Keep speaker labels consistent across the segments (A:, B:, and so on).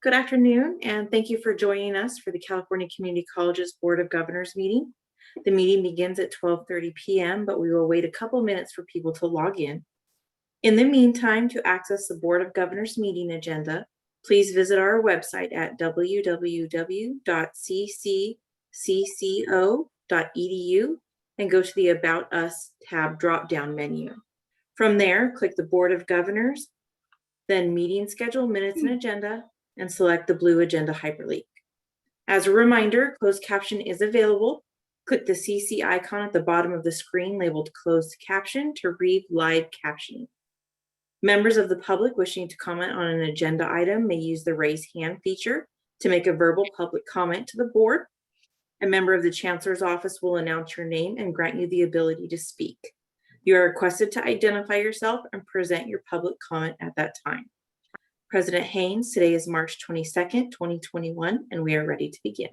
A: Good afternoon, and thank you for joining us for the California Community Colleges Board of Governors meeting. The meeting begins at 12:30 p.m., but we will wait a couple minutes for people to log in. In the meantime, to access the Board of Governors meeting agenda, please visit our website at www.cccco.edu and go to the About Us tab drop-down menu. From there, click the Board of Governors, then Meeting Schedule, Minutes, and Agenda, and select the blue agenda hyperlink. As a reminder, closed caption is available. Click the CC icon at the bottom of the screen labeled closed caption to read live captioning. Members of the public wishing to comment on an agenda item may use the raise hand feature to make a verbal public comment to the board. A member of the Chancellor's office will announce your name and grant you the ability to speak. You are requested to identify yourself and present your public comment at that time. President Haynes, today is March 22nd, 2021, and we are ready to begin.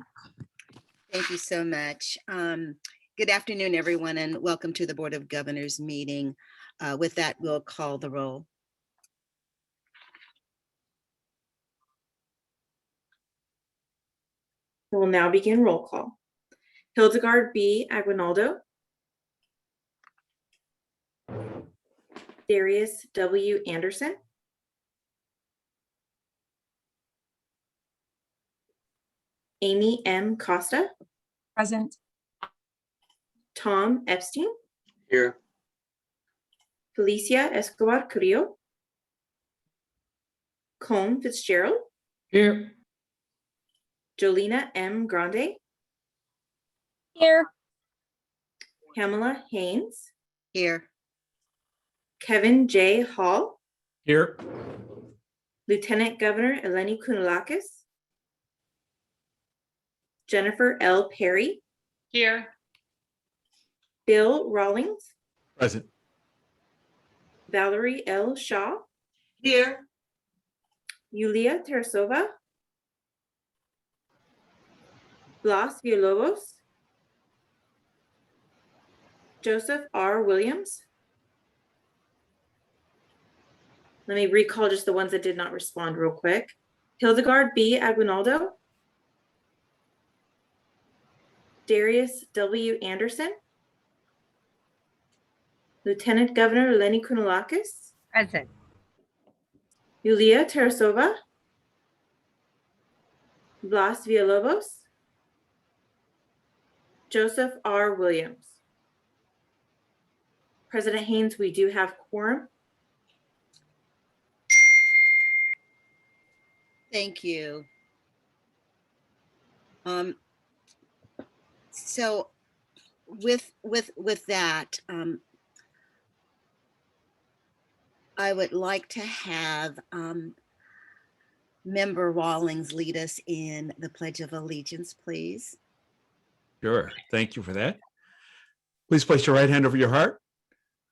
B: Thank you so much. Good afternoon, everyone, and welcome to the Board of Governors meeting. With that, we'll call the roll.
A: We will now begin roll call. Hildegard B. Aguinaldo. Darius W. Anderson. Amy M. Costa.
C: Present.
A: Tom Epstein.
D: Here.
A: Felicia Escobar Carrillo. Colm Fitzgerald.
D: Here.
A: Jolina M. Grande.
C: Here.
A: Pamela Haynes.
B: Here.
A: Kevin J. Hall.
D: Here.
A: Lieutenant Governor Eleni Kounalakis. Jennifer L. Perry.
C: Here.
A: Bill Rawlings.
D: Present.
A: Valerie L. Shaw.
C: Here.
A: Yulia Tarasova. Blas Villalobos. Joseph R. Williams. Let me recall just the ones that did not respond real quick. Hildegard B. Aguinaldo. Darius W. Anderson. Lieutenant Governor Eleni Kounalakis.
C: Present.
A: Yulia Tarasova. Blas Villalobos. Joseph R. Williams. President Haynes, we do have quorum.
B: Thank you. So with that, I would like to have Member Rawlings lead us in the Pledge of Allegiance, please.
D: Sure. Thank you for that. Please place your right hand over your heart.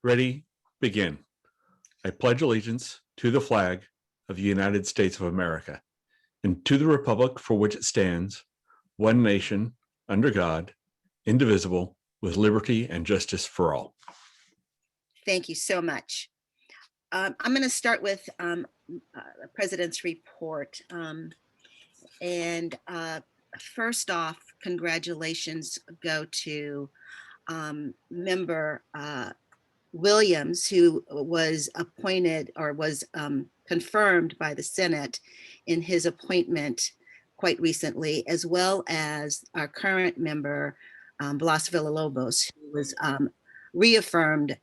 D: Ready, begin. I pledge allegiance to the flag of the United States of America and to the republic for which it stands, one nation, under God, indivisible, with liberty and justice for all.
B: Thank you so much. I'm going to start with the President's report. First off, congratulations go to Member Williams, who was appointed or was confirmed by the Senate in his appointment quite recently, as well as our current member, Blas Villalobos, who was reaffirmed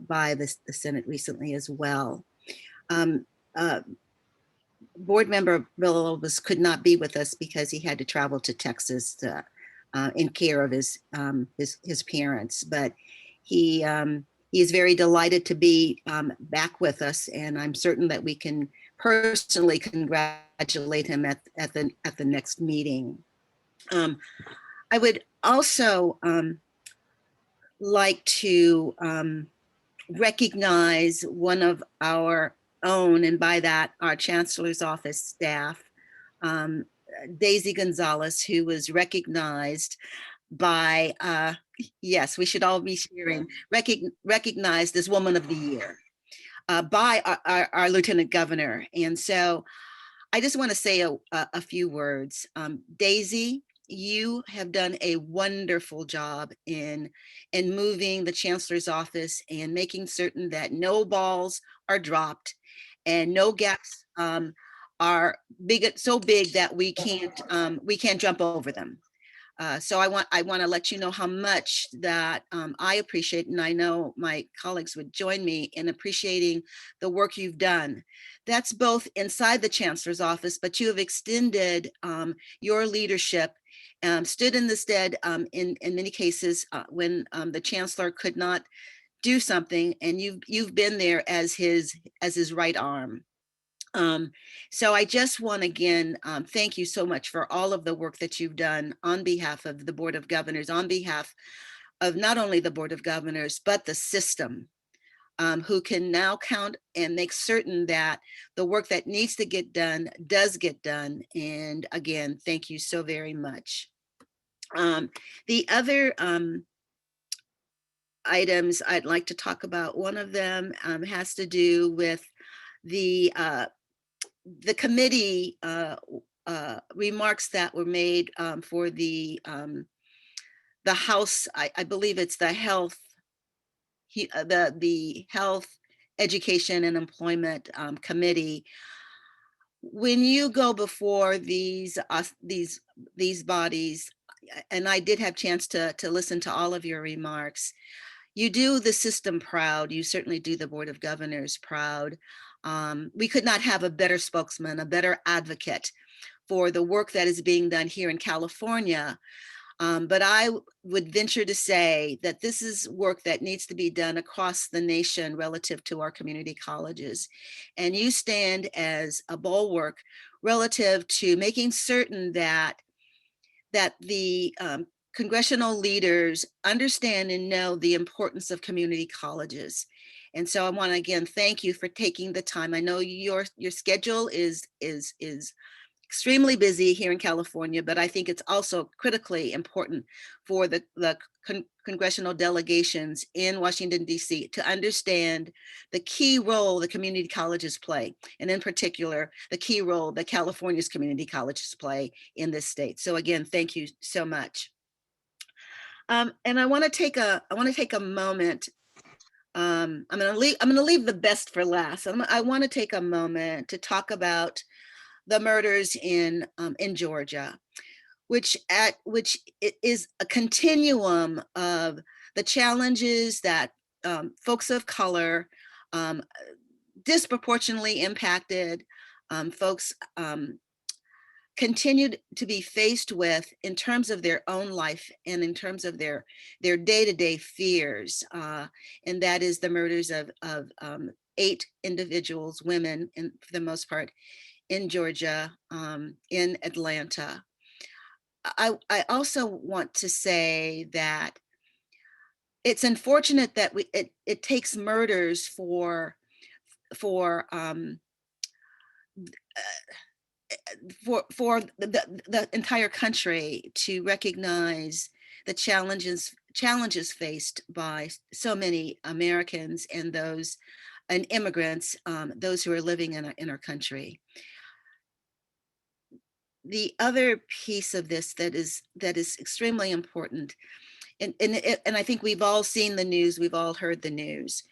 B: by the Senate recently as well. Board member Villalobos could not be with us because he had to travel to Texas in care of his parents, but he is very delighted to be back with us, and I'm certain that we can personally congratulate him at the next meeting. I would also like to recognize one of our own, and by that our Chancellor's office staff, Daisy Gonzalez, who was recognized by, yes, we should all be cheering, recognized as Woman of the Year by our Lieutenant Governor. And so I just want to say a few words. Daisy, you have done a wonderful job in moving the chancellor's office and making certain that no balls are dropped and no gaps are so big that we can't jump over them. So I want to let you know how much that I appreciate, and I know my colleagues would join me in appreciating the work you've done. That's both inside the chancellor's office, but you have extended your leadership, stood in the stead in many cases when the chancellor could not do something, and you've been there as his right arm. So I just want to again thank you so much for all of the work that you've done on behalf of the Board of Governors, on behalf of not only the Board of Governors, but the system, who can now count and make certain that the work that needs to get done does get done. And again, thank you so very much. The other items I'd like to talk about, one of them has to do with the committee remarks that were made for the House, I believe it's the Health, the Health, Education and Employment Committee. When you go before these bodies, and I did have chance to listen to all of your remarks, you do the system proud. You certainly do the Board of Governors proud. We could not have a better spokesman, a better advocate for the work that is being done here in California. But I would venture to say that this is work that needs to be done across the nation relative to our community colleges. And you stand as a bulwark relative to making certain that the congressional leaders understand and know the importance of community colleges. And so I want to again thank you for taking the time. I know your schedule is extremely busy here in California, but I think it's also critically important for the congressional delegations in Washington, D.C. to understand the key role the community colleges play, and in particular, the key role that California's community colleges play in this state. So again, thank you so much. And I want to take a moment. I'm going to leave the best for last. I want to take a moment to talk about the murders in Georgia, which is a continuum of the challenges that folks of color, disproportionately impacted folks continued to be faced with in terms of their own life and in terms of their day-to-day fears. And that is the murders of 8 individuals, women, and for the most part, in Georgia, in Atlanta. I also want to say that it's unfortunate that it takes murders for the entire country to recognize the challenges faced by so many Americans and immigrants, those who are living in our country. The other piece of this that is extremely important, and I think we've all seen the news, we've all heard the news.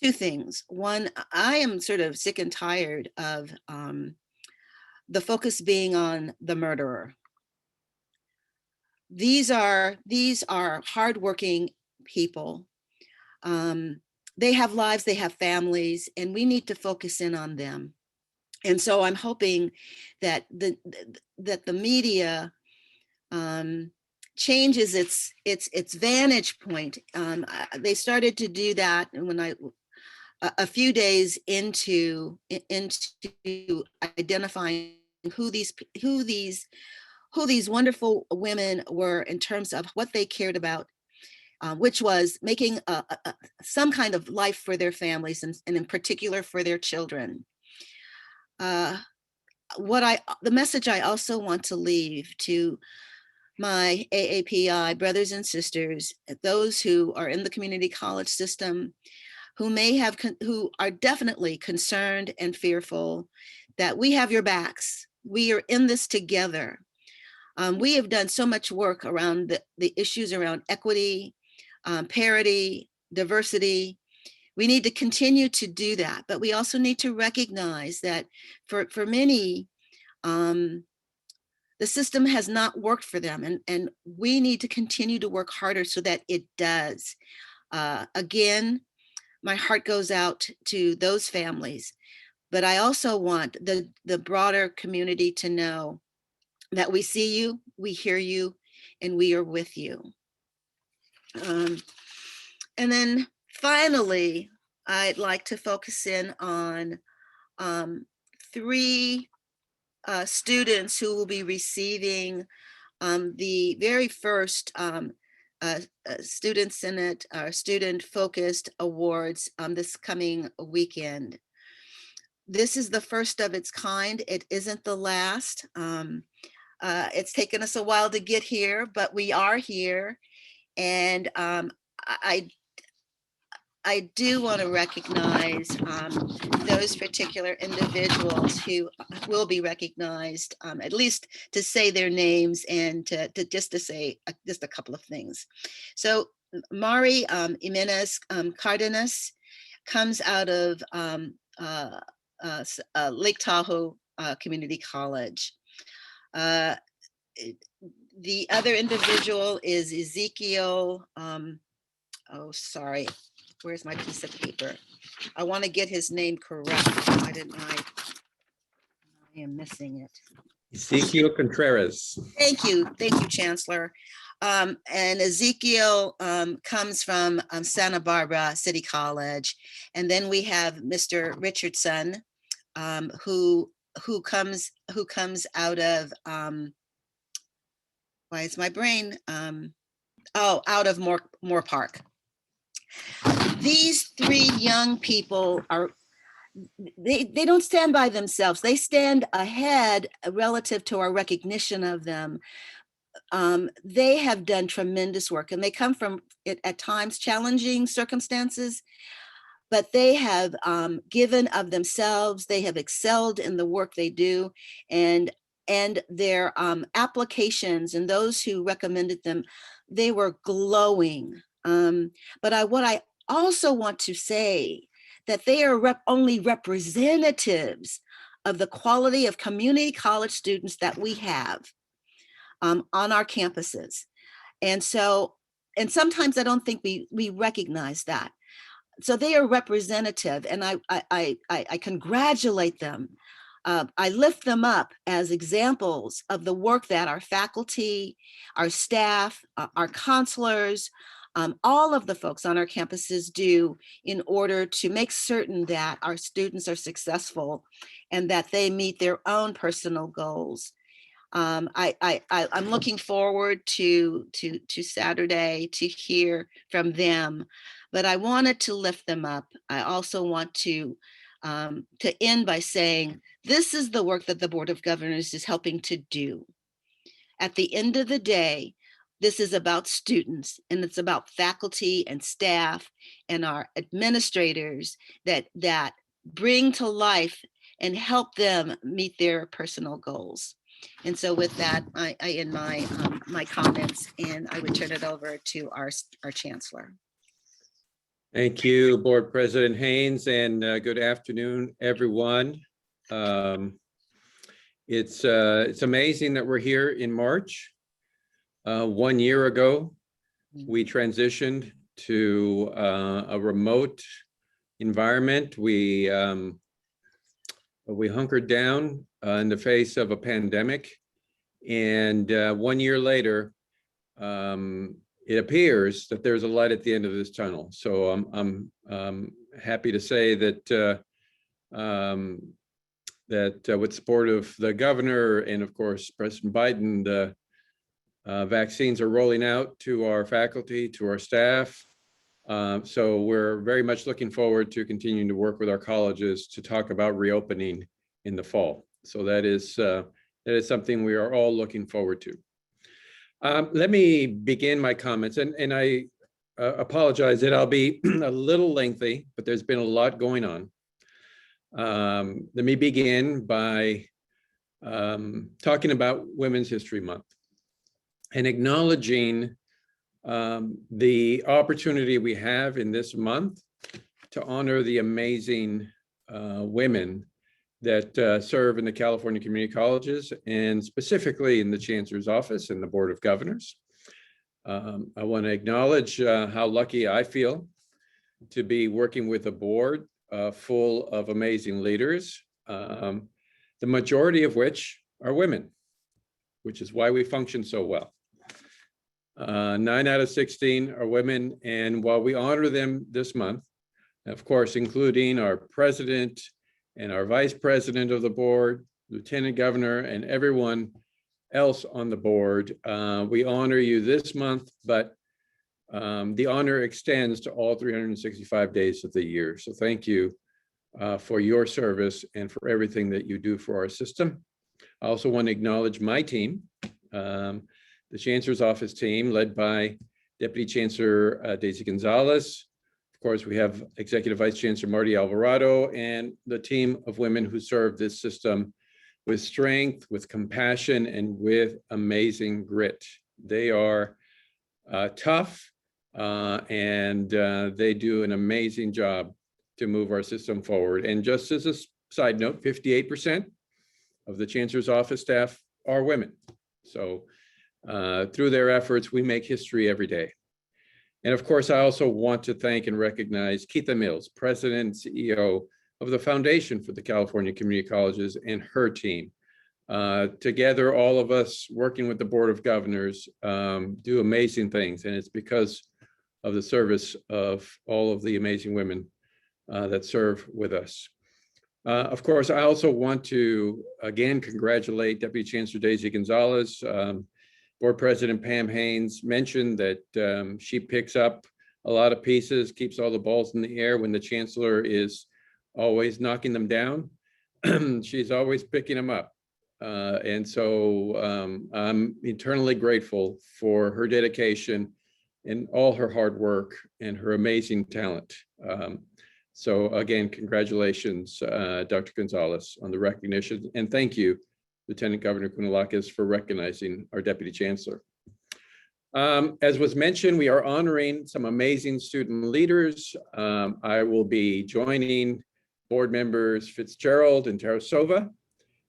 B: 2 things. One, I am sort of sick and tired of the focus being on the murderer. These are hardworking people. They have lives, they have families, and we need to focus in on them. And so I'm hoping that the media changes its vantage point. They started to do that when a few days into identifying who these wonderful women were in terms of what they cared about, which was making some kind of life for their families and in particular for their children. The message I also want to leave to my AAPI brothers and sisters, those who are in the community college system, who are definitely concerned and fearful that we have your backs. We are in this together. We have done so much work around the issues around equity, parity, diversity. We need to continue to do that, but we also need to recognize that for many, the system has not worked for them, and we need to continue to work harder so that it does. Again, my heart goes out to those families, but I also want the broader community to know that we see you, we hear you, and we are with you. And then finally, I'd like to focus in on 3 students who will be receiving the very first Student Senate Student Focused Awards this coming weekend. This is the first of its kind. It isn't the last. It's taken us a while to get here, but we are here. And I do want to recognize those particular individuals who will be recognized, at least to say their names and to say just a couple of things. So Mari Jimenez Cardenas comes out of Lake Tahoe Community College. The other individual is Ezekiel, oh, sorry. Where's my piece of paper? I want to get his name correct. Why didn't I am missing it.
E: Ezekiel Contreras.
B: Thank you, Chancellor. And Ezekiel comes from Santa Barbara City College. And then we have Mr. Richardson, who comes out of, why is my brain? Out of Moore Park. These 3 young people are, they don't stand by themselves. They stand ahead relative to our recognition of them. They have done tremendous work, and they come from at times challenging circumstances, but they have given of themselves. They have excelled in the work they do, and their applications and those who recommended them, they were glowing. But what I also want to say that they are only representatives of the quality of community college students that we have on our campuses. And sometimes I don't think we recognize that. So they are representative, and I congratulate them. I lift them up as examples of the work that our faculty, our staff, our counselors, all of the folks on our campuses do in order to make certain that our students are successful and that they meet their own personal goals. I'm looking forward to Saturday to hear from them, but I wanted to lift them up. I also want to end by saying this is the work that the Board of Governors is helping to do. At the end of the day, this is about students, and it's about faculty and staff and our administrators that bring to life and help them meet their personal goals. And so with that, I end my comments, and I would turn it over to our Chancellor.
E: Thank you, Board President Haynes, and good afternoon, everyone. It's amazing that we're here in March. 1 year ago, we transitioned to a remote environment. We hunkered down in the face of a pandemic, and 1 year later, it appears that there's a light at the end of this tunnel. So I'm happy to say that with support of the governor and of course President Biden, the vaccines are rolling out to our faculty, to our staff. So we're very much looking forward to continuing to work with our colleges to talk about reopening in the fall. So that is something we are all looking forward to. Let me begin my comments, and I apologize that I'll be a little lengthy, but there's been a lot going on. Let me begin by talking about Women's History Month and acknowledging the opportunity we have in this month to honor the amazing women that serve in the California community colleges and specifically in the Chancellor's office and the Board of Governors. I want to acknowledge how lucky I feel to be working with a board full of amazing leaders, the majority of which are women, which is why we function so well. 9 out of 16 are women, and while we honor them this month, of course, including our president and our vice president of the board, lieutenant governor, and everyone else on the board, we honor you this month, but the honor extends to all 365 days of the year. So thank you for your service and for everything that you do for our system. I also want to acknowledge my team, the Chancellor's office team led by Deputy Chancellor Daisy Gonzalez. Of course, we have Executive Vice Chancellor Marty Alvarado and the team of women who serve this system with strength, with compassion, and with amazing grit. They are tough and they do an amazing job to move our system forward. And just as a side note, 58% of the Chancellor's office staff are women. So through their efforts, we make history every day. And of course, I also want to thank and recognize Keitha Mills, President and CEO of the Foundation for the California Community Colleges, and her team. Together, all of us working with the Board of Governors do amazing things, and it's because of the service of all of the amazing women that serve with us. Of course, I also want to again congratulate Deputy Chancellor Daisy Gonzalez. Board President Pam Haynes mentioned that she picks up a lot of pieces, keeps all the balls in the air when the Chancellor is always knocking them down. She's always picking them up. And so I'm eternally grateful for her dedication and all her hard work and her amazing talent. So again, congratulations, Dr. Gonzalez, on the recognition, and thank you, Lieutenant Governor Kounalakis, for recognizing our Deputy Chancellor. As was mentioned, we are honoring some amazing student leaders. I will be joining board members Fitzgerald and Tarasova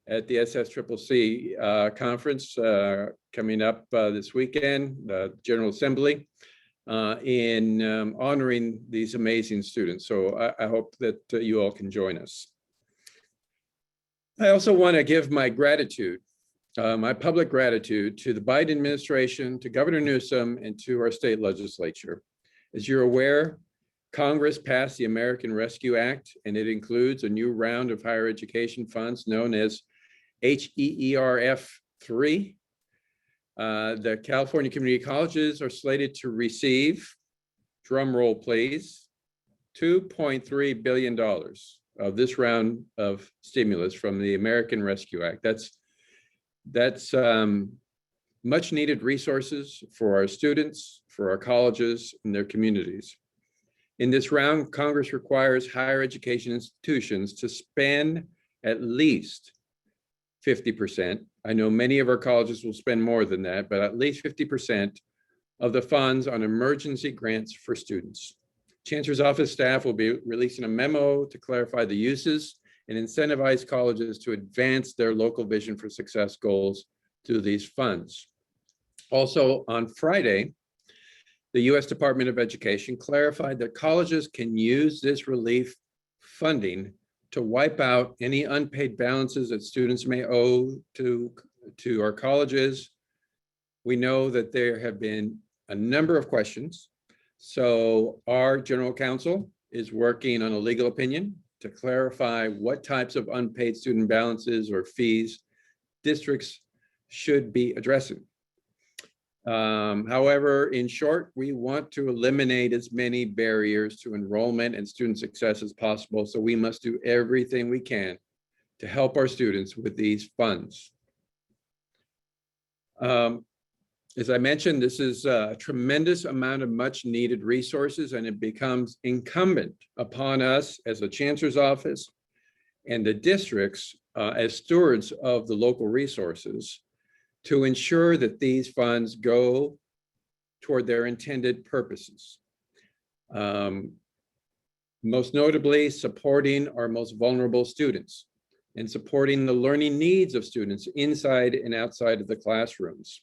E: at the SSCCC conference coming up this weekend, the General Assembly, in honoring these amazing students. So I hope that you all can join us. I also want to give my gratitude, my public gratitude to the Biden administration, to Governor Newsom, and to our state legislature. As you're aware, Congress passed the American Rescue Act, and it includes a new round of higher education funds known as HEERF 3. The California community colleges are slated to receive, drum roll please, $2.3 billion of this round of stimulus from the American Rescue Act. That's much needed resources for our students, for our colleges, and their communities. In this round, Congress requires higher education institutions to spend at least 50%. I know many of our colleges will spend more than that, but at least 50% of the funds on emergency grants for students. Chancellor's office staff will be releasing a memo to clarify the uses and incentivize colleges to advance their local vision for success goals through these funds. Also on Friday, the U.S. Department of Education clarified that colleges can use this relief funding to wipe out any unpaid balances that students may owe to our colleges. We know that there have been a number of questions. So our general counsel is working on a legal opinion to clarify what types of unpaid student balances or fees districts should be addressing. However, in short, we want to eliminate as many barriers to enrollment and student success as possible. So we must do everything we can to help our students with these funds. As I mentioned, this is a tremendous amount of much needed resources, and it becomes incumbent upon us as a Chancellor's office and the districts as stewards of the local resources to ensure that these funds go toward their intended purposes. Most notably, supporting our most vulnerable students and supporting the learning needs of students inside and outside of the classrooms.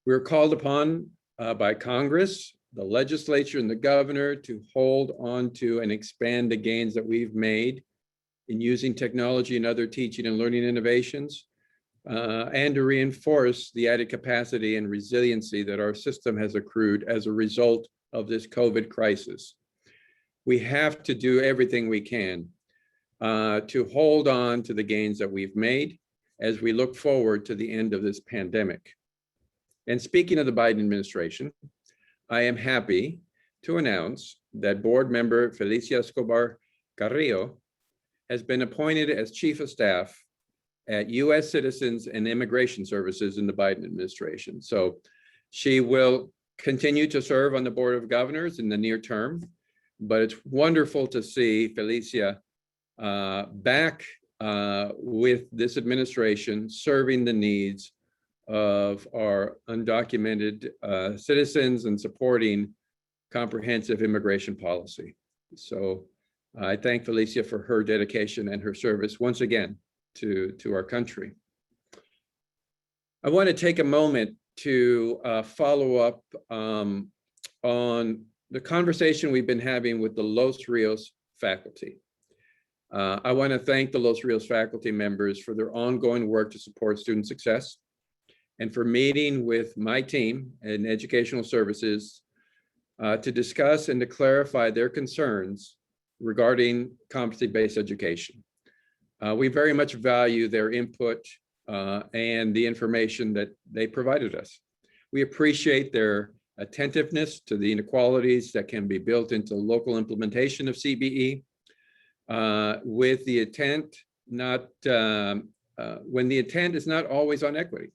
E: We're called upon by Congress, the legislature, and the governor to hold on to and expand the gains that we've made in using technology and other teaching and learning innovations, and to reinforce the added capacity and resiliency that our system has accrued as a result of this COVID crisis. We have to do everything we can to hold on to the gains that we've made as we look forward to the end of this pandemic. And speaking of the Biden administration, I am happy to announce that board member Felicia Escobar Carrillo has been appointed as Chief of Staff at U.S. Citizens and Immigration Services in the Biden administration. So she will continue to serve on the Board of Governors in the near term, but it's wonderful to see Felicia back with this administration serving the needs of our undocumented citizens and supporting comprehensive immigration policy. So I thank Felicia for her dedication and her service once again to our country. I want to take a moment to follow up on the conversation we've been having with the Los Rios faculty. I want to thank the Los Rios faculty members for their ongoing work to support student success and for meeting with my team in educational services to discuss and to clarify their concerns regarding competency-based education. We very much value their input and the information that they provided us. We appreciate their attentiveness to the inequalities that can be built into local implementation of CBE with the intent when the intent is not always on equity.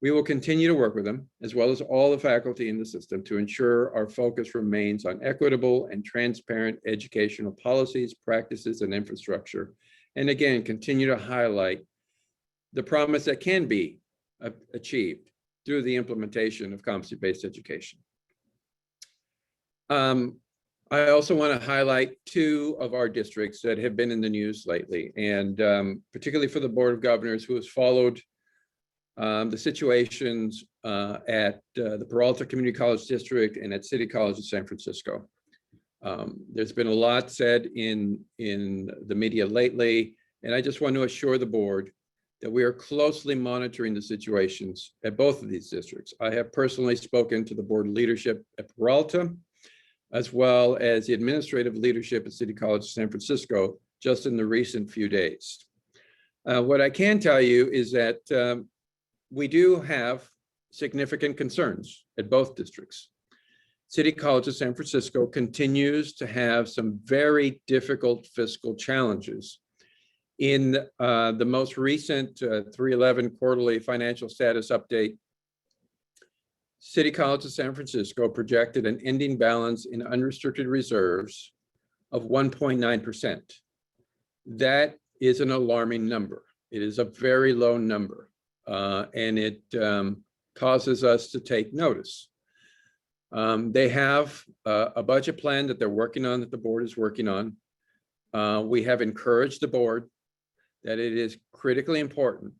E: We will continue to work with them, as well as all the faculty in the system, to ensure our focus remains on equitable and transparent educational policies, practices, and infrastructure. And again, continue to highlight the promise that can be achieved through the implementation of competency-based education. I also want to highlight two of our districts that have been in the news lately, and particularly for the Board of Governors, who has followed the situations at the Peralta Community College District and at City College of San Francisco. There's been a lot said in the media lately, and I just want to assure the board that we are closely monitoring the situations at both of these districts. I have personally spoken to the board leadership at Peralta, as well as the administrative leadership at City College of San Francisco, just in the recent few days. What I can tell you is that we do have significant concerns at both districts. City College of San Francisco continues to have some very difficult fiscal challenges. In the most recent 3/11 quarterly financial status update, City College of San Francisco projected an ending balance in unrestricted reserves of 1.9%. That is an alarming number. It is a very low number, and it causes us to take notice. They have a budget plan that they're working on, that the board is working on. We have encouraged the board that it is critically important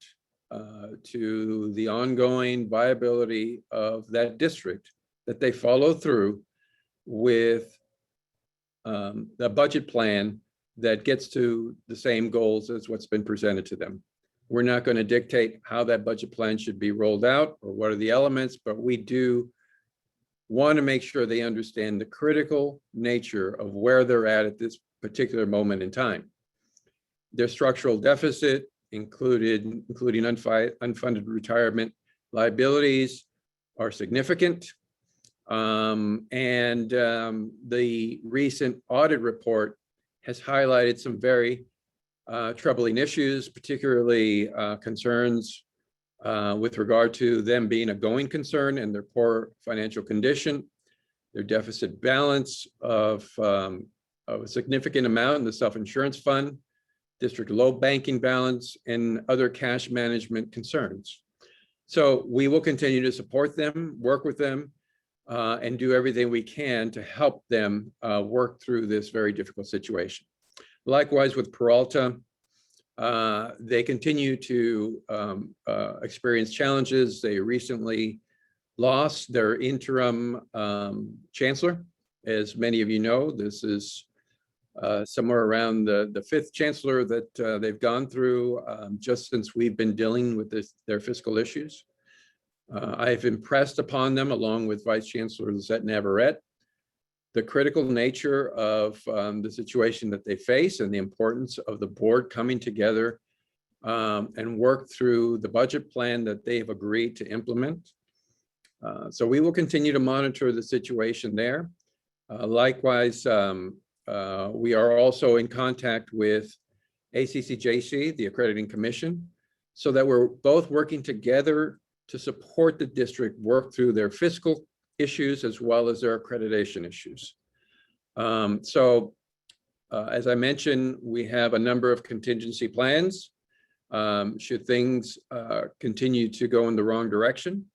E: to the ongoing viability of that district, that they follow through with the budget plan that gets to the same goals as what's been presented to them. We're not going to dictate how that budget plan should be rolled out or what are the elements, but we do want to make sure they understand the critical nature of where they're at this particular moment in time. Their structural deficit, including unfunded retirement liabilities, are significant. The recent audit report has highlighted some very troubling issues, particularly concerns with regard to them being a going concern and their poor financial condition, their deficit balance of a significant amount in the self-insurance fund, district low banking balance, and other cash management concerns. So we will continue to support them, work with them, and do everything we can to help them work through this very difficult situation. Likewise with Peralta, they continue to experience challenges. They recently lost their interim chancellor. As many of you know, this is somewhere around the fifth chancellor that they've gone through just since we've been dealing with their fiscal issues. I've impressed upon them, along with Vice Chancellor Lisette Navarrete, the critical nature of the situation that they face and the importance of the board coming together and work through the budget plan that they have agreed to implement. So we will continue to monitor the situation there. Likewise, we are also in contact with ACCJC, the Accrediting Commission, so that we're both working together to support the district work through their fiscal issues as well as their accreditation issues. As I mentioned, we have a number of contingency plans. Should things continue to go in the wrong direction,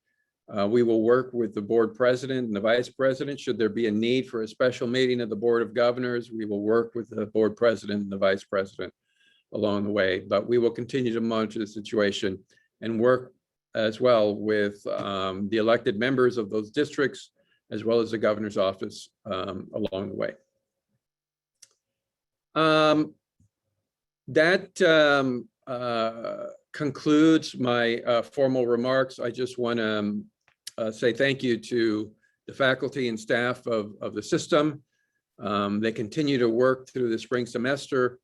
E: we will work with the board president and the vice president. Should there be a need for a special meeting of the Board of Governors, we will work with the board president and the vice president along the way. But we will continue to monitor the situation and work as well with the elected members of those districts, as well as the governor's office along the way. That concludes my formal remarks. I just want to say thank you to the faculty and staff of the system. They continue to work through the spring semester,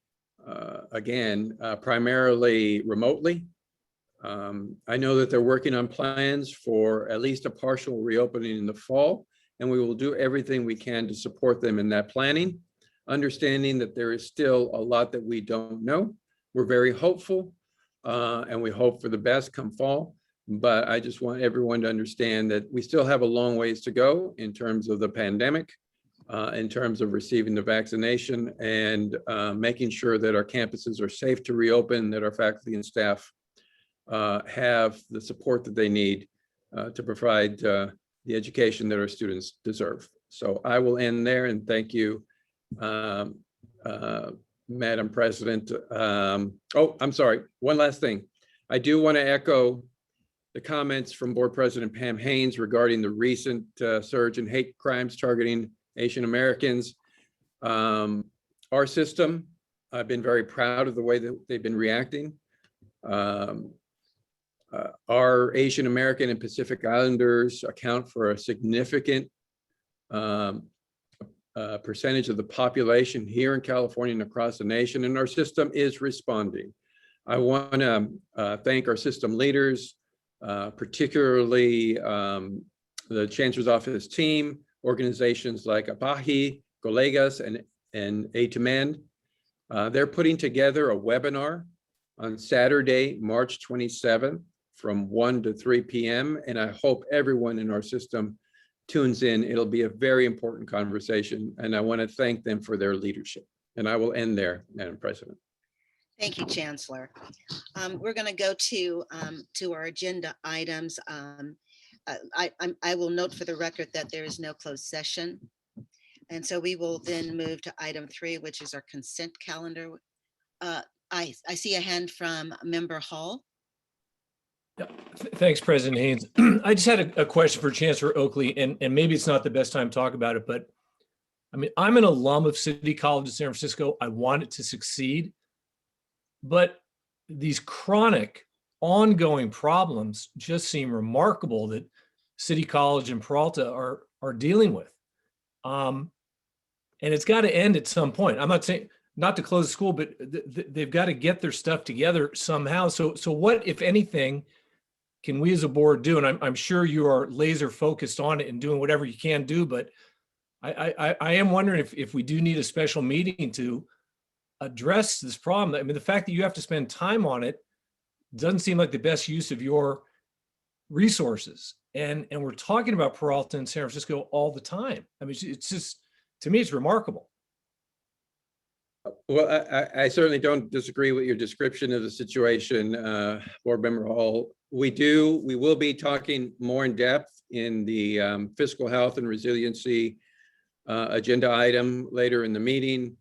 E: again, primarily remotely. I know that they're working on plans for at least a partial reopening in the fall, and we will do everything we can to support them in that planning, understanding that there is still a lot that we don't know. We're very hopeful, and we hope for the best come fall, but I just want everyone to understand that we still have a long ways to go in terms of the pandemic, in terms of receiving the vaccination and making sure that our campuses are safe to reopen, that our faculty and staff have the support that they need to provide the education that our students deserve. So I will end there and thank you, Madam President. Oh, I'm sorry. One last thing. I do want to echo the comments from Board President Pam Haynes regarding the recent surge in hate crimes targeting Asian Americans. Our system, I've been very proud of the way that they've been reacting. Our Asian American and Pacific Islanders account for a significant percentage of the population here in California and across the nation, and our system is responding. I want to thank our system leaders, particularly the Chancellor's Office team, organizations like APAHI, Colegas, and A2MEND. They're putting together a webinar on Saturday, March 27th from 1 to 3 p.m. And I hope everyone in our system tunes in. It'll be a very important conversation, and I want to thank them for their leadership. And I will end there, Madam President.
B: Thank you, Chancellor. We're going to go to our agenda items. I will note for the record that there is no closed session. And so we will then move to item 3, which is our consent calendar. I see a hand from Member Hall.
F: Yeah, thanks, President Haynes. I just had a question for Chancellor Oakley, and maybe it's not the best time to talk about it, but I mean, I'm an alum of City College of San Francisco. I want it to succeed, but these chronic ongoing problems just seem remarkable that City College and Peralta are dealing with. And it's got to end at some point. I'm not saying not to close the school, but they've got to get their stuff together somehow. So what, if anything, can we as a board do? And I'm sure you are laser focused on it and doing whatever you can do, but I am wondering if we do need a special meeting to address this problem. I mean, the fact that you have to spend time on it doesn't seem like the best use of your resources. And we're talking about Peralta and San Francisco all the time. I mean, it's just, to me, it's remarkable.
E: Well, I certainly don't disagree with your description of the situation, Board Member Hall. We will be talking more in depth in the fiscal health and resiliency agenda item later in the meeting.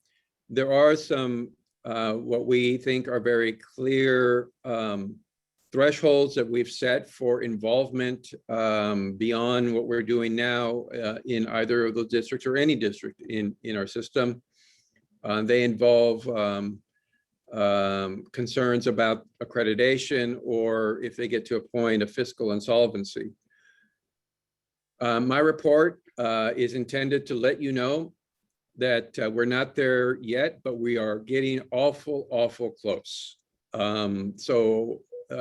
E: There are some what we think are very clear thresholds that we've set for involvement beyond what we're doing now in either of those districts or any district in our system. They involve concerns about accreditation, or if they get to a point of fiscal insolvency. My report is intended to let you know that we're not there yet, but we are getting awful close. So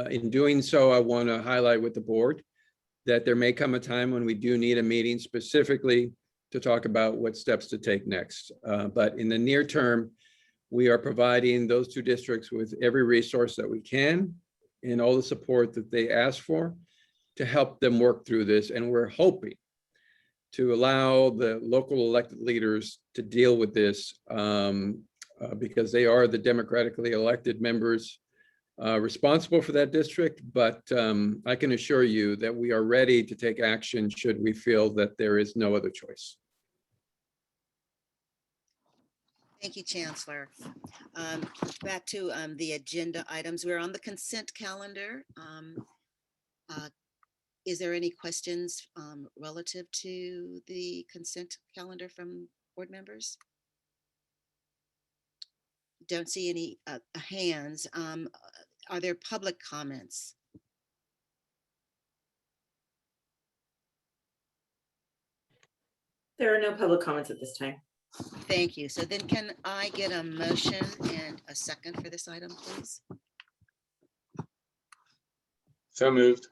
E: in doing so, I want to highlight with the board that there may come a time when we do need a meeting specifically to talk about what steps to take next. But in the near term, we are providing those two districts with every resource that we can and all the support that they ask for to help them work through this. And we're hoping to allow the local elected leaders to deal with this because they are the democratically elected members responsible for that district. But I can assure you that we are ready to take action should we feel that there is no other choice.
B: Thank you, Chancellor. Back to the agenda items. We're on the consent calendar. Is there any questions relative to the consent calendar from board members? Don't see any hands. Are there public comments?
A: There are no public comments at this time.
B: Thank you. So then can I get a motion and a second for this item, please?
G: So moved.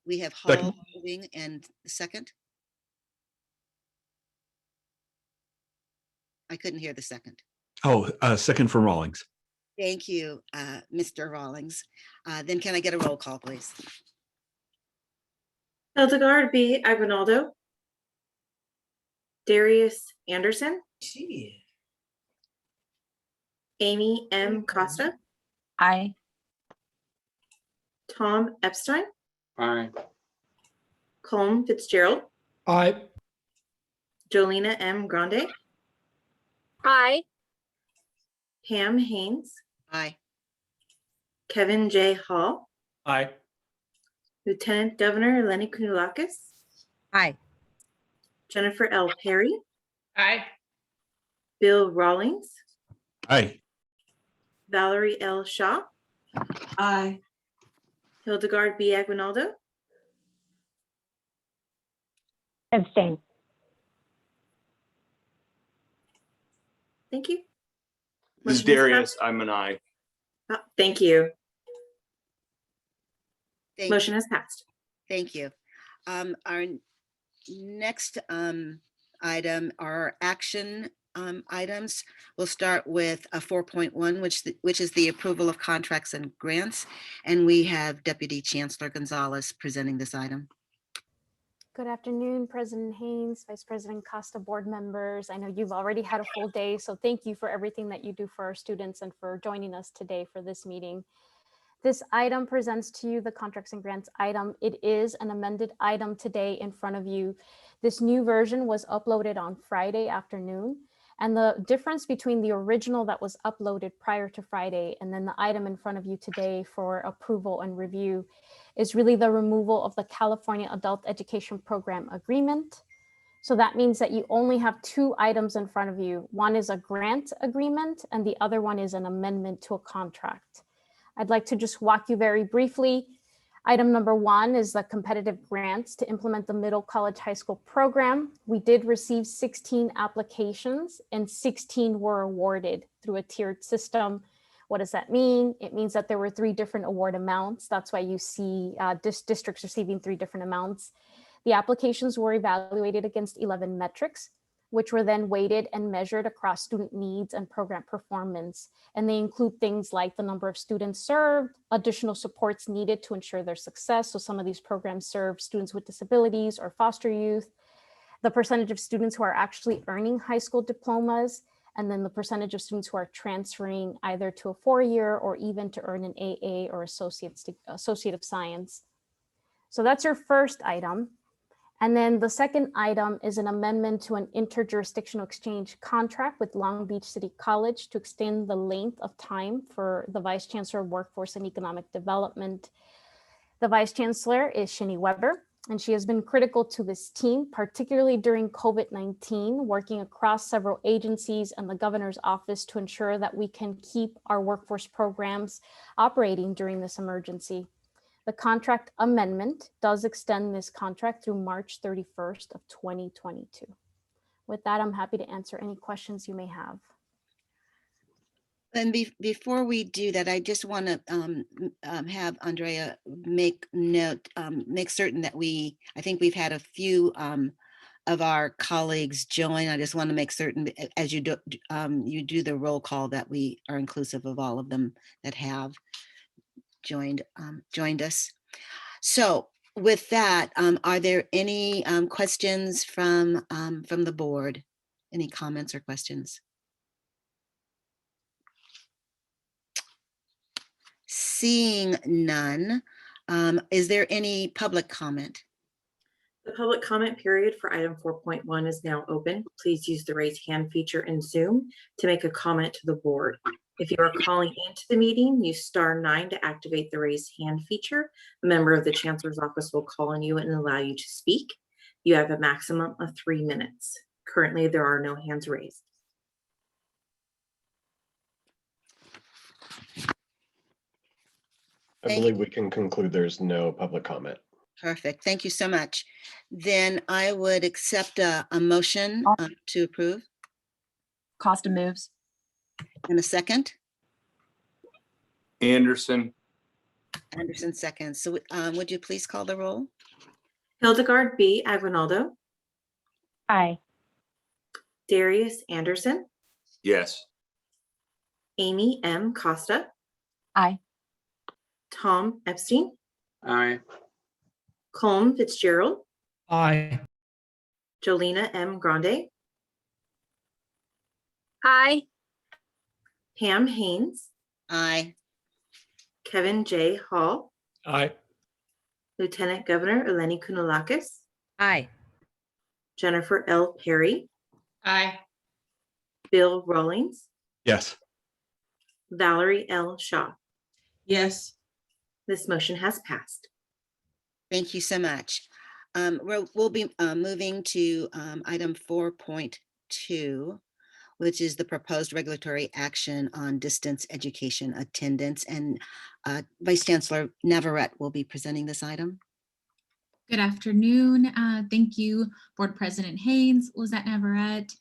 B: We have Hall
D: Second.
B: moving and the second. I couldn't hear the second.
D: Oh, second from Rawlings.
B: Thank you, Mr. Rawlings. Then can I get a roll call, please?
A: Hildegard B. Aguinaldo. Darius Anderson. Amy M. Costa.
C: Aye.
A: Tom Epstein.
G: Aye.
A: Colm Fitzgerald.
F: Aye.
A: Jolena M. Grande.
C: Aye.
A: Pam Haynes.
B: Aye.
A: Kevin J. Hall.
F: Aye.
A: Lieutenant Governor Lenny Kounalakis.
C: Aye.
A: Jennifer L. Perry.
C: Aye.
A: Bill Rawlings.
D: Aye.
A: Valerie L. Shaw.
C: Aye.
A: Hildegard B. Aguinaldo.
H: Abstain.
A: Thank you.
G: This is
A: Motion is
G: Darius.
A: passed.
G: I'm an aye.
A: Thank you.
B: Thank
A: Motion is passed.
B: Thank you. Our next item are action items. We'll start with a 4.1, which is the approval of contracts and grants. And we have Deputy Chancellor Gonzalez presenting this item.
H: Good afternoon, President Haynes, Vice President Costa, board members. I know you've already had a full day, so thank you for everything that you do for our students and for joining us today for this meeting. This item presents to you the contracts and grants item. It is an amended item today in front of you. This new version was uploaded on Friday afternoon. And the difference between the original that was uploaded prior to Friday and then the item in front of you today for approval and review is really the removal of the California Adult Education Program Agreement. So that means that you only have two items in front of you. One is a grant agreement and the other one is an amendment to a contract. I'd like to just walk you very briefly. Item number one is the competitive grants to implement the middle college high school program. We did receive 16 applications and 16 were awarded through a tiered system. What does that mean? It means that there were 3 different award amounts. That's why you see districts receiving 3 different amounts. The applications were evaluated against 11 metrics, which were then weighted and measured across student needs and program performance. And they include things like the number of students served, additional supports needed to ensure their success. So some of these programs serve students with disabilities or foster youth, the percentage of students who are actually earning high school diplomas, and then the percentage of students who are transferring either to a 4-year or even to earn an AA or Associate of Science. So that's your first item. And then the second item is an amendment to an interjurisdictional exchange contract with Long Beach City College to extend the length of time for the Vice Chancellor of Workforce and Economic Development. The Vice Chancellor is Shini Weber, and she has been critical to this team, particularly during COVID-19, working across several agencies and the governor's office to ensure that we can keep our workforce programs operating during this emergency. The contract amendment does extend this contract through March 31st of 2022. With that, I'm happy to answer any questions you may have.
B: And before we do that, I just want to have Andrea make note, make certain that I think we've had a few of our colleagues join. I just want to make certain as you do the roll call that we are inclusive of all of them that have joined us. So with that, are there any questions from the board? Any comments or questions? Seeing none, is there any public comment?
A: The public comment period for item 4.1 is now open. Please use the raise hand feature in Zoom to make a comment to the board. If you are calling into the meeting, use *9 to activate the raise hand feature. A member of the Chancellor's office will call on you and allow you to speak. You have a maximum of 3 minutes. Currently, there are no hands raised.
I: I believe we can conclude there's no public comment.
B: Perfect. Thank you so much. Then I would accept a motion to approve.
C: Costa moves.
B: In a second.
G: Anderson.
B: Anderson seconds. So would you please call the roll?
A: Hildegard B. Aguinaldo,
C: Aye.
A: Darius Anderson,
G: Yes.
A: Amy M. Costa,
C: Aye.
A: Tom Epstein,
G: Aye.
A: Colm Fitzgerald,
F: Aye.
A: Jolena M. Grande,
C: Aye.
A: Pam Haynes,
B: Aye.
A: Kevin J. Hall,
F: Aye.
A: Lieutenant Governor Eleni Kounalakis,
C: Aye.
A: Jennifer L. Perry,
C: Aye.
A: Bill Rawlings,
D: Yes.
A: Valerie L. Shaw.
C: Yes.
A: This motion has passed.
B: Thank you so much. We'll be moving to item 4.2, which is the proposed regulatory action on distance education attendance. And Vice Chancellor Navarrete will be presenting this item.
J: Good afternoon. Thank you, Board President Haynes, Lizette Navarrete,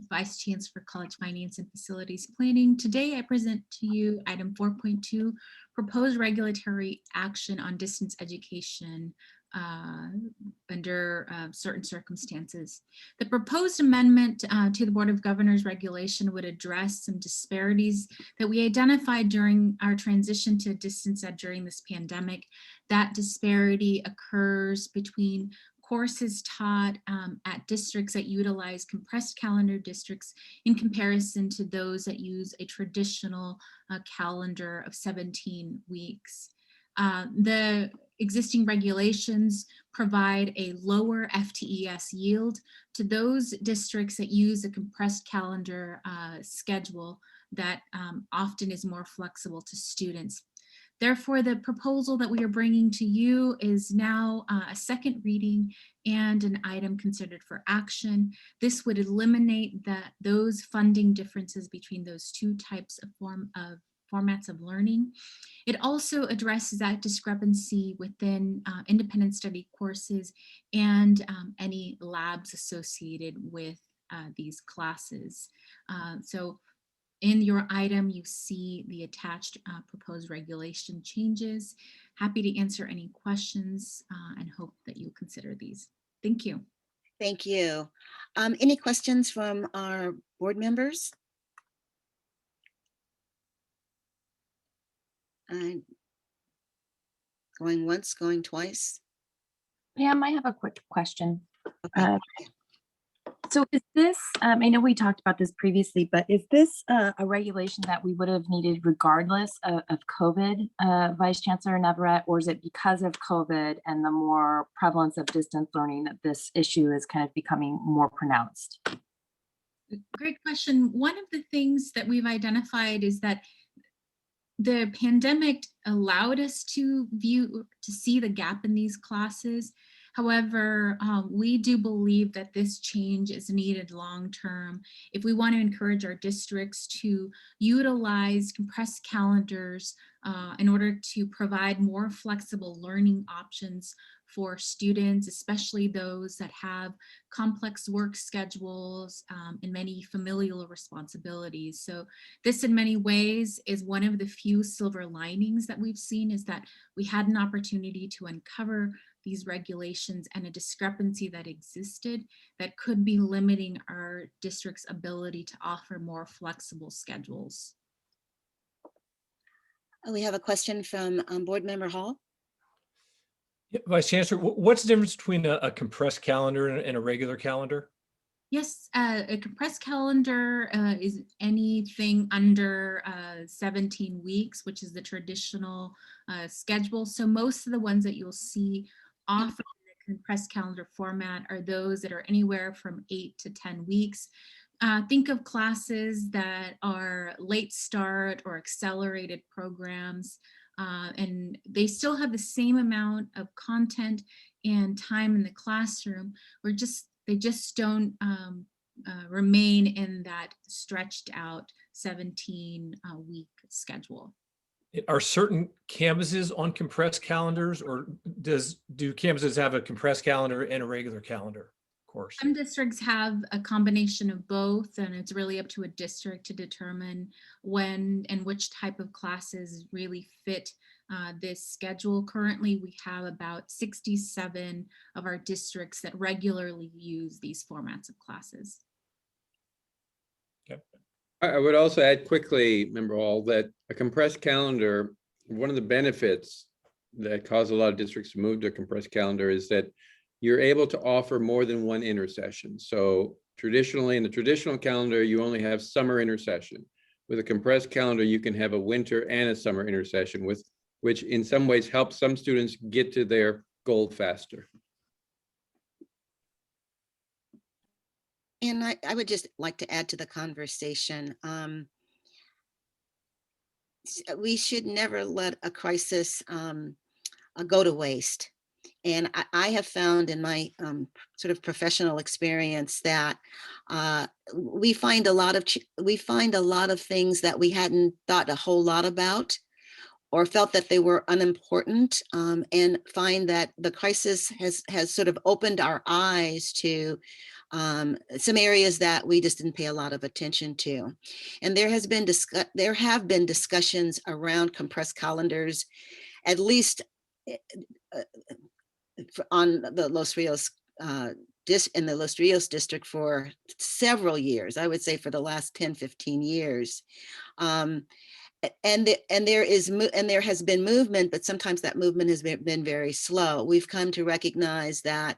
J: Vice Chancellor for College Finance and Facilities Planning. Today, I present to you item 4.2, proposed regulatory action on distance education under certain circumstances. The proposed amendment to the Board of Governors regulation would address some disparities that we identified during our transition to distance ed during this pandemic. That disparity occurs between courses taught at districts that utilize compressed calendar districts in comparison to those that use a traditional calendar of 17 weeks. The existing regulations provide a lower FTES yield to those districts that use a compressed calendar schedule that often is more flexible to students. Therefore, the proposal that we are bringing to you is now a second reading and an item considered for action. This would eliminate those funding differences between those two types of formats of learning. It also addresses that discrepancy within independent study courses and any labs associated with these classes. So in your item, you see the attached proposed regulation changes. Happy to answer any questions and hope that you'll consider these. Thank you.
B: Thank you. Any questions from our board members? Going once, going twice.
C: Pam, I have a quick question.
B: Okay.
C: So is this, I know we talked about this previously, but is this a regulation that we would have needed regardless of COVID, Vice Chancellor Navarrete, or is it because of COVID and the more prevalence of distance learning that this issue is kind of becoming more pronounced?
J: Great question. One of the things that we've identified is that the pandemic allowed us to see the gap in these classes. However, we do believe that this change is needed long-term if we want to encourage our districts to utilize compressed calendars in order to provide more flexible learning options for students, especially those that have complex work schedules and many familial responsibilities. So this in many ways is one of the few silver linings that we've seen, is that we had an opportunity to uncover these regulations and a discrepancy that existed that could be limiting our district's ability to offer more flexible schedules.
B: We have a question from Board Member Hall.
F: Yeah, Vice Chancellor, what's the difference between a compressed calendar and a regular calendar?
J: Yes, a compressed calendar is anything under 17 weeks, which is the traditional schedule. So most of the ones that you'll see offered in the compressed calendar format are those that are anywhere from 8 to 10 weeks. Think of classes that are late start or accelerated programs, and they still have the same amount of content and time in the classroom. They just don't remain in that stretched out 17-week schedule.
F: Are certain campuses on compressed calendars, or do campuses have a compressed calendar and a regular calendar course?
J: Some districts have a combination of both, and it's really up to a district to determine when and which type of classes really fit this schedule. Currently, we have about 67 of our districts that regularly use these formats of classes.
F: Okay.
E: I would also add quickly, Member Hall, that a compressed calendar, one of the benefits that cause a lot of districts to move to a compressed calendar is that you're able to offer more than one intersession. So traditionally, in the traditional calendar, you only have summer intersession. With a compressed calendar, you can have a winter and a summer intersession, which in some ways helps some students get to their goal faster.
B: And I would just like to add to the conversation. We should never let a crisis go to waste. And I have found in my sort of professional experience that we find a lot of things that we hadn't thought a whole lot about, or felt that they were unimportant, and find that the crisis has sort of opened our eyes to some areas that we just didn't pay a lot of attention to. And there have been discussions around compressed calendars, at least on the Los Rios in the Los Rios district for several years. I would say for the last 10, 15 years. And there has been movement, but sometimes that movement has been very slow. We've come to recognize that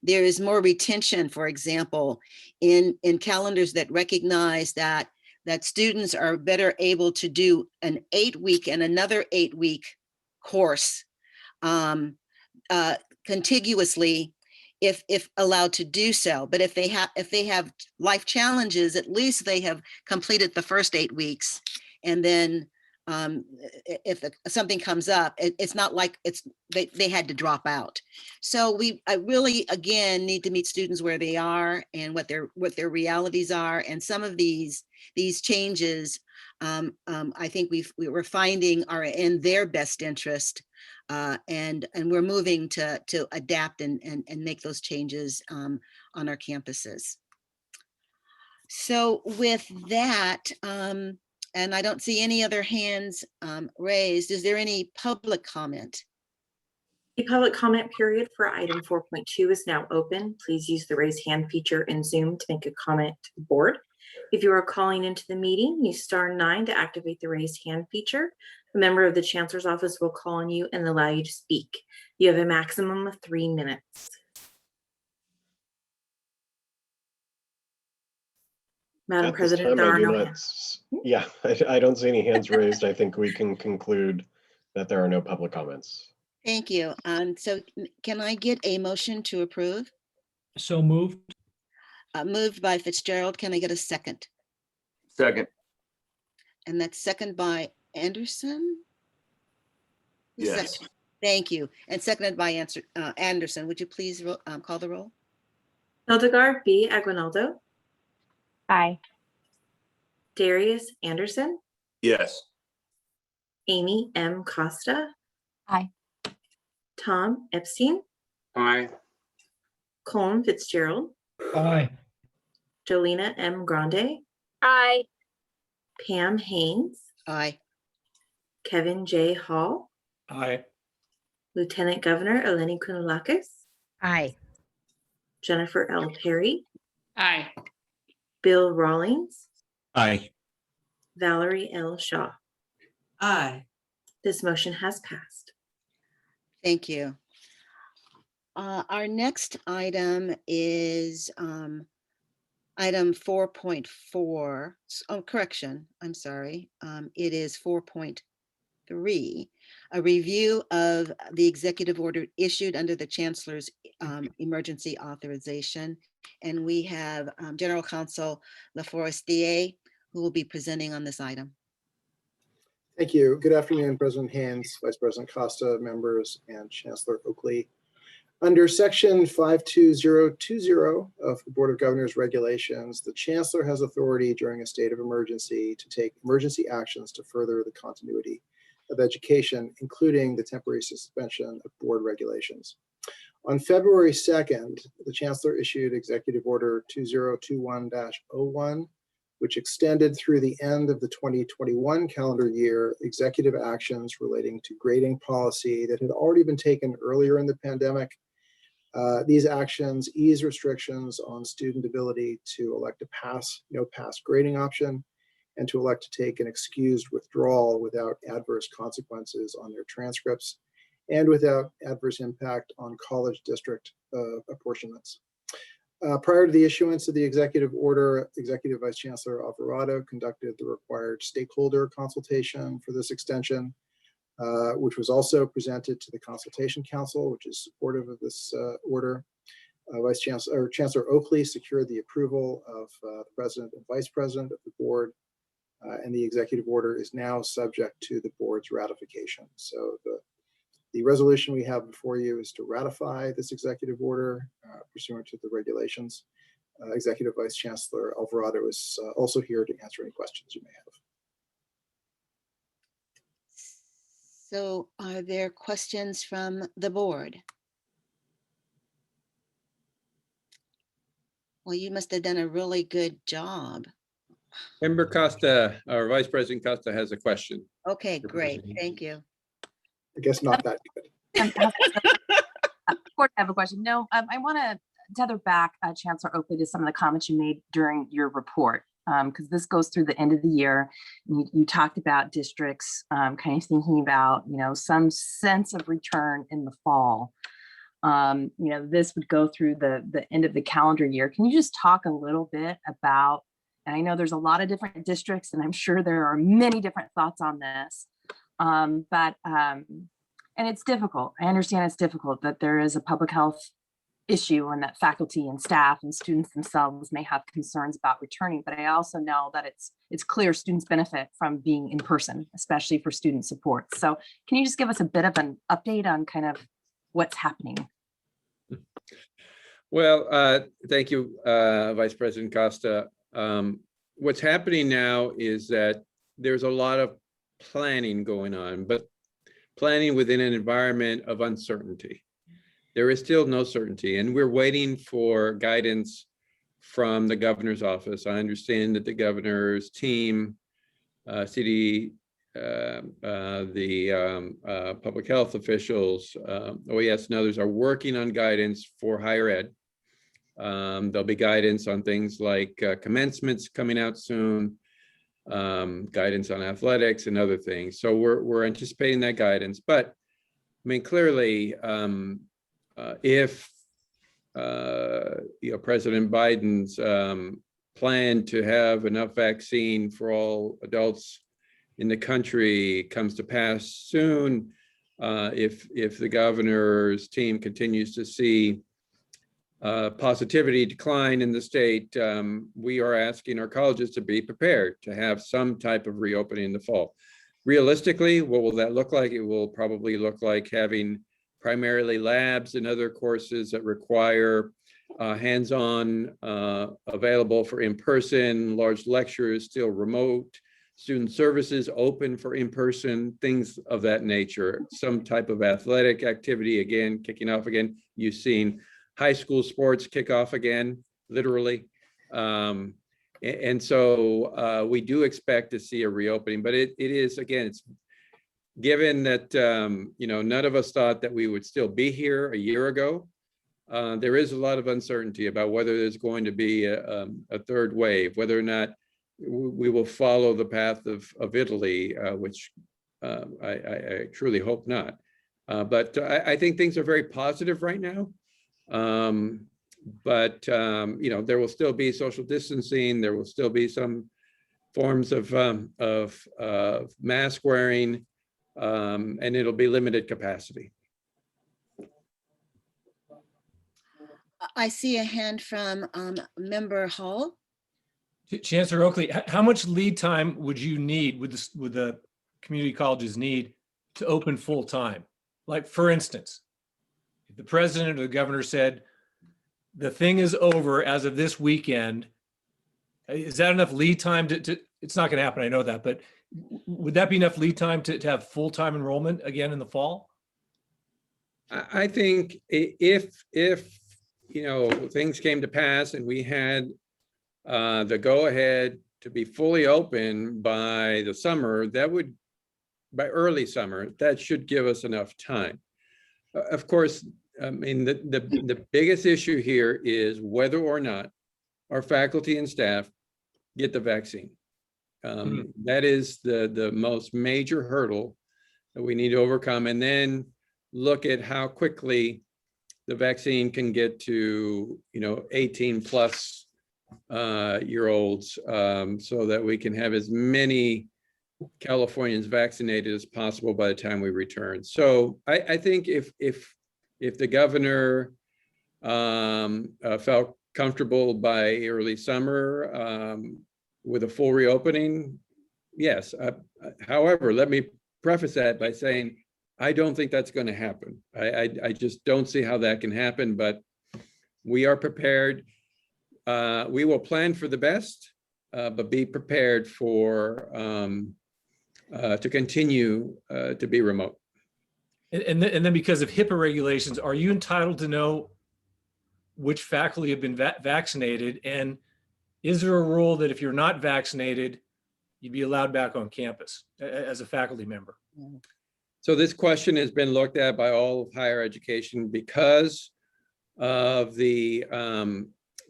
B: there is more retention, for example, in calendars that recognize that students are better able to do an 8-week and another 8-week course contiguously if allowed to do so. But if they have life challenges, at least they have completed the first 8 weeks. And then if something comes up, it's not like they had to drop out. So I really, again, need to meet students where they are and what their realities are. And some of these changes, I think we're finding are in their best interest, and we're moving to adapt and make those changes on our campuses. So with that, and I don't see any other hands raised, is there any public comment?
A: The public comment period for item 4.2 is now open. Please use the raise hand feature in Zoom to make a comment to the board. If you are calling into the meeting, use *9 to activate the raise hand feature. A member of the Chancellor's office will call on you and allow you to speak. You have a maximum of 3 minutes. Madam
I: At this
A: President,
I: time,
A: there
I: I
A: are
I: do
A: no
I: not,
A: hands.
I: yeah, I don't see any hands raised. I think we can conclude that there are no public comments.
B: Thank you. So can I get a motion to approve?
F: So moved.
B: Moved by Fitzgerald. Can I get a second?
G: Second.
B: And that's second by Anderson? Who
G: Yes.
B: seconded? Thank you. And seconded by Anderson. Would you please call the roll?
A: Hildegard B. Aguinaldo,
C: Aye.
A: Darius Anderson,
G: Yes.
A: Amy M. Costa.
C: Aye.
A: Tom Epstein,
G: Aye.
A: Colin Fitzgerald,
F: Aye.
A: Jolena M. Grande,
H: Aye.
A: Pam Haynes,
B: Aye.
A: Kevin J. Hall,
F: Aye.
A: Lieutenant Governor Eleni Kounalakis,
C: Aye.
A: Jennifer L. Perry,
J: Aye.
A: Bill Rawlings,
D: Aye.
A: Valerie L. Shaw.
K: Aye.
A: This motion has passed.
B: Thank you. Our next item is item 4.4. Oh, correction, I'm sorry. It is 4.3, a review of the executive order issued under the Chancellor's emergency authorization. And we have General Counsel LaForestier, who will be presenting on this item.
L: Thank you. Good afternoon, President Haynes, Vice President Costa, members, and Chancellor Oakley. Under Section 52020 of the Board of Governors regulations, the Chancellor has authority during a state of emergency to take emergency actions to further the continuity of education, including the temporary suspension of board regulations. On February 2nd, the Chancellor issued Executive Order 2021-01, which extended through the end of the 2021 calendar year executive actions relating to grading policy that had already been taken earlier in the pandemic. These actions ease restrictions on student ability to elect a pass, no pass grading option, and to elect to take an excused withdrawal without adverse consequences on their transcripts and without adverse impact on college district apportionments. Prior to the issuance of the executive order, Executive Vice Chancellor Alvarado conducted the required stakeholder consultation for this extension, which was presented to the Consultation Council, which is supportive of this order. Chancellor Oakley secured the approval of the President and Vice President of the board, and the executive order is now subject to the board's ratification. So the resolution we have before you is to ratify this executive order pursuant to the regulations. Executive Vice Chancellor Alvarado is also here to answer any questions you may have.
B: So are there questions from the board? Well, you must have done a really good job.
E: Member Costa, or Vice President Costa has a question.
B: Okay, great. Thank you.
L: I guess not that good.
C: Of course, I have a question. No, I want to tether back, Chancellor Oakley, to some of the comments you made during your report, because this goes through the end of the year. You talked about districts kind of thinking about, some sense of return in the fall. This would go through the end of the calendar year. Can you just talk a little bit about, and I know there's a lot of different districts, and I'm sure there are many different thoughts on this, and it's difficult. I understand it's difficult that there is a public health issue and that faculty and staff and students themselves may have concerns about returning, but I also know that it's clear students benefit from being in person, especially for student support. So can you just give us a bit of an update on kind of what's happening?
E: Well, thank you, Vice President Costa. What's happening now is that there's a lot of planning going on, but planning within an environment of uncertainty. There is still no certainty, and we're waiting for guidance from the governor's office. I understand that the governor's team, the public health officials, OES and others are working on guidance for higher ed. There'll be guidance on things like commencements coming out soon, guidance on athletics and other things. So we're anticipating that guidance. But I mean, clearly, if President Biden's plan to have enough vaccine for all adults in the country comes to pass soon, if the governor's team continues to see positivity decline in the state, we are asking our colleges to be prepared to have some type of reopening in the fall. Realistically, what will that look like? It will probably look like having primarily labs and other courses that require hands-on available for in-person, large lectures still remote, student services open for in-person, things of that nature, some type of athletic activity, again, kicking off again. You've seen high school sports kick off again, literally. And so we do expect to see a reopening, but it is, again, it's given that, none of us thought that we would still be here a year ago. There is a lot of uncertainty about whether there's going to be a third wave, whether or not we will follow the path of Italy, which I truly hope not. But I think things are very positive right now. But there will still be social distancing. There will still be some forms of mask wearing, and it'll be limited capacity.
B: I see a hand from Member Hall.
F: Chancellor Oakley, how much lead time would you need, would the community colleges need to open full time? Like, for instance, if the president or the governor said, the thing is over as of this weekend, is that enough lead time to it's not going to happen, I know that, but would that be enough lead time to have full-time enrollment again in the fall?
E: I think if things came to pass and we had the go-ahead to be fully open by the summer, by early summer, that should give us enough time. Of course, I mean, the biggest issue here is whether or not our faculty and staff get the vaccine. That is the most major hurdle that we need to overcome, and then look at how quickly the vaccine can get to 18 plus year olds, so that we can have as many Californians vaccinated as possible by the time we return. So I think if the governor felt comfortable by early summer with a full reopening, yes. However, let me preface that by saying I don't think that's going to happen. I just don't see how that can happen, but we are prepared. We will plan for the best, but be prepared for to continue to be remote.
F: And then because of HIPAA regulations, are you entitled to know which faculty have been vaccinated? And is there a rule that if you're not vaccinated, you'd be allowed back on campus as a faculty member?
E: So this question has been looked at by all of higher education because of the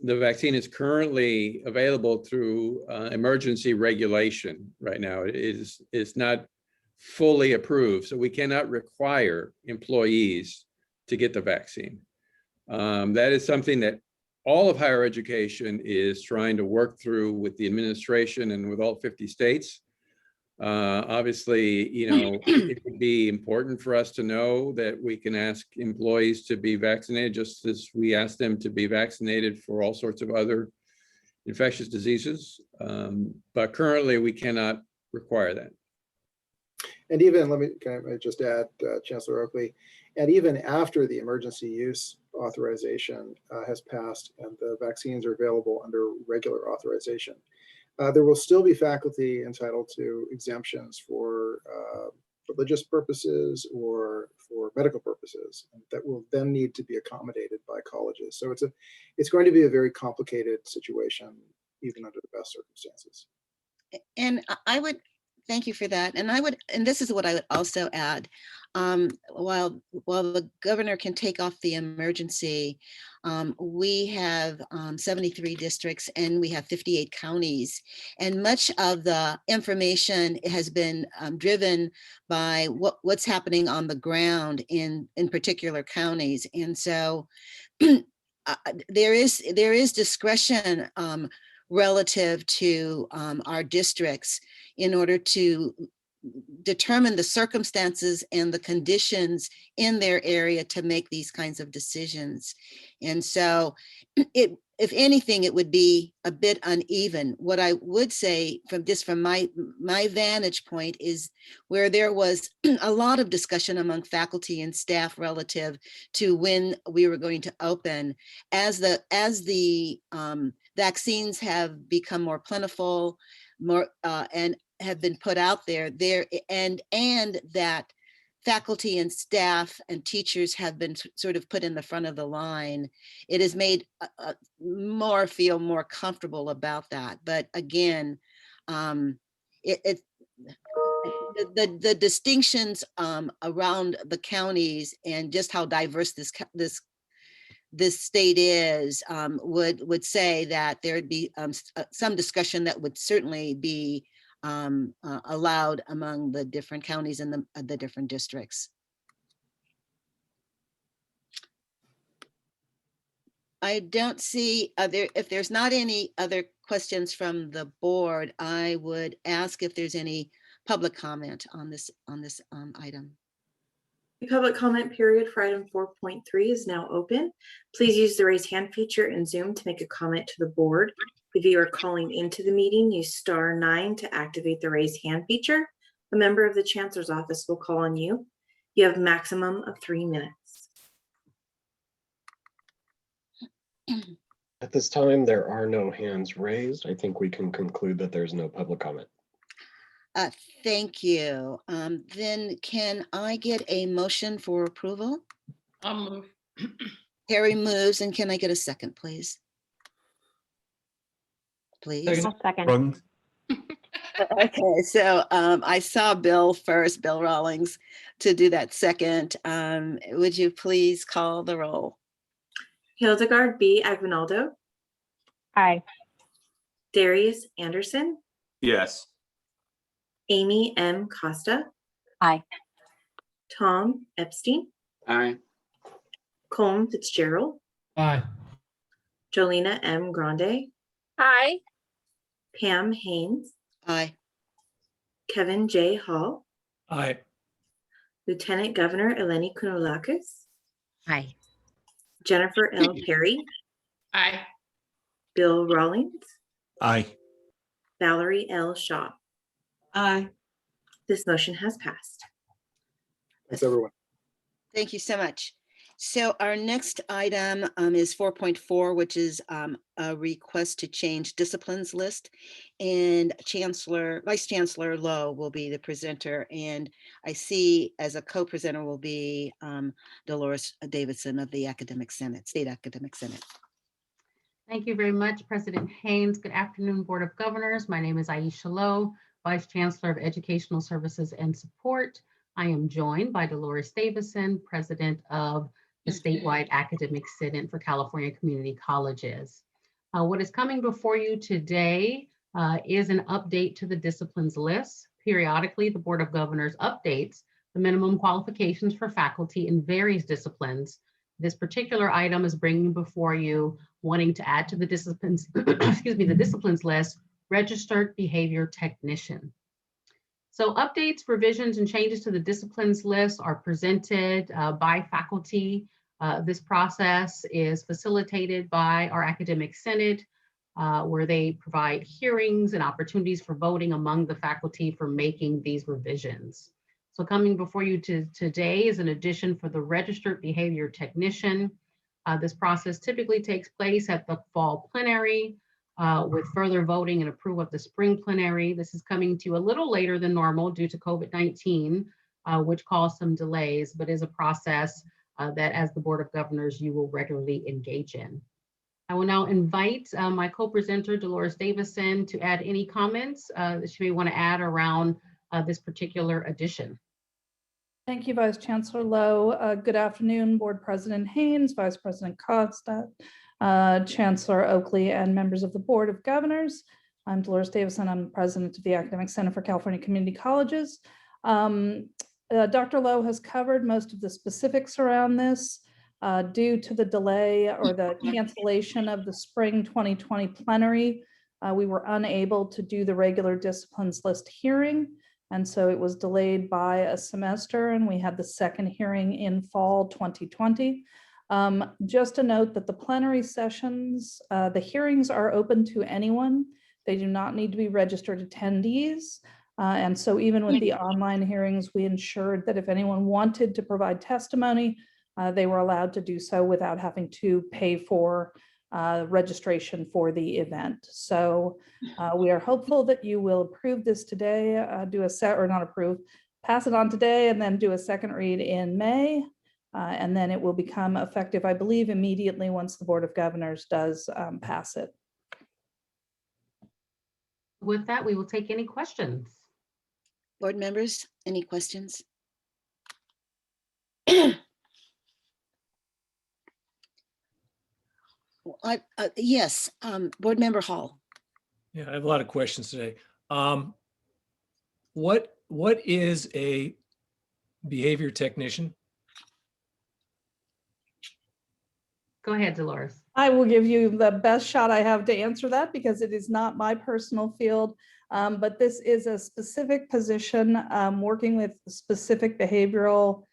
E: vaccine is currently available through emergency regulation right now. It is not fully approved, so we cannot require employees to get the vaccine. That is something that all of higher education is trying to work through with the administration and with all 50 states. Obviously, it would be important for us to know that we can ask employees to be vaccinated, just as we ask them to be vaccinated for all sorts of other infectious diseases. But currently, we cannot require that.
L: And even, can I just add, Chancellor Oakley, and even after the emergency use authorization has passed and the vaccines are available under regular authorization, there will still be faculty entitled to exemptions for religious purposes or for medical purposes that will then need to be accommodated by colleges. So it's going to be a very complicated situation, even under the best circumstances.
B: And I would thank you for that. And this is what I would also add. While the governor can take off the emergency, we have 73 districts and we have 58 counties. And much of the information has been driven by what's happening on the ground in particular counties. And so there is discretion relative to our districts in order to determine the circumstances and the conditions in their area to make these kinds of decisions. And so if anything, it would be a bit uneven. What I would say from my vantage point is where there was a lot of discussion among faculty and staff relative to when we were going to open. As the vaccines have become more plentiful, and have been put out there, and that faculty and staff and teachers have been sort of put in the front of the line, it has made feel more comfortable about that. But again, the distinctions around the counties and just how diverse this state is would say that there'd be some discussion that would certainly be allowed among the different counties and the different districts. I don't see if there's not any other questions from the board, I would ask if there's any public comment on this item.
A: The public comment period for item 4.3 is now open. Please use the raise hand feature in Zoom to make a comment to the board. If you are calling into the meeting, use *9 to activate the raise hand feature. A member of the Chancellor's office will call on you. You have a maximum of 3 minutes.
I: At this time, there are no hands raised. I think we can conclude that there's no public comment.
B: Thank you. Then can I get a motion for approval?
G: I'll move.
B: Harry moves, and can I get a second, please? Please.
D: Second.
B: Okay, so I saw Bill first, Bill Rawlings, to do that second. Would you please call the roll?
A: Hildegard B. Aguinaldo.
C: Aye.
A: Darius Anderson.
G: Yes.
A: Amy M. Costa.
C: Aye.
A: Tom Epstein.
G: Aye.
A: Colm Fitzgerald.
F: Aye.
A: Jolena M. Grande.
K: Aye.
A: Pam Haynes.
B: Aye.
A: Kevin J. Hall.
F: Aye.
A: Lieutenant Governor Eleni Kounalakis.
C: Aye.
A: Jennifer L. Perry.
K: Aye.
A: Bill Rawlings.
D: Aye.
A: Valerie L. Shaw.
K: Aye.
A: This motion has passed.
L: Thanks, everyone.
B: Thank you so much. So our next item is 4.4, which is a request to change disciplines list. And Vice Chancellor Lowe will be the presenter. And I see as a co-presenter will be Dolores Davidson of the Academic Senate, State Academic Senate.
M: Thank you very much, President Haynes. Good afternoon, Board of Governors. My name is Aisha Lowe, Vice Chancellor of Educational Services and Support. I am joined by Dolores Davison, President of the Statewide Academic Senate for California Community Colleges. What is coming before you today is an update to the disciplines list. Periodically, the Board of Governors updates the minimum qualifications for faculty in various disciplines. This particular item is bringing before you wanting to add to the disciplines, the disciplines list, registered behavior technician. So updates, revisions, and changes to the disciplines list are presented by faculty. This process is facilitated by our Academic Senate, where they provide hearings and opportunities for voting among the faculty for making these revisions. So coming before you today is an addition for the registered behavior technician. This process typically takes place at the fall plenary, with further voting and approval of the spring plenary. This is coming to you a little later than normal due to COVID-19, which caused some delays, but is a process that as the Board of Governors, you will regularly engage in. I will now invite my co-presenter, Dolores Davison, to add any comments that she may want to add around this particular addition.
K: Thank you, Vice Chancellor Lowe. Good afternoon, Board President Haynes, Vice President Costa, Chancellor Oakley, and members of the Board of Governors. I'm Dolores Davison. I'm President of the Academic Senate for California Community Colleges. Dr. Lowe has covered most of the specifics around this due to the delay or the cancellation of the spring 2020 plenary. We were unable to do the regular disciplines list hearing, and so it was delayed by a semester, and we had the second hearing in fall 2020. Just a note that the plenary sessions, the hearings are open to anyone. They do not need to be registered attendees. And so even with the online hearings, we ensured that if anyone wanted to provide testimony, they were allowed to do so without having to pay for registration for the event. So we are hopeful that you will approve this today, pass it on today, and then do a second read in May. And then it will become effective, I believe, immediately once the Board of Governors does pass it.
M: With that, we will take any questions.
B: Board members, any questions? Yes, Board Member Hall.
F: Yeah, I have a lot of questions today. What is a behavior technician?
M: Go ahead, Dolores.
K: I will give you the best shot I have to answer that because it is not my personal field. But this is a specific position working with specific behavioral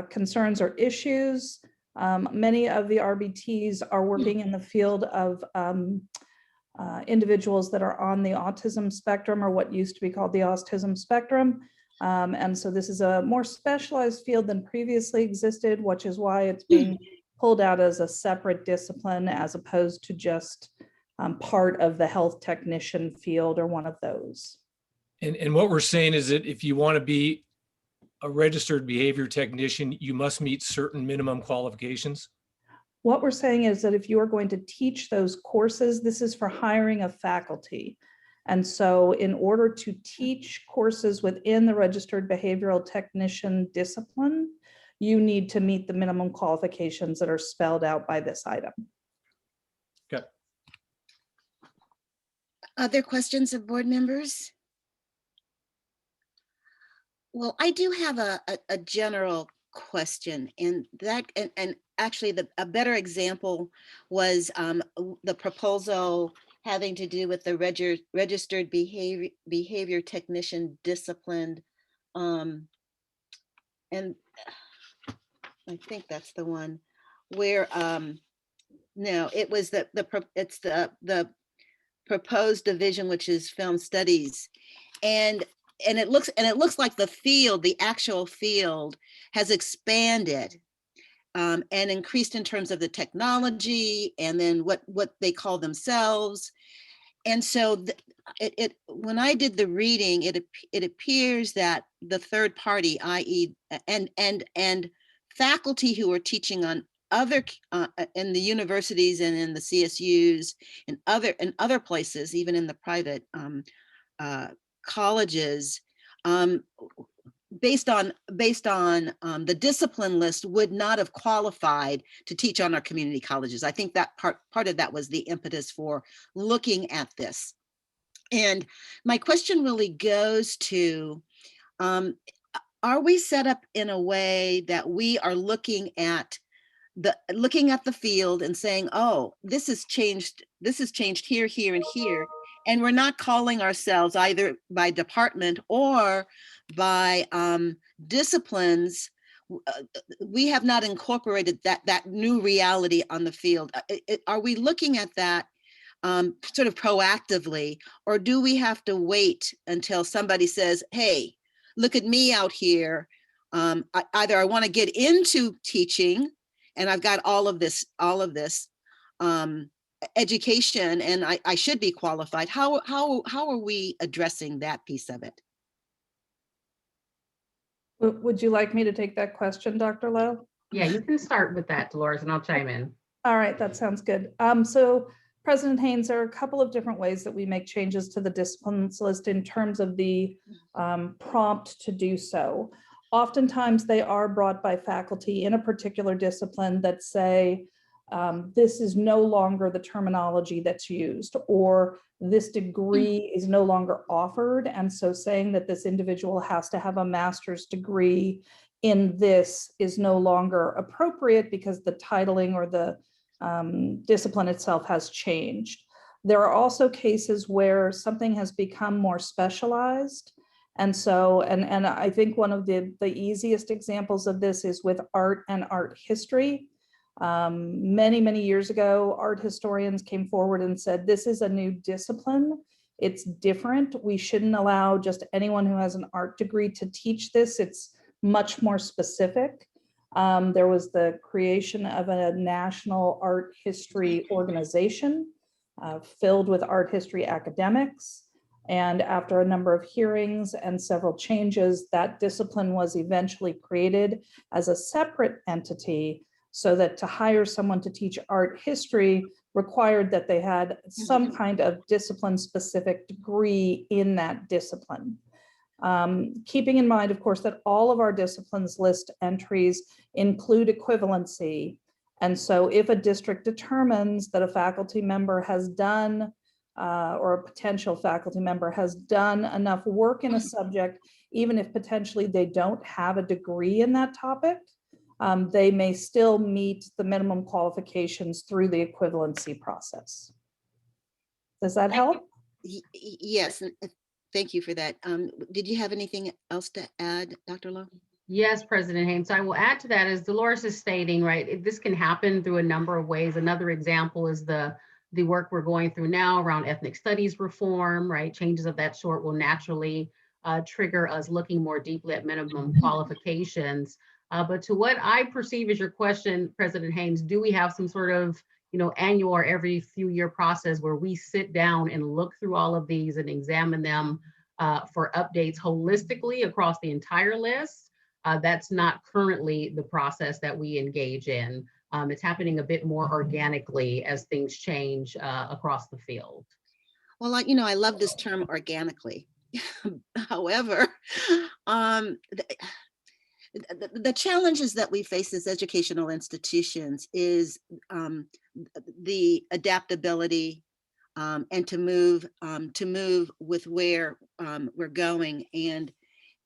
K: concerns or issues. Many of the RBTs are working in the field of individuals that are on the autism spectrum, or what used to be called the autism spectrum. And so this is a more specialized field than previously existed, which is why it's being pulled out as a separate discipline as opposed to just part of the health technician field or one of those.
F: And what we're saying is that if you want to be a registered behavior technician, you must meet certain minimum qualifications.
K: What we're saying is that if you are going to teach those courses, this is for hiring of faculty. And so in order to teach courses within the registered behavioral technician discipline, you need to meet the minimum qualifications that are spelled out by this item.
F: Okay.
B: Other questions of board members? Well, I do have a general question, and that and actually a better example was the proposal having to do with the registered behavior technician disciplined, and I think that's the one where no, it was the proposed division, which is film studies, and it looks like the actual field has expanded and increased in terms of the technology and then what they call themselves. And so when I did the reading, it appears that the third party, i.e. and faculty who are teaching on other in the universities and in the CSUs and other places, even in the private colleges, based on the discipline list, would not have qualified to teach on our community colleges. I think that part of that was the impetus for looking at this. And my question really goes to, are we set up in a way that we are looking at the field and saying, oh, this has changed here, here, and here, and we're not calling ourselves either by department or by disciplines. We have not incorporated that new reality on the field. Are we looking at that sort of proactively, or do we have to wait until somebody says, hey, look at me out here. Either I want to get into teaching and I've got all of this education and I should be qualified. How are we addressing that piece of it?
K: Would you like me to take that question, Dr. Lowe?
M: Yeah, you can start with that, Dolores, and I'll chime in.
K: All right, that sounds good. So President Haynes, there are a couple of different ways that we make changes to the disciplines list in terms of the prompt to do so. Oftentimes they are brought by faculty in a particular discipline that say, this is no longer the terminology that's used, or this degree is no longer offered. And so saying that this individual has to have a master's degree in this is no longer appropriate because the titling or the discipline itself has changed. There are also cases where something has become more specialized. And so, and I think one of the easiest examples of this is with art and art history. Many, many years ago, art historians came forward and said, this is a new discipline. It's different. We shouldn't allow just anyone who has an art degree to teach this. It's much more specific. There was the creation of a national art history organization filled with art history academics. And after a number of hearings and several changes, that discipline was eventually created as a separate entity, so that to hire someone to teach art history required that they had some kind of discipline-specific degree in that discipline. Keeping in mind, of course, that all of our disciplines list entries include equivalency. And so if a district determines that a faculty member has done or a potential faculty member has done enough work in a subject, even if potentially they don't have a degree in that topic, they may still meet the minimum qualifications through the equivalency process. Does that help?
B: Yes, and thank you for that. Did you have anything else to add, Dr. Lowe?
M: Yes, President Haynes. So I will add to that, as Dolores is stating, right, this can happen through a number of ways. Another example is the work we're going through now around ethnic studies reform, right? Changes of that sort will naturally trigger us looking more deeply at minimum qualifications. But to what I perceive as your question, President Haynes, do we have some sort of, annual or every few year process where we sit down and look through all of these and examine them for updates holistically across the entire list? That's not currently the process that we engage in. It's happening a bit more organically as things change across the field.
B: Well, I love this term organically. However, the challenges that we face as educational institutions is the adaptability and to move with where we're going.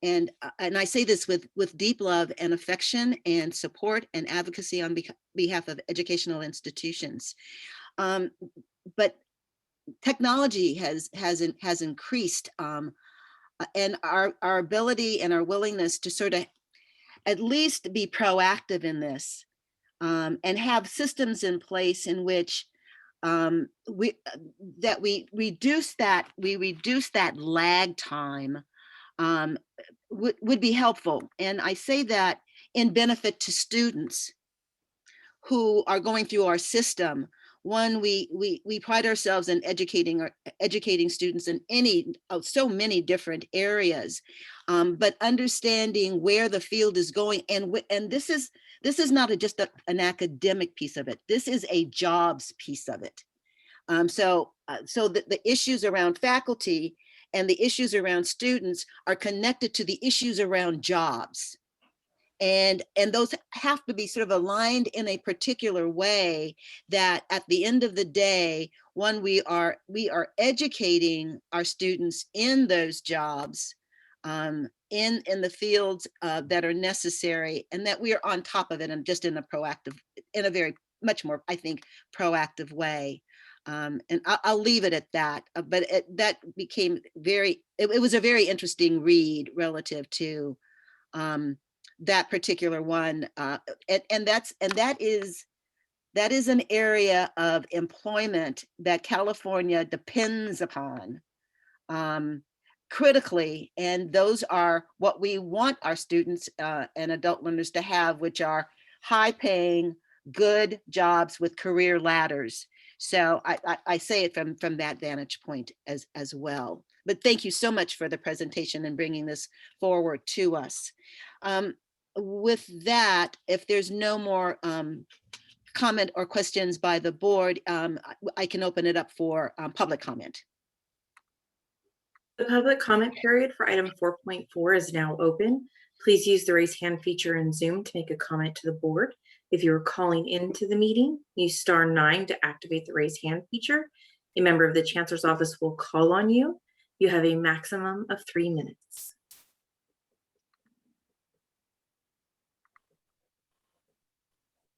B: And I say this with deep love and affection and support and advocacy on behalf of educational institutions. But technology has increased, and our ability and our willingness to sort of at least be proactive in this, and have systems in place in which we reduce that lag time would be helpful. And I say that in benefit to students who are going through our system. One, we pride ourselves in educating students in so many different areas, but understanding where the field is going, and this is not just an academic piece of it. This is a jobs piece of it. So the issues around faculty and the issues around students are connected to the issues around jobs. And those have to be sort of aligned in a particular way that at the end of the day, one, we are educating our students in those jobs, in the fields that are necessary, and that we are on top of it and just in a very much more, I think, proactive way. And I'll leave it at that. But that became it was a very interesting read relative to that particular one, and that is an area of employment that California depends upon critically, and those are what we want our students and adult learners to have, which are high-paying, good jobs with career ladders. So I say it from that vantage point as well. But thank you so much for the presentation and bringing this forward to us. With that, if there's no more comment or questions by the board, I can open it up for public comment.
A: The public comment period for item 4.4 is now open. Please use the raise hand feature in Zoom to make a comment to the board. If you are calling into the meeting, use *9 to activate the raise hand feature. A member of the Chancellor's office will call on you. You have a maximum of 3 minutes.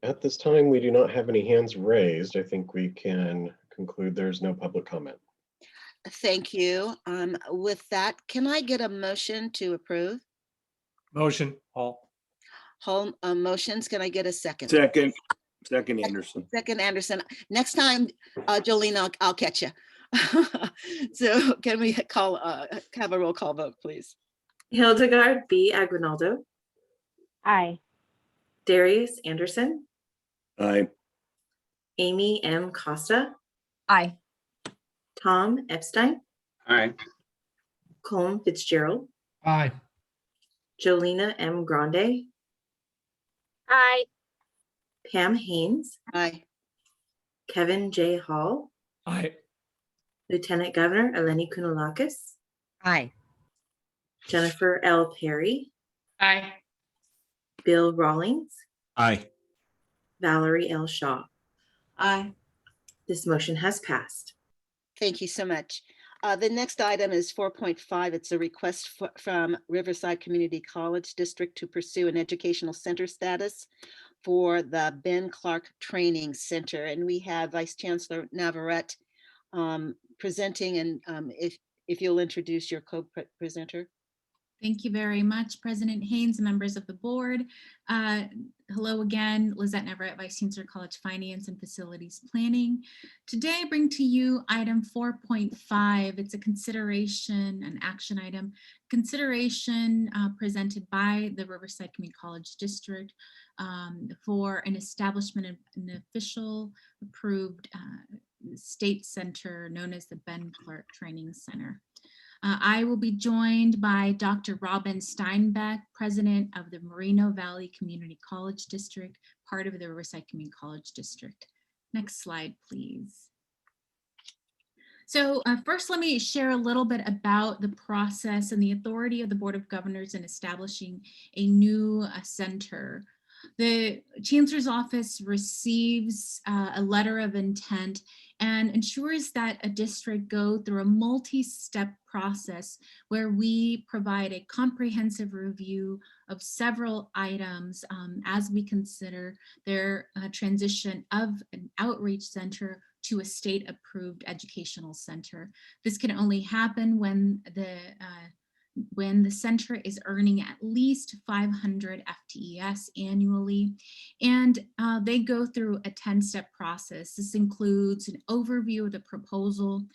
I: At this time, we do not have any hands raised. I think we can conclude there's no public comment.
B: Thank you. With that, can I get a motion to approve?
F: Motion, Hall.
B: Hall motions, can I get a second?
G: Second. Second Anderson.
B: Second Anderson. Next time, Jolene, I'll catch you. So can we have a roll call vote, please?
A: Hildegard B. Aguinaldo,
H: Aye.
A: Darius Anderson,
G: Aye.
A: Amy M. Costa,
C: Aye.
A: Tom Epstein,
G: Aye.
A: Colm Fitzgerald,
F: Aye.
A: Jolena M. Grande,
H: Aye.
A: Pam Haynes,
B: Aye.
A: Kevin J. Hall,
F: Aye.
A: Lieutenant Governor Eleni Kounalakis,
B: Aye.
A: Jennifer L. Perry,
H: Aye.
A: Bill Rawlings,
D: Aye.
A: Valerie L. Shaw.
B: Aye.
A: This motion has passed.
B: Thank you so much. The next item is 4.5. It's a request from Riverside Community College District to pursue an educational center status for the Ben Clark Training Center. And we have Vice Chancellor Navarrete presenting, and if you'll introduce your co-presenter.
J: Thank you very much, President Haynes, members of the board. Hello again, Lizette Navarrete, Vice Chancellor, College Finance and Facilities Planning. Today I bring to you item 4.5. It's a consideration, an action item, consideration presented by the Riverside Community College District for an establishment of an official approved state center known as the Ben Clark Training Center. I will be joined by Dr. Robin Steinbeck, President of the Moreno Valley Community College District, part of the Riverside Community College District. Next slide, please. So first, let me share a little bit about the process and the authority of the Board of Governors in establishing a new center. The Chancellor's Office receives a letter of intent and ensures that a district go through a multi-step process where we provide a comprehensive review of several items as we consider their transition of an outreach center to a state-approved educational center. This can only happen when the center is earning at least 500 FTES annually, and they go through a 10-step process. This includes an overview of the proposal,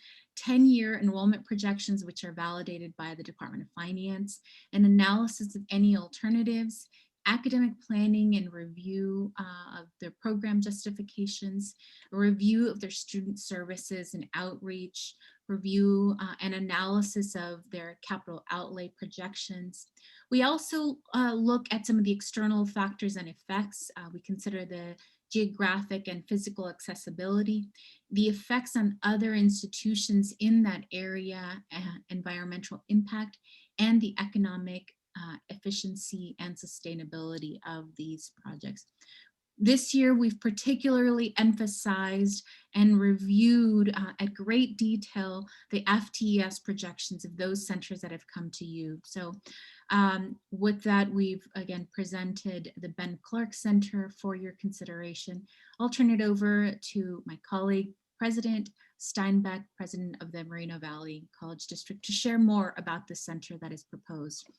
J: 10-year enrollment projections, which are validated by the Department of Finance, an analysis of any alternatives, academic planning and review of their program justifications, a review of their student services and outreach, review and analysis of their capital outlay projections. We also look at some of the external factors and effects. We consider the geographic and physical accessibility, the effects on other institutions in that area, environmental impact, and the economic efficiency and sustainability of these projects. This year, we've particularly emphasized and reviewed at great detail the FTES projections of those centers that have come to you. So with that, we've again presented the Ben Clark Center for your consideration. I'll turn it over to my colleague, President Steinbeck, President of the Moreno Valley College District, to share more about the center that is proposed.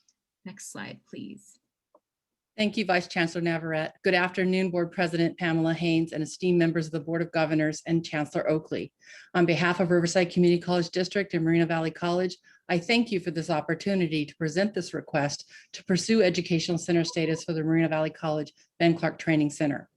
J: Next slide, please.
N: Thank you, Vice Chancellor Navarrete. Good afternoon, Board President Pamela Haynes and esteemed members of the Board of Governors and Chancellor Oakley. On behalf of Riverside Community College District and Moreno Valley College, I thank you for this opportunity to present this request to pursue educational center status for the Moreno Valley College Ben Clark Training Center.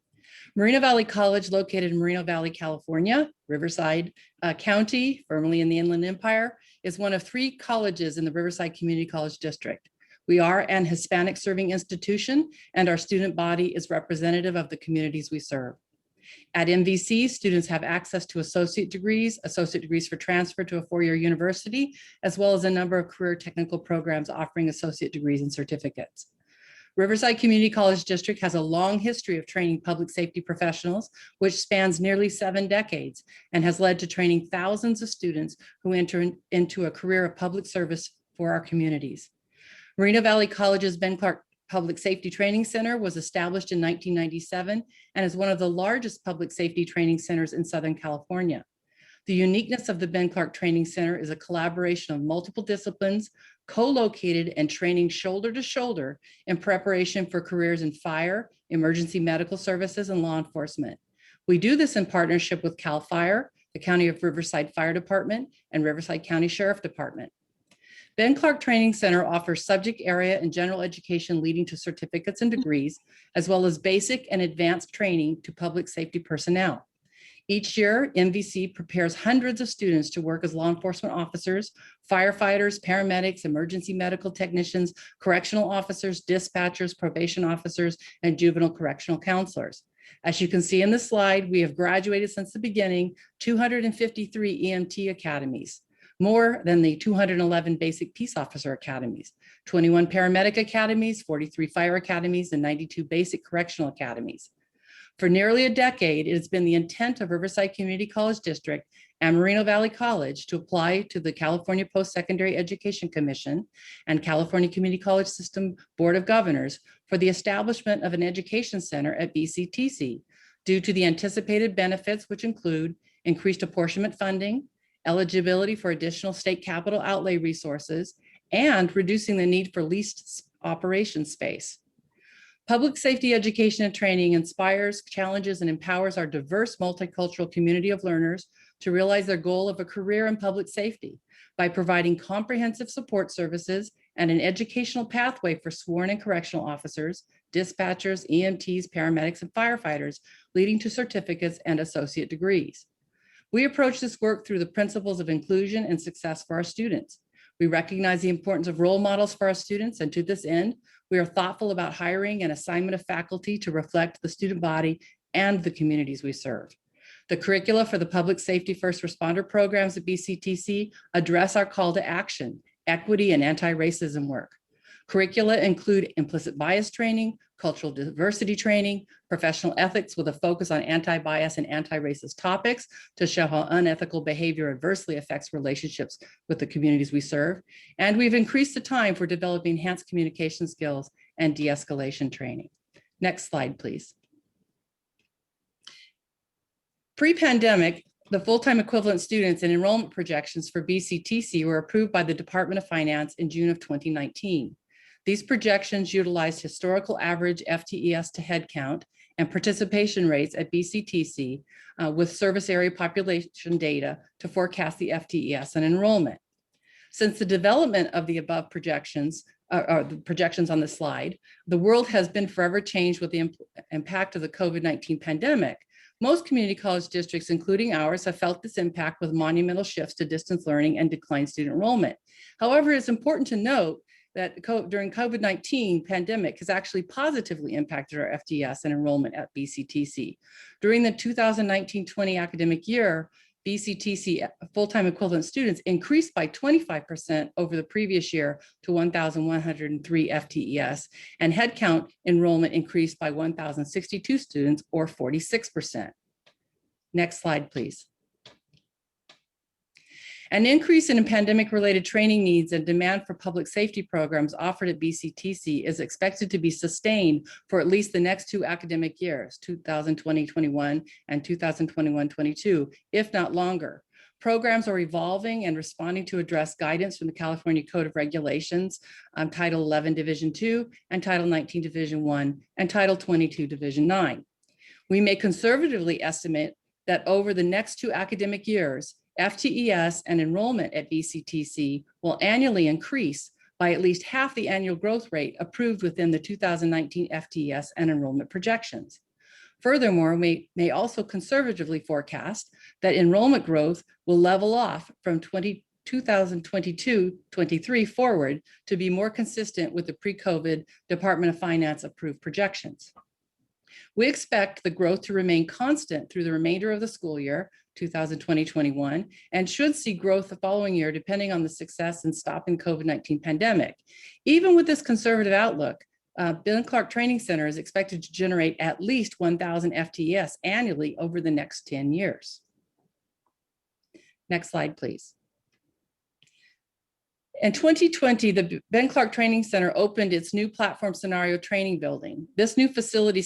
N: Moreno Valley College, located in Moreno Valley, California, Riverside County, formerly in the Inland Empire, is one of 3 colleges in the Riverside Community College District. We are an Hispanic serving institution, and our student body is representative of the communities we serve. At MVC, students have access to associate degrees for transfer to a 4-year university, as well as a number of career technical programs offering associate degrees and certificates. Riverside Community College District has a long history of training public safety professionals, which spans nearly 7 decades, and has led to training thousands of students who enter into a career of public service for our communities. Moreno Valley College's Ben Clark Public Safety Training Center was established in 1997 and is one of the largest public safety training centers in Southern California. The uniqueness of the Ben Clark Training Center is a collaboration of multiple disciplines, co-located and training shoulder to shoulder in preparation for careers in fire, emergency medical services, and law enforcement. We do this in partnership with CAL FIRE, the County of Riverside Fire Department, and Riverside County Sheriff Department. Ben Clark Training Center offers subject area and general education leading to certificates and degrees, as well as basic and advanced training to public safety personnel. Each year, MVC prepares hundreds of students to work as law enforcement officers, firefighters, paramedics, emergency medical technicians, correctional officers, dispatchers, probation officers, and juvenile correctional counselors. As you can see in the slide, we have graduated since the beginning 253 EMT academies, more than the 211 basic peace officer academies, 21 paramedic academies, 43 fire academies, and 92 basic correctional academies. For nearly a decade, it has been the intent of Riverside Community College District and Moreno Valley College to apply to the California Post-Secondary Education Commission and California Community College System Board of Governors for the establishment of an education center at BCTC due to the anticipated benefits, which include increased apportionment funding, eligibility for additional state capital outlay resources, and reducing the need for leased operation space. Public safety education and training inspires, challenges, and empowers our diverse multicultural community of learners to realize their goal of a career in public safety by providing comprehensive support services and an educational pathway for sworn and correctional officers, dispatchers, EMTs, paramedics, and firefighters, leading to certificates and associate degrees. We approach this work through the principles of inclusion and success for our students. We recognize the importance of role models for our students, and to this end, we are thoughtful about hiring and assignment of faculty to reflect the student body and the communities we serve. The curricula for the public safety first responder programs at BCTC address our call to action, equity, and anti-racism work. Curricula include implicit bias training, cultural diversity training, professional ethics with a focus on anti-bias and anti-racist topics to show how unethical behavior adversely affects relationships with the communities we serve. And we've increased the time for developing enhanced communication skills and de-escalation training. Next slide, please. Pre-pandemic, the full-time equivalent students and enrollment projections for BCTC were approved by the Department of Finance in June of 2019. These projections utilized historical average FTES to headcount and participation rates at BCTC with service area population data to forecast the FTES and enrollment. Since the development of the above projections, or the projections on the slide, the world has been forever changed with the impact of the COVID-19 pandemic. Most community college districts, including ours, have felt this impact with monumental shifts to distance learning and declined student enrollment. However, it's important to note that during COVID-19 pandemic has actually positively impacted our FTES and enrollment at BCTC. During the 2019-20 academic year, BCTC full-time equivalent students increased by 25% over the previous year to 1,103 FTES, and headcount enrollment increased by 1,062 students, or 46%. Next slide, please. An increase in pandemic-related training needs and demand for public safety programs offered at BCTC is expected to be sustained for at least the next 2 academic years, 2020-21 and 2021-22, if not longer. Programs are evolving and responding to address guidance from the California Code of Regulations, Title 11, Division 2, and Title 19, Division 1, and Title 22, Division 9. We may conservatively estimate that over the next 2 academic years, FTES and enrollment at BCTC will annually increase by at least half the annual growth rate approved within the 2019 FTES and enrollment projections. Furthermore, we may also conservatively forecast that enrollment growth will level off from 2022-23 forward to be more consistent with the pre-COVID Department of Finance approved projections. We expect the growth to remain constant through the remainder of the school year, 2020-21, and should see growth the following year depending on the success in stopping COVID-19 pandemic. Even with this conservative outlook, Ben Clark Training Center is expected to generate at least 1,000 FTES annually over the next 10 years. Next slide, please. In 2020, the Ben Clark Training Center opened its new platform scenario training building. This new facility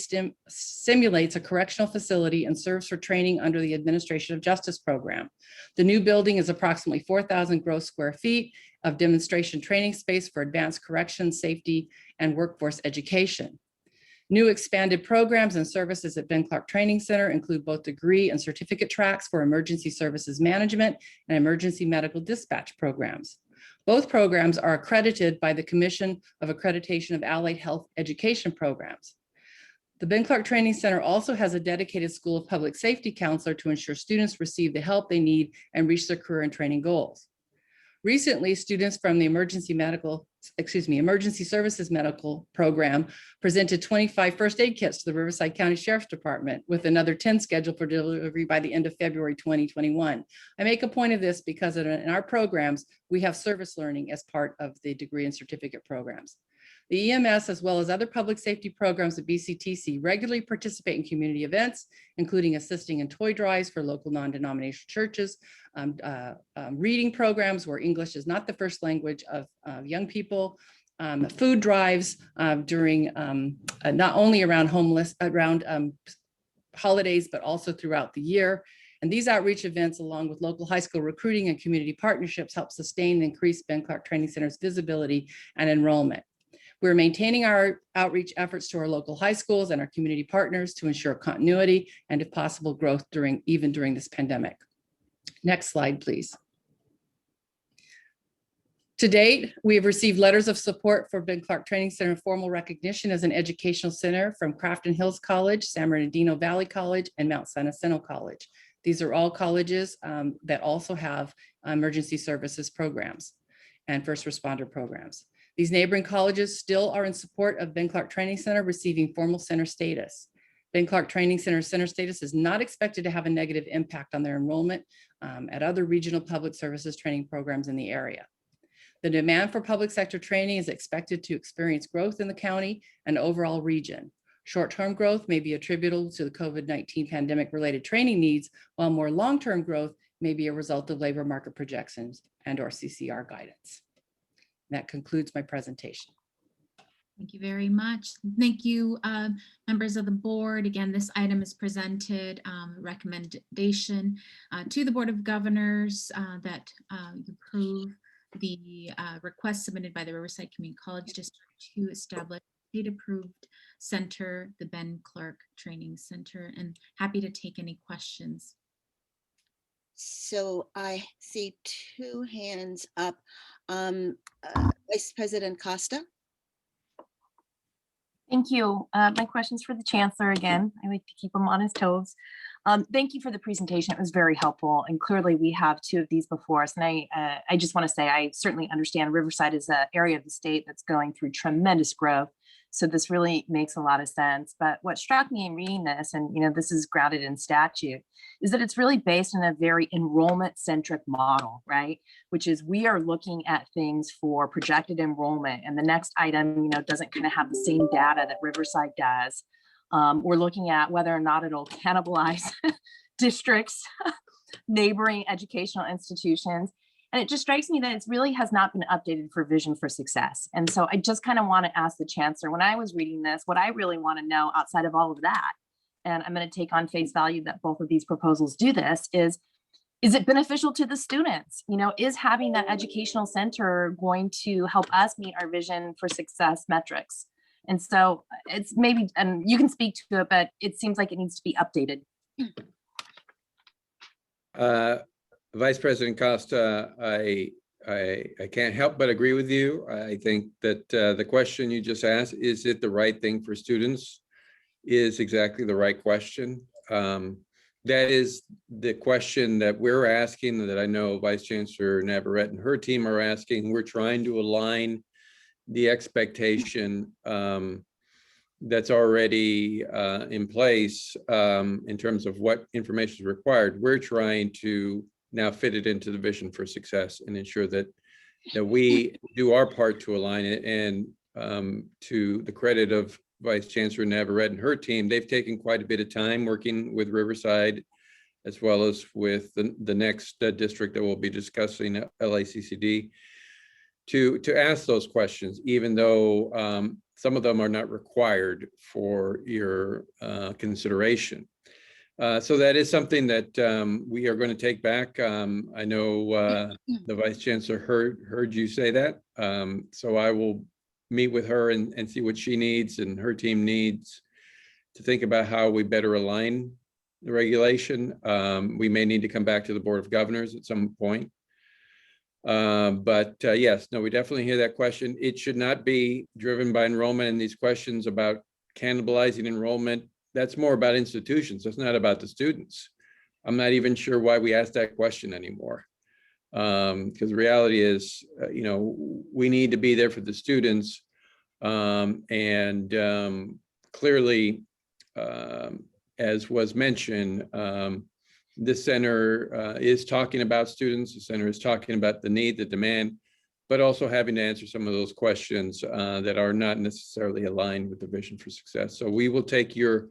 N: simulates a correctional facility and serves for training under the Administration of Justice program. The new building is approximately 4,000 gross square feet of demonstration training space for advanced corrections, safety, and workforce education. New expanded programs and services at Ben Clark Training Center include both degree and certificate tracks for emergency services management and emergency medical dispatch programs. Both programs are accredited by the Commission of Accreditation of Allied Health Education Programs. The Ben Clark Training Center also has a dedicated School of Public Safety counselor to ensure students receive the help they need and reach their career and training goals. Recently, students from the Emergency Services Medical Program presented 25 first aid kits to the Riverside County Sheriff's Department, with another 10 scheduled for delivery by the end of February 2021. I make a point of this because in our programs, we have service learning as part of the degree and certificate programs. The EMS, as well as other public safety programs at BCTC, regularly participate in community events, including assisting in toy drives for local non-denominational churches, reading programs where English is not the first language of young people, food drives during not only around holidays, but also throughout the year. And these outreach events, along with local high school recruiting and community partnerships, help sustain and increase Ben Clark Training Center's visibility and enrollment. We're maintaining our outreach efforts to our local high schools and our community partners to ensure continuity and, if possible, growth even during this pandemic. Next slide, please. To date, we have received letters of support for Ben Clark Training Center formal recognition as an educational center from Crafton Hills College, San Bernardino Valley College, and Mount San Jacinto College. These are all colleges that also have emergency services programs and first responder programs. These neighboring colleges still are in support of Ben Clark Training Center receiving formal center status. Ben Clark Training Center center status is not expected to have a negative impact on their enrollment at other regional public services training programs in the area. The demand for public sector training is expected to experience growth in the county and overall region. Short-term growth may be attributable to the COVID-19 pandemic-related training needs, while more long-term growth may be a result of labor market projections and/or CCR guidance. That concludes my presentation.
J: Thank you very much. Thank you, members of the board. Again, this item is presented recommendation to the Board of Governors that you approve the request submitted by the Riverside Community College District to establish a state-approved center, the Ben Clark Training Center, and happy to take any questions.
B: So I see two hands up. Vice President Costa.
C: Thank you. My question's for the Chancellor again. I like to keep him on his toes. Thank you for the presentation. It was very helpful. And clearly we have two of these before us. And I just want to say, I certainly understand Riverside is an area of the state that's going through tremendous growth. So this really makes a lot of sense. But what struck me in reading this, and this is grounded in statute, is that it's really based on a very enrollment-centric model, right? Which is we are looking at things for projected enrollment, and the next item, doesn't kind of have the same data that Riverside does. We're looking at whether or not it'll cannibalize districts, neighboring educational institutions. And it just strikes me that it really has not been updated for Vision for Success. And so I just kind of want to ask the Chancellor, when I was reading this, what I really want to know outside of all of that, and I'm going to take on face value that both of these proposals do this, is it beneficial to the students? Is having that educational center going to help us meet our Vision for Success metrics? And so it's maybe, and you can speak to it, but it seems like it needs to be updated.
E: Vice President Costa, I can't help but agree with you. I think that the question you just asked, is it the right thing for students, is exactly the right question. That is the question that we're asking, that I know Vice Chancellor Navarrete and her team are asking. We're trying to align the expectation that's already in place in terms of what information is required. We're trying to now fit it into the Vision for Success and ensure that we do our part to align it. And to the credit of Vice Chancellor Navarrete and her team, they've taken quite a bit of time working with Riverside, as well as with the next district that we'll be discussing, LACCD, to ask those questions, even though some of them are not required for your consideration. So that is something that we are going to take back. I know the Vice Chancellor heard you say that. So I will meet with her and see what she needs and her team needs to think about how we better align the regulation. We may need to come back to the Board of Governors at some point. But yes, no, we definitely hear that question. It should not be driven by enrollment, and these questions about cannibalizing enrollment, that's more about institutions. That's not about the students. I'm not even sure why we ask that question anymore. Because the reality is, we need to be there for the students. Clearly, as was mentioned, this center is talking about students. The center is talking about the need, the demand, but also having to answer some of those questions that are not necessarily aligned with the vision for success. So we will take your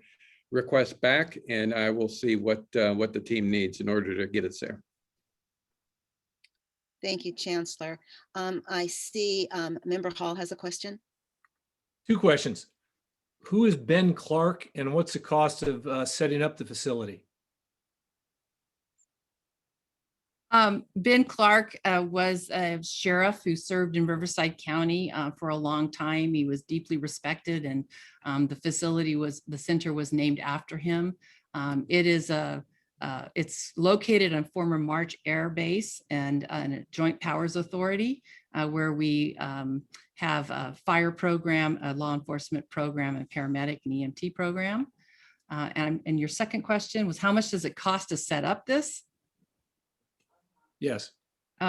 E: request back, and I will see what the team needs in order to get us there.
B: Thank you, Chancellor. I see Member Hall has a question.
F: 2 questions. Who is Ben Clark, and what's the cost of setting up the facility?
N: Ben Clark was a sheriff who served in Riverside County for a long time. He was deeply respected, and the center was named after him. It's located on former March Air Base and a Joint Powers Authority, where we have a fire program, a law enforcement program, a paramedic and EMT program. And your second question was, how much does it cost to set up this?
F: Yes.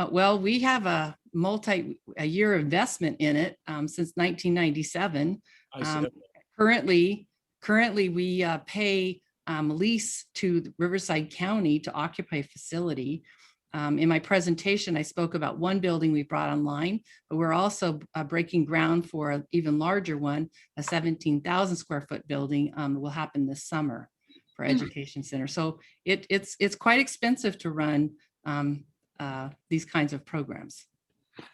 N: Well, we have a multi-year investment in it since 1997.
F: I see.
N: Currently, we pay lease to Riverside County to occupy a facility. In my presentation, I spoke about one building we brought online, but we're also breaking ground for an even larger one, a 17,000 square foot building will happen this summer for Education Center. So it's quite expensive to run these kinds of programs.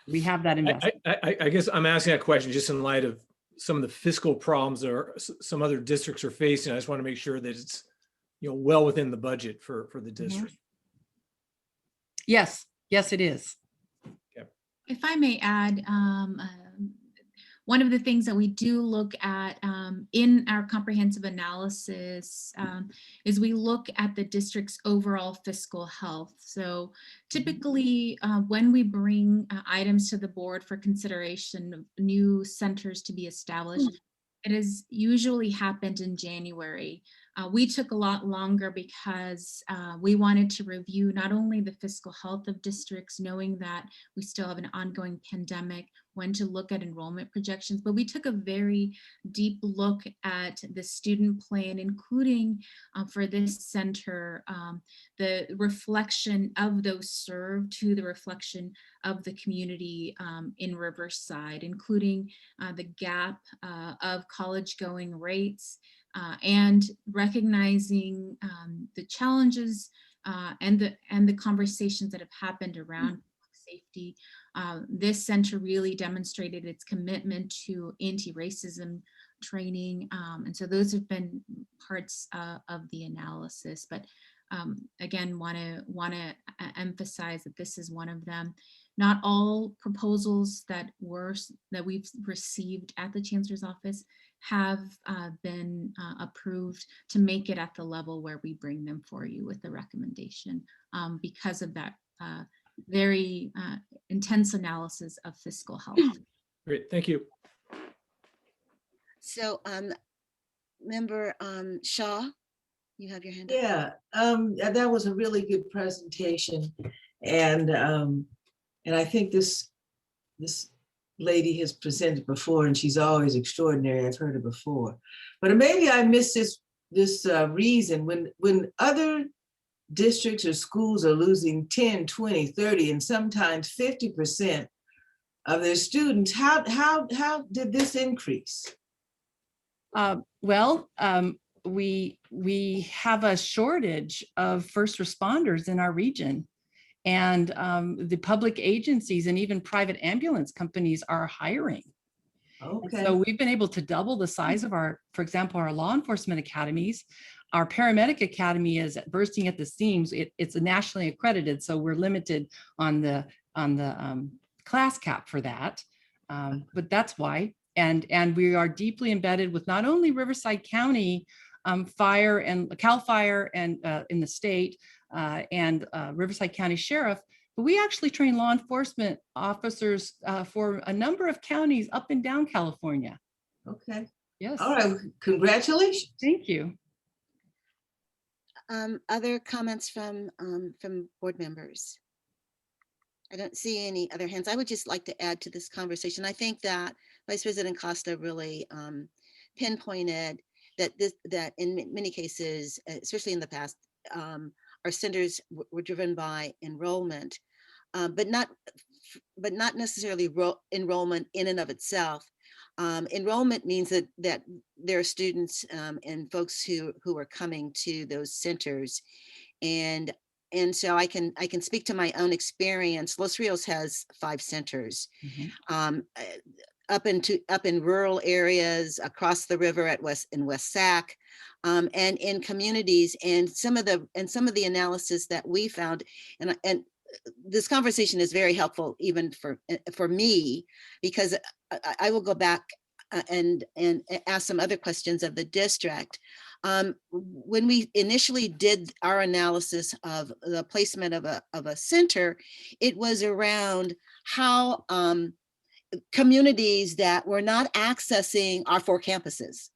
N: We have that investment.
F: I guess I'm asking that question just in light of some of the fiscal problems that some other districts are facing. I just want to make sure that it's well within the budget for the district.
N: Yes, it is.
J: If I may add, one of the things that we do look at in our comprehensive analysis is we look at the district's overall fiscal health. So typically when we bring items to the board for consideration of new centers to be established, it has usually happened in January. We took a lot longer because we wanted to review not only the fiscal health of districts, knowing that we still have an ongoing pandemic, when to look at enrollment projections, but we took a very deep look at the student plan, including for this center, the reflection of those served to the reflection of the community in Riverside, including the gap of college going rates, and recognizing the challenges and the conversations that have happened around safety. This center really demonstrated its commitment to anti-racism training, and so those have been parts of the analysis. But again, want to emphasize that this is one of them. Not all proposals that we've received at the Chancellor's office have been approved to make it at the level where we bring them for you with the recommendation because of that very intense analysis of fiscal health.
F: Great, thank you.
B: So Member Shaw, you have your hand up.
O: Yeah, that was a really good presentation. And I think this lady has presented before, and she's always extraordinary. I've heard her before, but maybe I missed this reason when other districts or schools are losing 10, 20, 30, and sometimes 50% of their students. How did this increase?
N: We have a shortage of first responders in our region. And the public agencies and even private ambulance companies are hiring. And
O: Okay.
N: so we've been able to double the size of our, for example, our law enforcement academies. Our paramedic academy is bursting at the seams. It's nationally accredited, so we're limited on the class cap for that. But that's why. And we are deeply embedded with not only Riverside County Fire and CAL FIRE and in the state and Riverside County Sheriff, but we actually train law enforcement officers for a number of counties up and down California.
O: Okay.
N: Yes.
O: All right. Congratulations.
N: Thank you.
B: Other comments from board members? I don't see any other hands. I would just like to add to this conversation. I think that Vice President Costa really pinpointed that in many cases, especially in the past, our centers were driven by enrollment, but not necessarily enrollment in and of itself. Enrollment means that there are students and folks who are coming to those centers, and so I can speak to my own experience. Los Rios has 5 centers. Up in rural areas, across the river in West Sac, and in communities, and some of the analysis that we found, and this conversation is very helpful even for me, because I will go back and ask some other questions of the district. When we initially did our analysis of the placement of a center, it was around how communities that were not accessing our 4 campuses.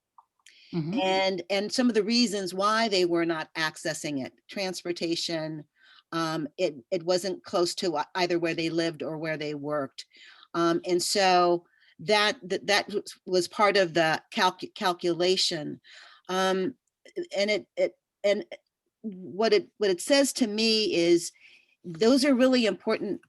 B: And some of the reasons why they were not accessing it: transportation, it wasn't close to either where they lived or where they worked. And so that was part of the calculation. And what it says to me is those are really important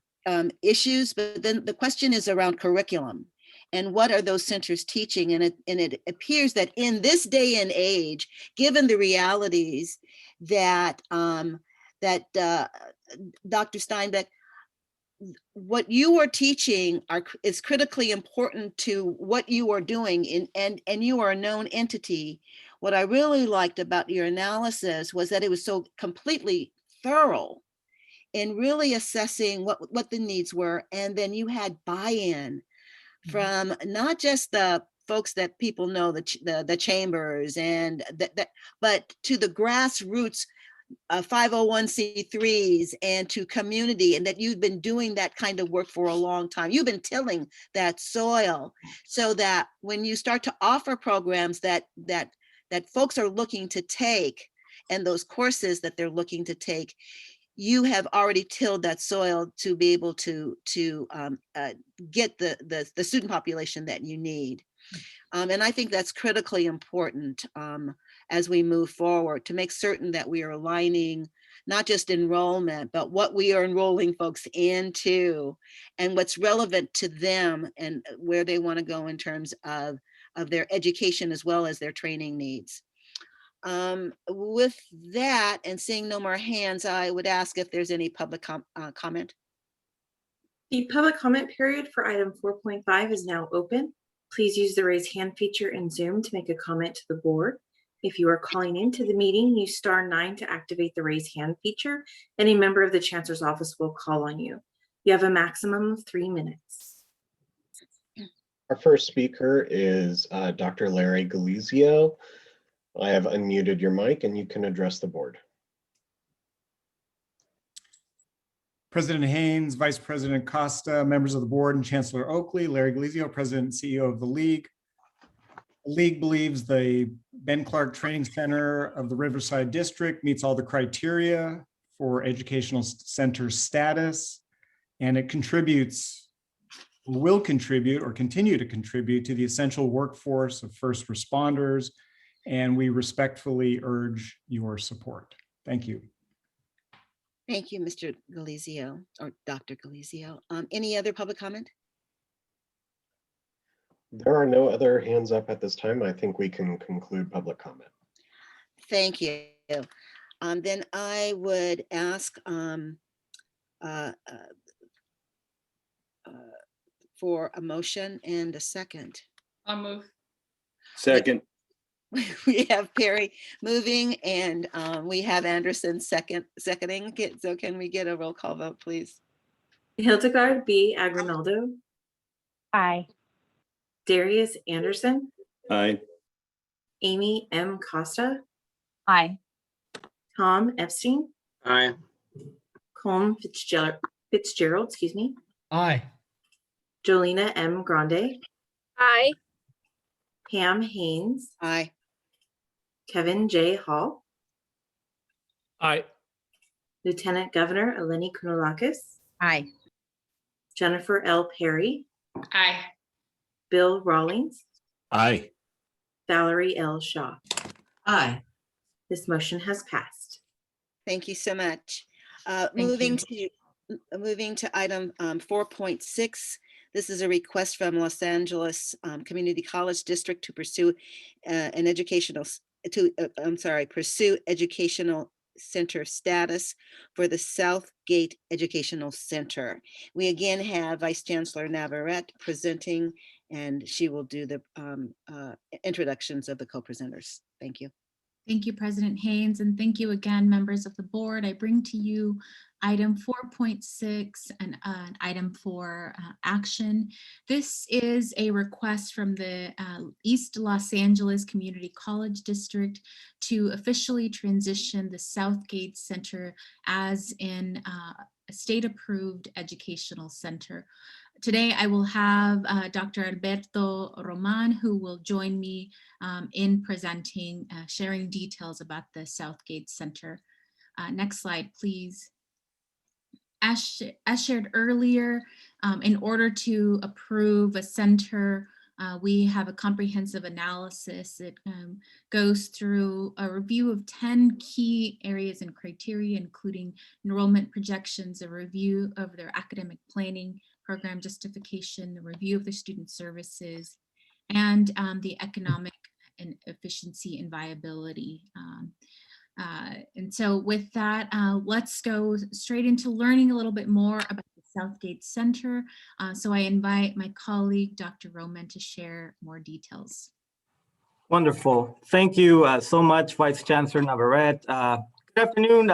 B: issues, but then the question is around curriculum and what are those centers teaching? And it appears that in this day and age, given the realities that Dr. Steinbeck, what you are teaching is critically important to what you are doing, and you are a known entity. What I really liked about your analysis was that it was so completely thorough in really assessing what the needs were. And then you had buy-in from not just the folks that people know, the chambers and but to the grassroots 501c3s and to community, and that you've been doing that kind of work for a long time. You've been tilling that soil so that when you start to offer programs that folks are looking to take, and those courses that they're looking to take, you have already tilled that soil to be able to get the student population that you need. And I think that's critically important as we move forward, to make certain that we are aligning not just enrollment, but what we are enrolling folks into and what's relevant to them and where they want to go in terms of their education as well as their training needs. With that, and seeing no more hands, I would ask if there's any public comment.
A: The public comment period for item 4.5 is now open. Please use the raise hand feature in Zoom to make a comment to the board. If you are calling into the meeting, use *9 to activate the raise hand feature, and a member of the Chancellor's office will call on you. You have a maximum of 3 minutes.
I: Our first speaker is Dr. Larry Galizio. I have unmuted your mic and you can address the board.
P: President Haynes, Vice President Costa, members of the board, and Chancellor Oakley, Larry Galizio, President and CEO of the League. The League believes the Ben Clark Training Center of the Riverside District meets all the criteria for educational center status, and it contributes, will contribute or continue to contribute to the essential workforce of first responders, and we respectfully urge your support. Thank you.
B: Thank you, Mr. Galizio, or Dr. Galizio. Any other public comment?
I: There are no other hands up at this time. I think we can conclude public comment.
B: Thank you. Then I would ask uh, for a motion and a second.
Q: I'll move.
G: Second.
B: We have Perry moving and we have Anderson seconding. So can we get a roll call vote, please?
A: Hildegard B. Aguinaldo,
C: Aye.
A: Darius Anderson,
G: Aye.
A: Amy M. Costa,
C: Aye.
A: Tom Epstein,
G: Aye.
A: Colm Fitzgerald, excuse me,
F: Aye.
A: Jolena M. Grande,
Q: Aye.
A: Pam Haynes,
B: Aye.
A: Kevin J. Hall,
F: Aye.
A: Lieutenant Governor Eleni Kounalakis,
B: Aye.
A: Jennifer L. Perry,
Q: Aye.
A: Bill Rawlings,
D: Aye.
A: Valerie L. Shaw.
O: Aye.
A: This motion has passed.
B: Thank you so much.
A: Thank
B: Moving to item 4.6. This is a request from Los Angeles Community College District to pursue pursue educational center status for the Southgate Educational Center. We again have Vice Chancellor Navarrete presenting, and she will do the introductions of the co-presenters. Thank you.
J: Thank you, President Haynes, and thank you again, members of the board. I bring to you item 4.6 and an item for action. This is a request from the East Los Angeles Community College District to officially transition the Southgate Center as in a state-approved educational center. Today, I will have Dr. Alberto Roman, who will join me in presenting, sharing details about the Southgate Center. Next slide, please. As shared earlier, in order to approve a center, we have a comprehensive analysis. It goes through a review of 10 key areas and criteria, including enrollment projections, a review of their academic planning, program justification, the review of the student services, and the economic and efficiency and viability. And so with that, let's go straight into learning a little bit more about the Southgate Center. So I invite my colleague, Dr. Roman, to share more details.
R: Wonderful. Thank you so much, Vice Chancellor Navarrete. Good afternoon,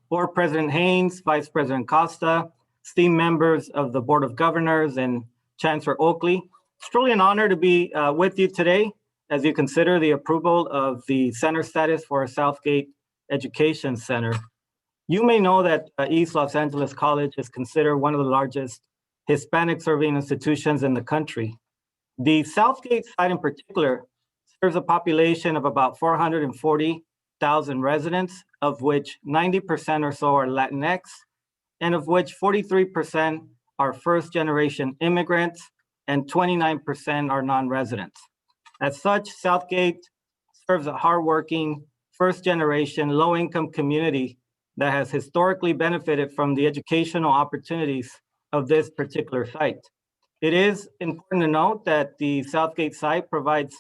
R: Board President Haynes, Vice President Costa, esteemed members of the Board of Governors, and Chancellor Oakley. It's truly an honor to be with you today as you consider the approval of the center status for our Southgate Education Center. You may know that East Los Angeles College is considered one of the largest Hispanic serving institutions in the country. The Southgate site in particular serves a population of about 440,000 residents, of which 90% or so are Latinx, and of which 43% are first-generation immigrants and 29% are non-residents. As such, Southgate serves a hardworking, first-generation, low-income community that has historically benefited from the educational opportunities of this particular site. It is important to note that the Southgate site provides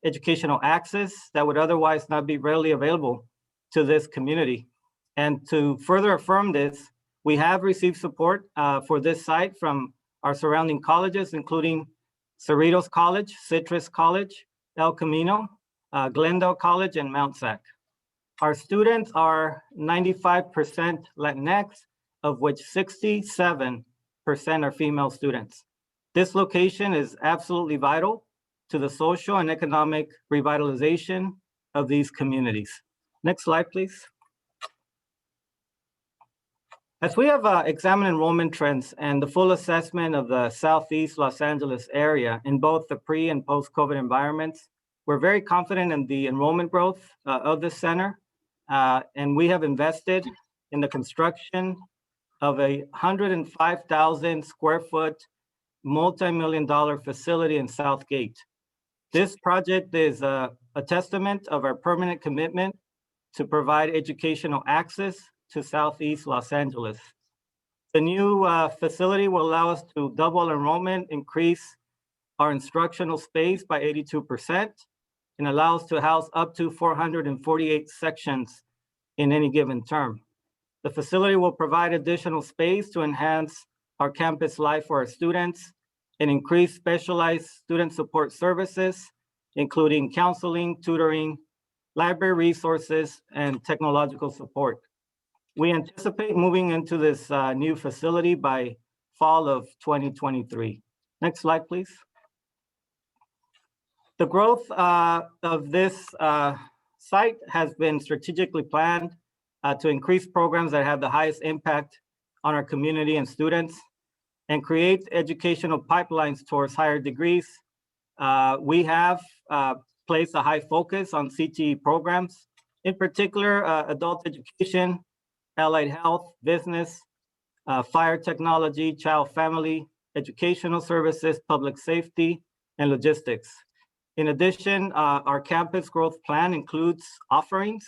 R: educational access that would otherwise not be readily available to this community. And to further affirm this, we have received support for this site from our surrounding colleges, including Cerritos College, Citrus College, El Camino, Glendale College, and Mount SAC. Our students are 95% Latinx, of which 67% are female students. This location is absolutely vital to the social and economic revitalization of these communities. Next slide, please. As we have examined enrollment trends and the full assessment of the Southeast Los Angeles area in both the pre and post-COVID environments, we're very confident in the enrollment growth of the center. And we have invested in the construction of a 105,000 square foot, multi-million-dollar facility in Southgate. This project is a testament of our permanent commitment to provide educational access to Southeast Los Angeles. The new facility will allow us to double enrollment, increase our instructional space by 82%, and allow us to house up to 448 sections in any given term. The facility will provide additional space to enhance our campus life for our students and increase specialized student support services, including counseling, tutoring, library resources, and technological support. We anticipate moving into this new facility by fall of 2023. Next slide, please. The growth of this site has been strategically planned to increase programs that have the highest impact on our community and students and create educational pipelines towards higher degrees. We have placed a high focus on CTE programs, in particular adult education, allied health, business, fire technology, child family, educational services, public safety, and logistics. In addition, our campus growth plan includes offerings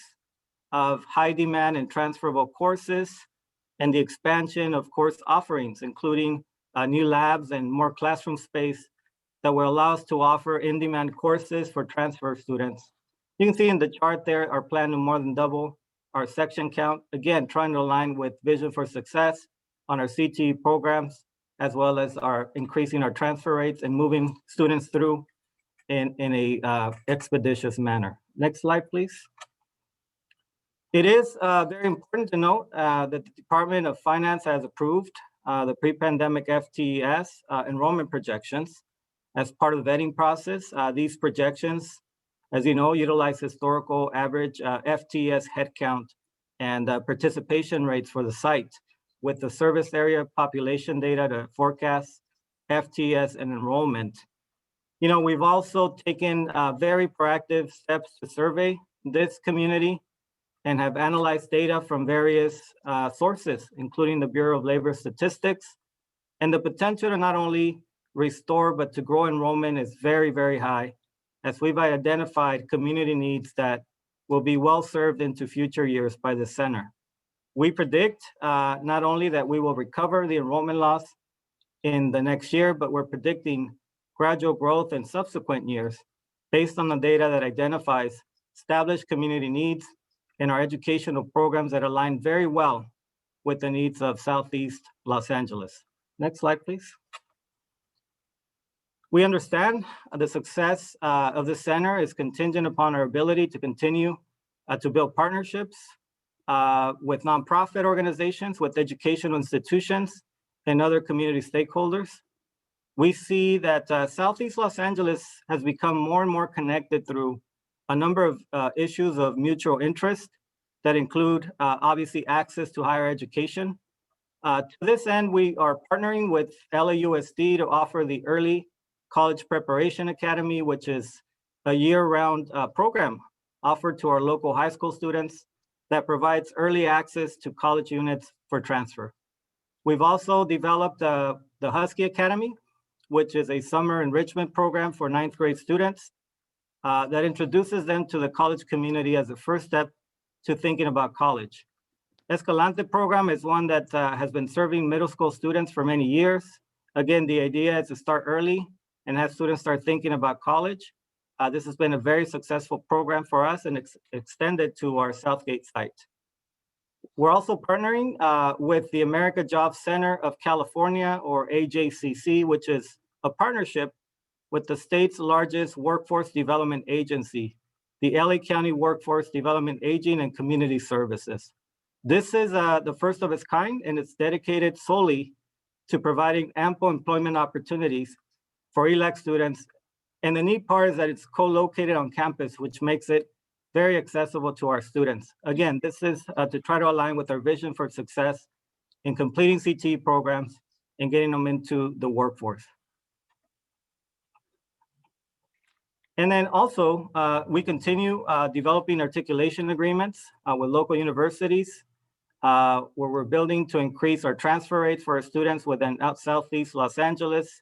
R: of high demand and transferable courses and the expansion of course offerings, including new labs and more classroom space that will allow us to offer in-demand courses for transfer students. You can see in the chart there, our plan to more than double our section count, again, trying to align with Vision for Success on our CTE programs, as well as our increasing our transfer rates and moving students through in a expeditious manner. Next slide, please. It is very important to note that the Department of Finance has approved the pre-pandemic FTES enrollment projections as part of the vetting process. These projections, as you know, utilize historical average FTES headcount and participation rates for the site with the service area population data to forecast FTES and enrollment. You know, we've also taken very proactive steps to survey this community and have analyzed data from various sources, including the Bureau of Labor Statistics. And the potential to not only restore, but to grow enrollment is very, very high, as we've identified community needs that will be well served into future years by the center. We predict not only that we will recover the enrollment loss in the next year, but we're predicting gradual growth in subsequent years based on the data that identifies established community needs in our educational programs that align very well with the needs of Southeast Los Angeles. Next slide, please. We understand the success of the center is contingent upon our ability to continue to build partnerships with nonprofit organizations, with educational institutions, and other community stakeholders. We see that Southeast Los Angeles has become more and more connected through a number of issues of mutual interest that include obviously access to higher education. To this end, we are partnering with LAUSD to offer the Early College Preparation Academy, which is a year-round program offered to our local high school students that provides early access to college units for transfer. We've also developed the Husky Academy, which is a summer enrichment program for 9th grade students that introduces them to the college community as a first step to thinking about college. Escalante program is one that has been serving middle school students for many years. Again, the idea is to start early and have students start thinking about college. This has been a very successful program for us and extended to our Southgate site. We're also partnering with the America Jobs Center of California, or AJCC, which is a partnership with the state's largest workforce development agency, the LA County Workforce Development Aging and Community Services. This is the first of its kind, and it's dedicated solely to providing ample employment opportunities for ELAC students. And the neat part is that it's co-located on campus, which makes it very accessible to our students. Again, this is to try to align with our vision for success in completing CTE programs and getting them into the workforce. And then also, we continue developing articulation agreements with local universities, where we're building to increase our transfer rates for our students within Southeast Los Angeles.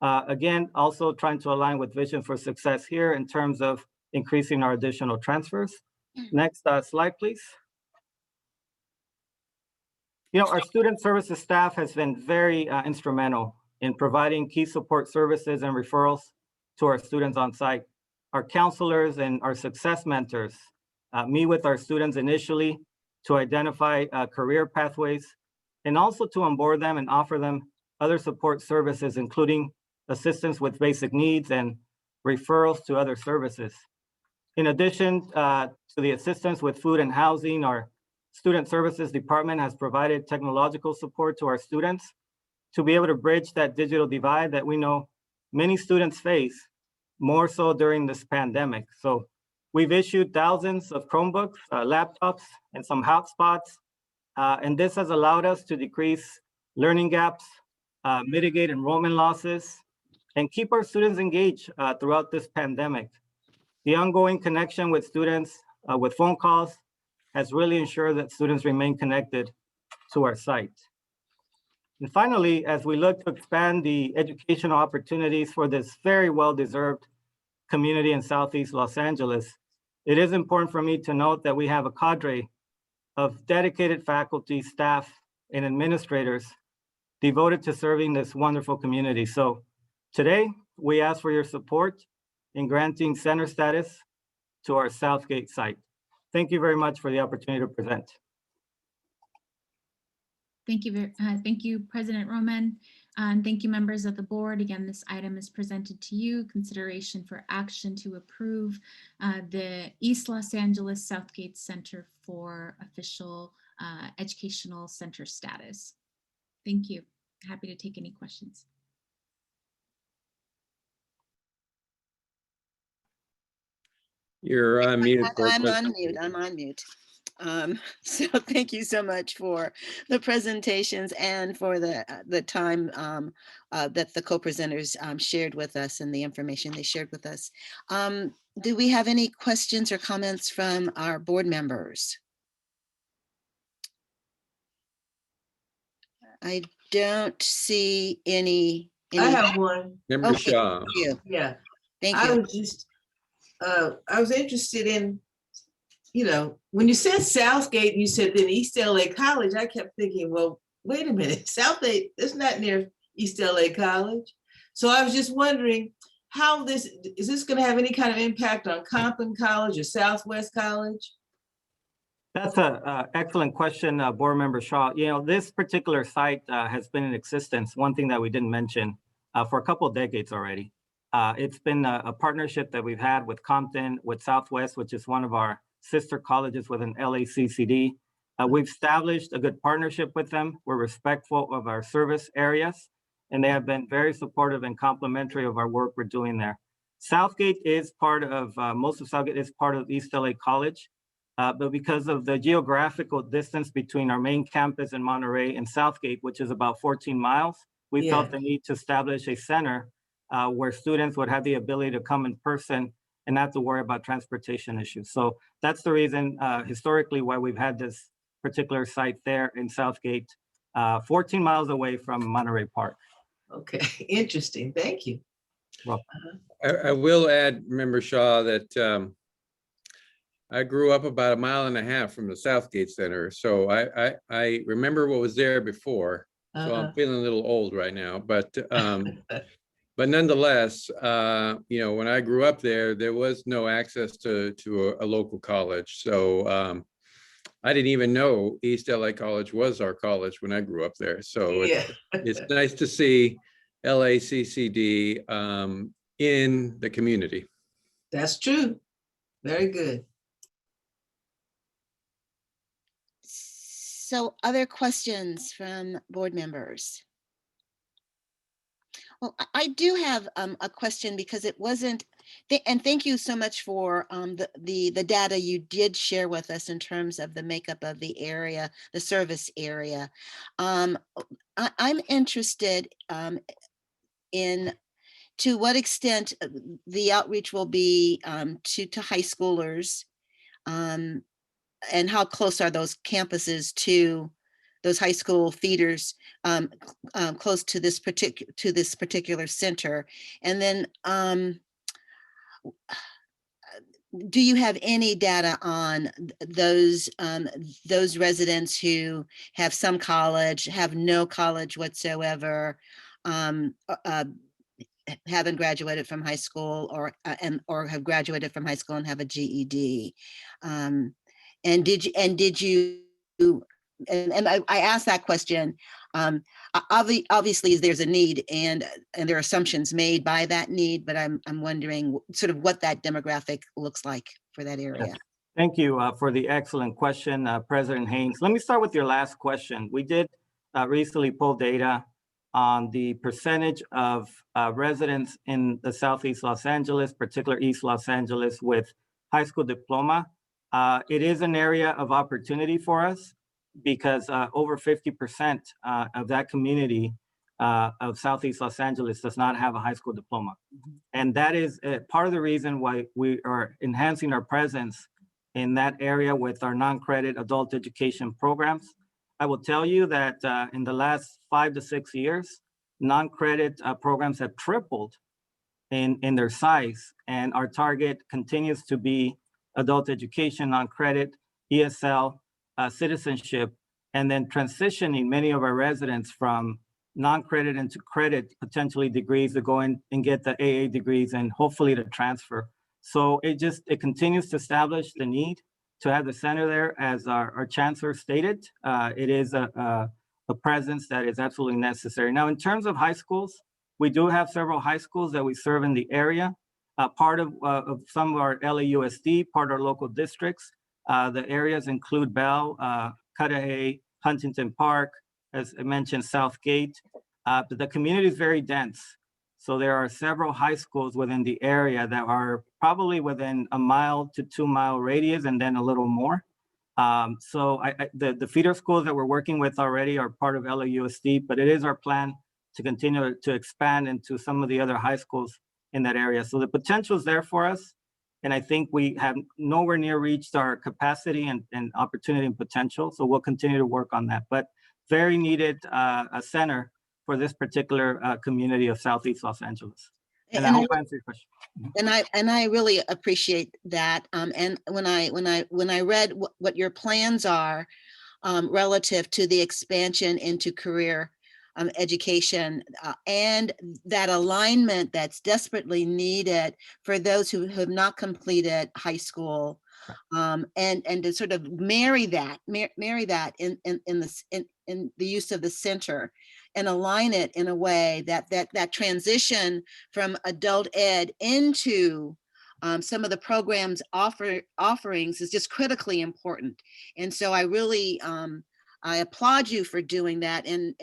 R: Again, also trying to align with Vision for Success here in terms of increasing our additional transfers. Next slide, please. You know, our student services staff has been very instrumental in providing key support services and referrals to our students on site. Our counselors and our success mentors meet with our students initially to identify career pathways, and also to onboard them and offer them other support services, including assistance with basic needs and referrals to other services. In addition to the assistance with food and housing, our Student Services Department has provided technological support to our students to be able to bridge that digital divide that we know many students face, more so during this pandemic. So we've issued thousands of Chromebooks, laptops, and some hotspots, and this has allowed us to decrease learning gaps, mitigate enrollment losses, and keep our students engaged throughout this pandemic. The ongoing connection with students with phone calls has really ensured that students remain connected to our site. And finally, as we look to expand the educational opportunities for this very well-deserved community in Southeast Los Angeles, it is important for me to note that we have a cadre of dedicated faculty, staff, and administrators devoted to serving this wonderful community. So today, we ask for your support in granting center status to our Southgate site. Thank you very much for the opportunity to present.
J: Thank you, President Roman. And thank you, members of the board. Again, this item is presented to you. Consideration for action to approve the East Los Angeles Southgate Center for official educational center status. Thank you. Happy to take any questions.
E: You're on mute.
B: I'm on mute. So thank you so much for the presentations and for the time that the co-presenters shared with us and the information they shared with us. Do we have any questions or comments from our board members? I don't see any.
O: I have one.
E: Member
B: Okay,
E: Shaw.
B: thank you.
O: Yeah.
B: Thank
O: I
B: you.
O: was just, I was interested in, you know, when you said Southgate, and you said then East LA College, I kept thinking, well, wait a minute, Southgate, it's not near East LA College. So I was just wondering how is this going to have any kind of impact on Compton College or Southwest College?
R: That's an excellent question, Board Member Shaw. You know, this particular site has been in existence, one thing that we didn't mention, for a couple of decades already. It's been a partnership that we've had with Compton, with Southwest, which is one of our sister colleges with an LACCD. We've established a good partnership with them. We're respectful of our service areas, and they have been very supportive and complimentary of our work we're doing there. Southgate is part of, most of Southgate is part of East LA College. But because of the geographical distance between our main campus in Monterey and Southgate, which is about 14 miles, we felt the need to establish a center where students would have the ability to come in person and not to worry about transportation issues. So that's the reason historically why we've had this particular site there in Southgate, 14 miles away from Monterey Park.
O: Okay, interesting. Thank you.
R: Well,
E: I will add, Member Shaw, that I grew up about 1.5 miles from the Southgate Center. So I remember what was there before. So I'm feeling a little old right now, but nonetheless, you know, when I grew up there was no access to a local college. So I didn't even know East LA College was our college when I grew up there. So it's nice to see LACCD in the community.
O: That's true. Very good.
B: So other questions from board members? Well, I do have a question because it wasn't, and thank you so much for the data you did share with us in terms of the makeup of the area, the service area. I'm interested in to what extent the outreach will be to high schoolers, and how close are those campuses to those high school feeders close to this particular center? And then do you have any data on those residents who have some college, have no college whatsoever, haven't graduated from high school, or have graduated from high school and have a GED? And did you and I asked that question, obviously there's a need and there are assumptions made by that need, but I'm wondering sort of what that demographic looks like for that area.
R: Thank you for the excellent question, President Haynes. Let me start with your last question. We did recently pull data on the percentage of residents in the Southeast Los Angeles, particular East Los Angeles, with high school diploma. It is an area of opportunity for us because over 50% of that community of Southeast Los Angeles does not have a high school diploma. And that is part of the reason why we are enhancing our presence in that area with our non-credit adult education programs. I will tell you that in the last 5 to 6 years, non-credit programs have tripled in their size, and our target continues to be adult education, non-credit, ESL, citizenship, and then transitioning many of our residents from non-credit into credit, potentially degrees to go in and get the AA degrees and hopefully to transfer. So it continues to establish the need to have the center there, as our chancellor stated. It is a presence that is absolutely necessary. Now, in terms of high schools, we do have several high schools that we serve in the area. Part of some of our LAUSD, part of our local districts. The areas include Bell, Cudahy, Huntington Park, as I mentioned, Southgate. But the community is very dense. So there are several high schools within the area that are probably within a 1 to 2 mile radius and then a little more. So the feeder schools that we're working with already are part of LAUSD, but it is our plan to continue to expand into some of the other high schools in that area. So the potential is there for us. And I think we have nowhere near reached our capacity and opportunity and potential. So we'll continue to work on that. But very needed a center for this particular community of Southeast Los Angeles. And I hope I answered your question.
B: And I really appreciate that. And when I read what your plans are relative to the expansion into career education and that alignment that's desperately needed for those who have not completed high school, and to sort of marry that in the use of the center and align it in a way that transition from adult ed into some of the programs offerings is just critically important. And so I really I applaud you for doing that. And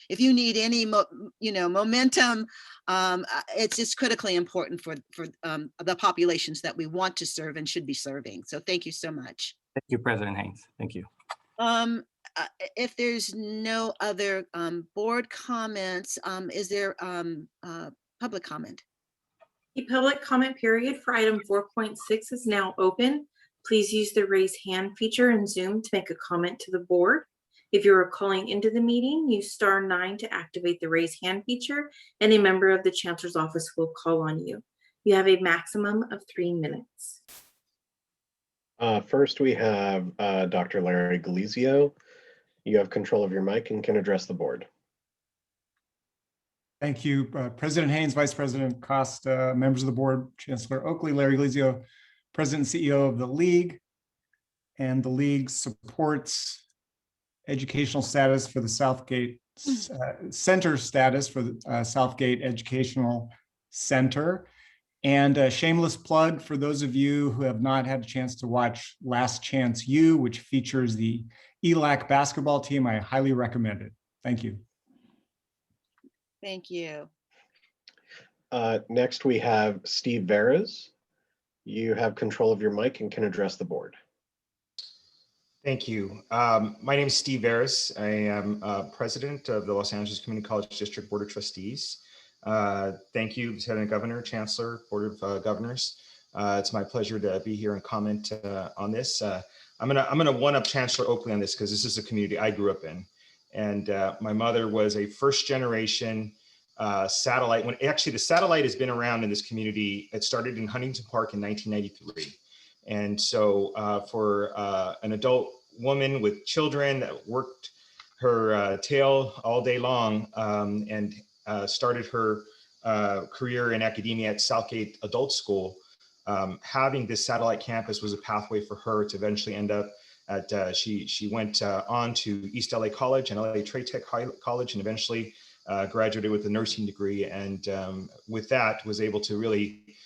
B: if you need any momentum, it's just critically important for the populations that we want to serve and should be serving. So thank you so much.
R: Thank you, President Haynes. Thank you.
B: If there's no other board comments, is there public comment?
A: The public comment period for item 4.6 is now open. Please use the raise hand feature in Zoom to make a comment to the board. If you are calling into the meeting, use *9 to activate the raise hand feature, and a member of the Chancellor's office will call on you. You have a maximum of 3 minutes.
I: First, we have Dr. Larry Galizio. You have control of your mic and can address the board.
P: Thank you, President Haynes, Vice President Costa, members of the board, Chancellor Oakley, Larry Galizio, President and CEO of the League. And the League supports educational status for the Southgate Center status for the Southgate Educational Center. And a shameless plug for those of you who have not had a chance to watch Last Chance U, which features the ELAC basketball team, I highly recommend it. Thank you.
B: Thank you.
I: Next, we have Steve Veras. You have control of your mic and can address the board.
Q: Thank you. My name is Steve Veras. I am president of the Los Angeles Community College District Board of Trustees. Thank you, Lieutenant Governor, Chancellor, Board of Governors. It's my pleasure to be here and comment on this. I'm gonna one-up Chancellor Oakley on this because this is a community I grew up in. And my mother was a first generation satellite. When actually the satellite has been around in this community, it started in Huntington Park in 1993. And so for an adult woman with children that worked her tail all day long and started her career in academia at Southgate Adult School, having this satellite campus was a pathway for her to eventually end up She went on to East LA College and LA Trade Tech College, and eventually graduated with a nursing degree. And with that, was able to really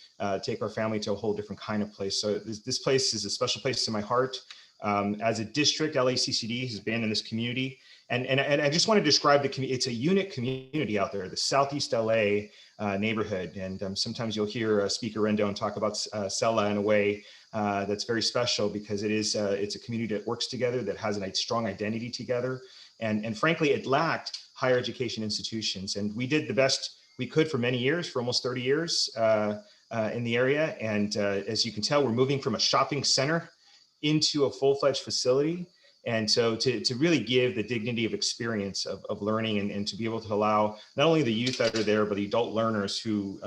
Q: take our family to a whole different kind of place. So this place is a special place in my heart. As a district, LACCD has been in this community. And I just want to describe the community. It's a unique community out there, the Southeast LA neighborhood. And sometimes you'll hear Speaker Rendon talk about Sella in a way that's very special, because it's a community that works together, that has a strong identity together. And frankly, it lacked higher education institutions. And we did the best we could for many years, for almost 30 years in the area. And as you can tell, we're moving from a shopping center into a full-fledged facility. And so to really give the dignity of experience of learning, and to be able to allow not only the youth that are there, but the adult learners who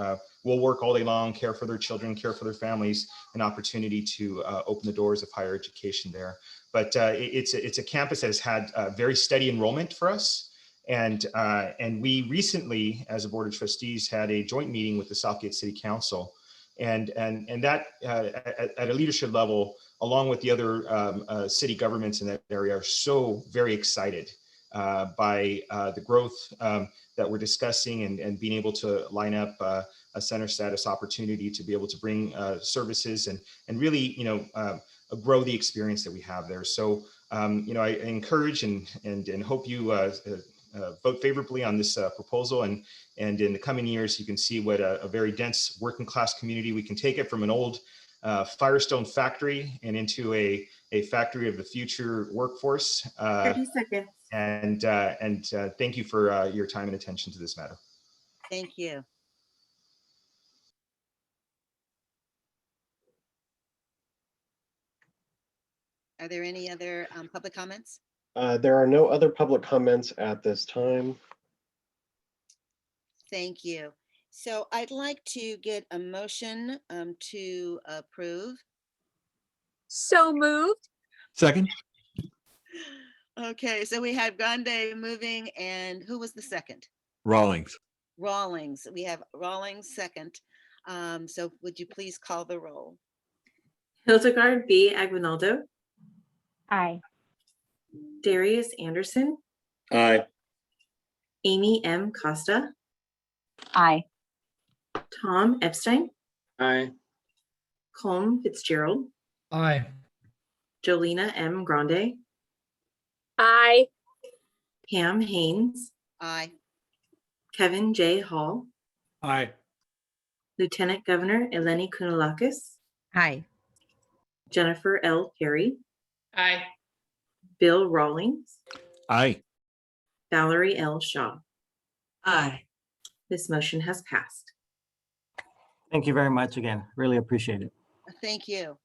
Q: will work all day long, care for their children, care for their families, an opportunity to open the doors of higher education there. But it's a campus that has had very steady enrollment for us. And we recently, as a Board of Trustees, had a joint meeting with the Southgate City Council. And that at a leadership level, along with the other city governments in that area, are so very excited by the growth that we're discussing, and being able to line up a center status opportunity to be able to bring services and really, grow the experience that we have there. So, I encourage and hope you vote favorably on this proposal. And in the coming years, you can see what a very dense working class community. We can take it from an old Firestone factory and into a factory of the future workforce.
A: 30 seconds.
Q: And thank you for your time and attention to this matter.
B: Thank you. Are there any other public comments?
I: There are no other public comments at this time.
B: Thank you. So I'd like to get a motion to approve.
S: So moved.
D: Second.
B: Okay, so we had Grande moving, and who was the second?
D: Rawlings.
B: Rawlings. We have Rawlings second. So would you please call the roll?
A: Hildegard B. Aguinaldo,
S: Aye.
A: Darius Anderson,
G: Aye.
A: Amy M. Costa,
C: Aye.
A: Tom Epstein,
G: Aye.
A: Colm Fitzgerald,
F: Aye.
A: Jolena M. Grande,
S: Aye.
A: Pam Haynes,
B: Aye.
A: Kevin J. Hall,
F: Aye.
A: Lieutenant Governor Eleni Kounalakis,
S: Aye.
A: Jennifer L. Perry,
S: Aye.
A: Bill Rawlings,
D: Aye.
A: Valerie L. Shaw.
O: Aye.
A: This motion has passed.
R: Thank you very much again. Really appreciate it.
B: Thank you.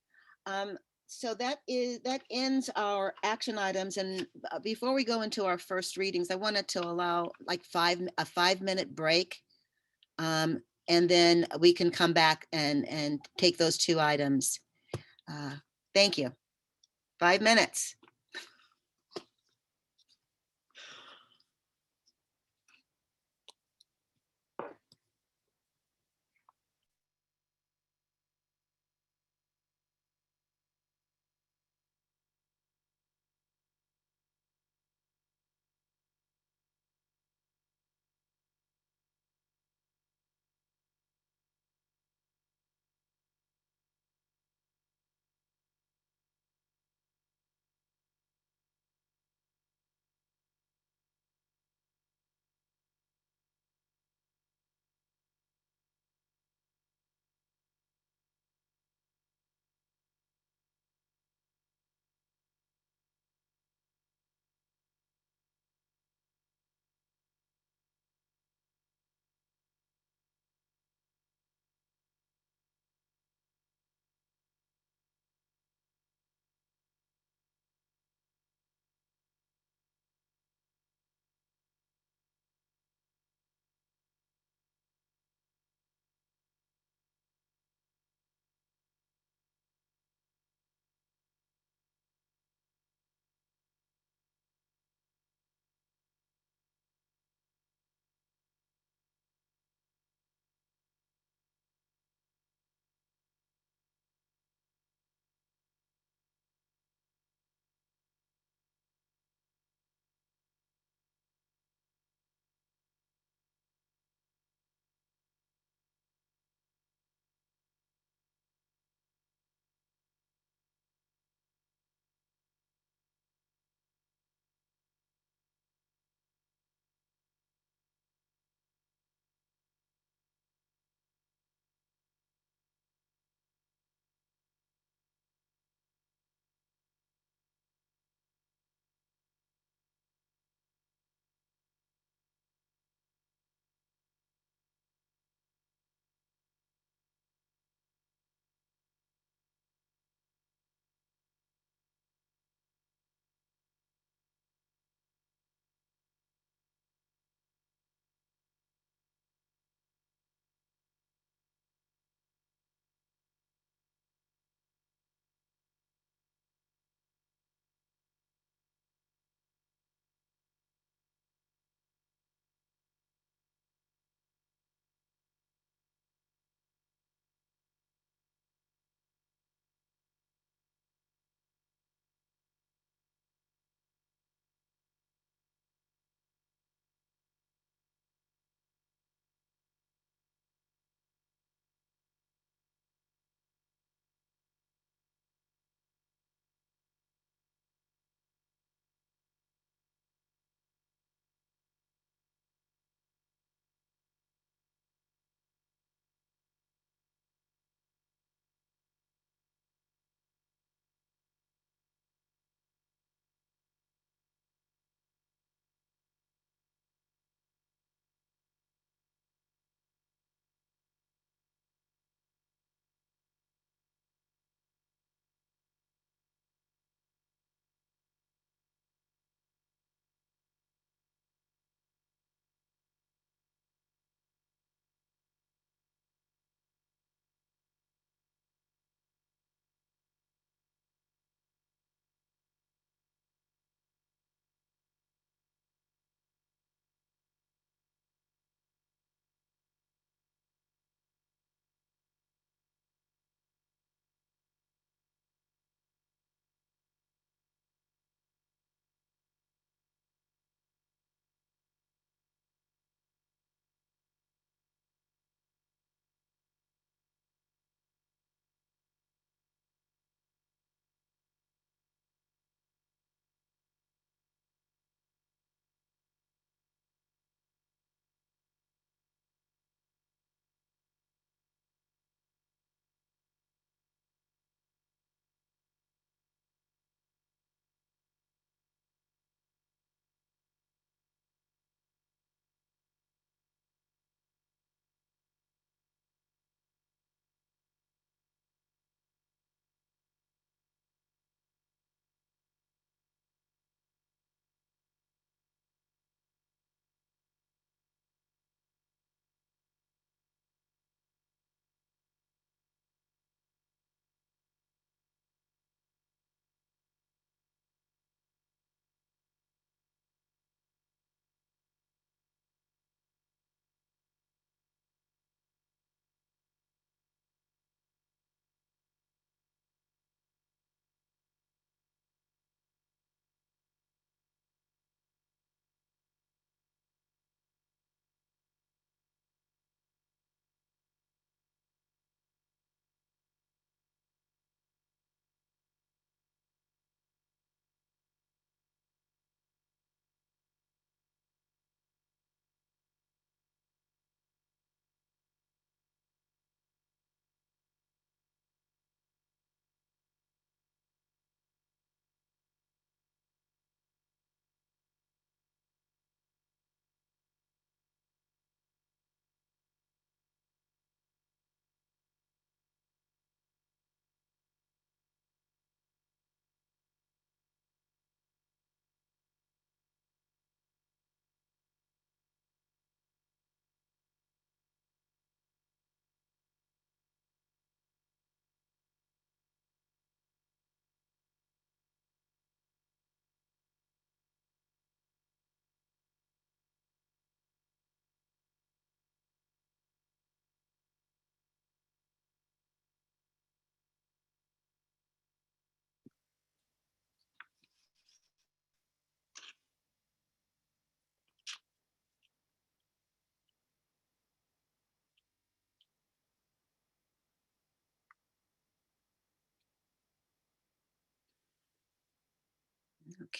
B: So that ends our action items. And before we go into our first readings, I wanted to allow like a 5-minute break. And then we can come back and take those two items. Thank you. 5 minutes.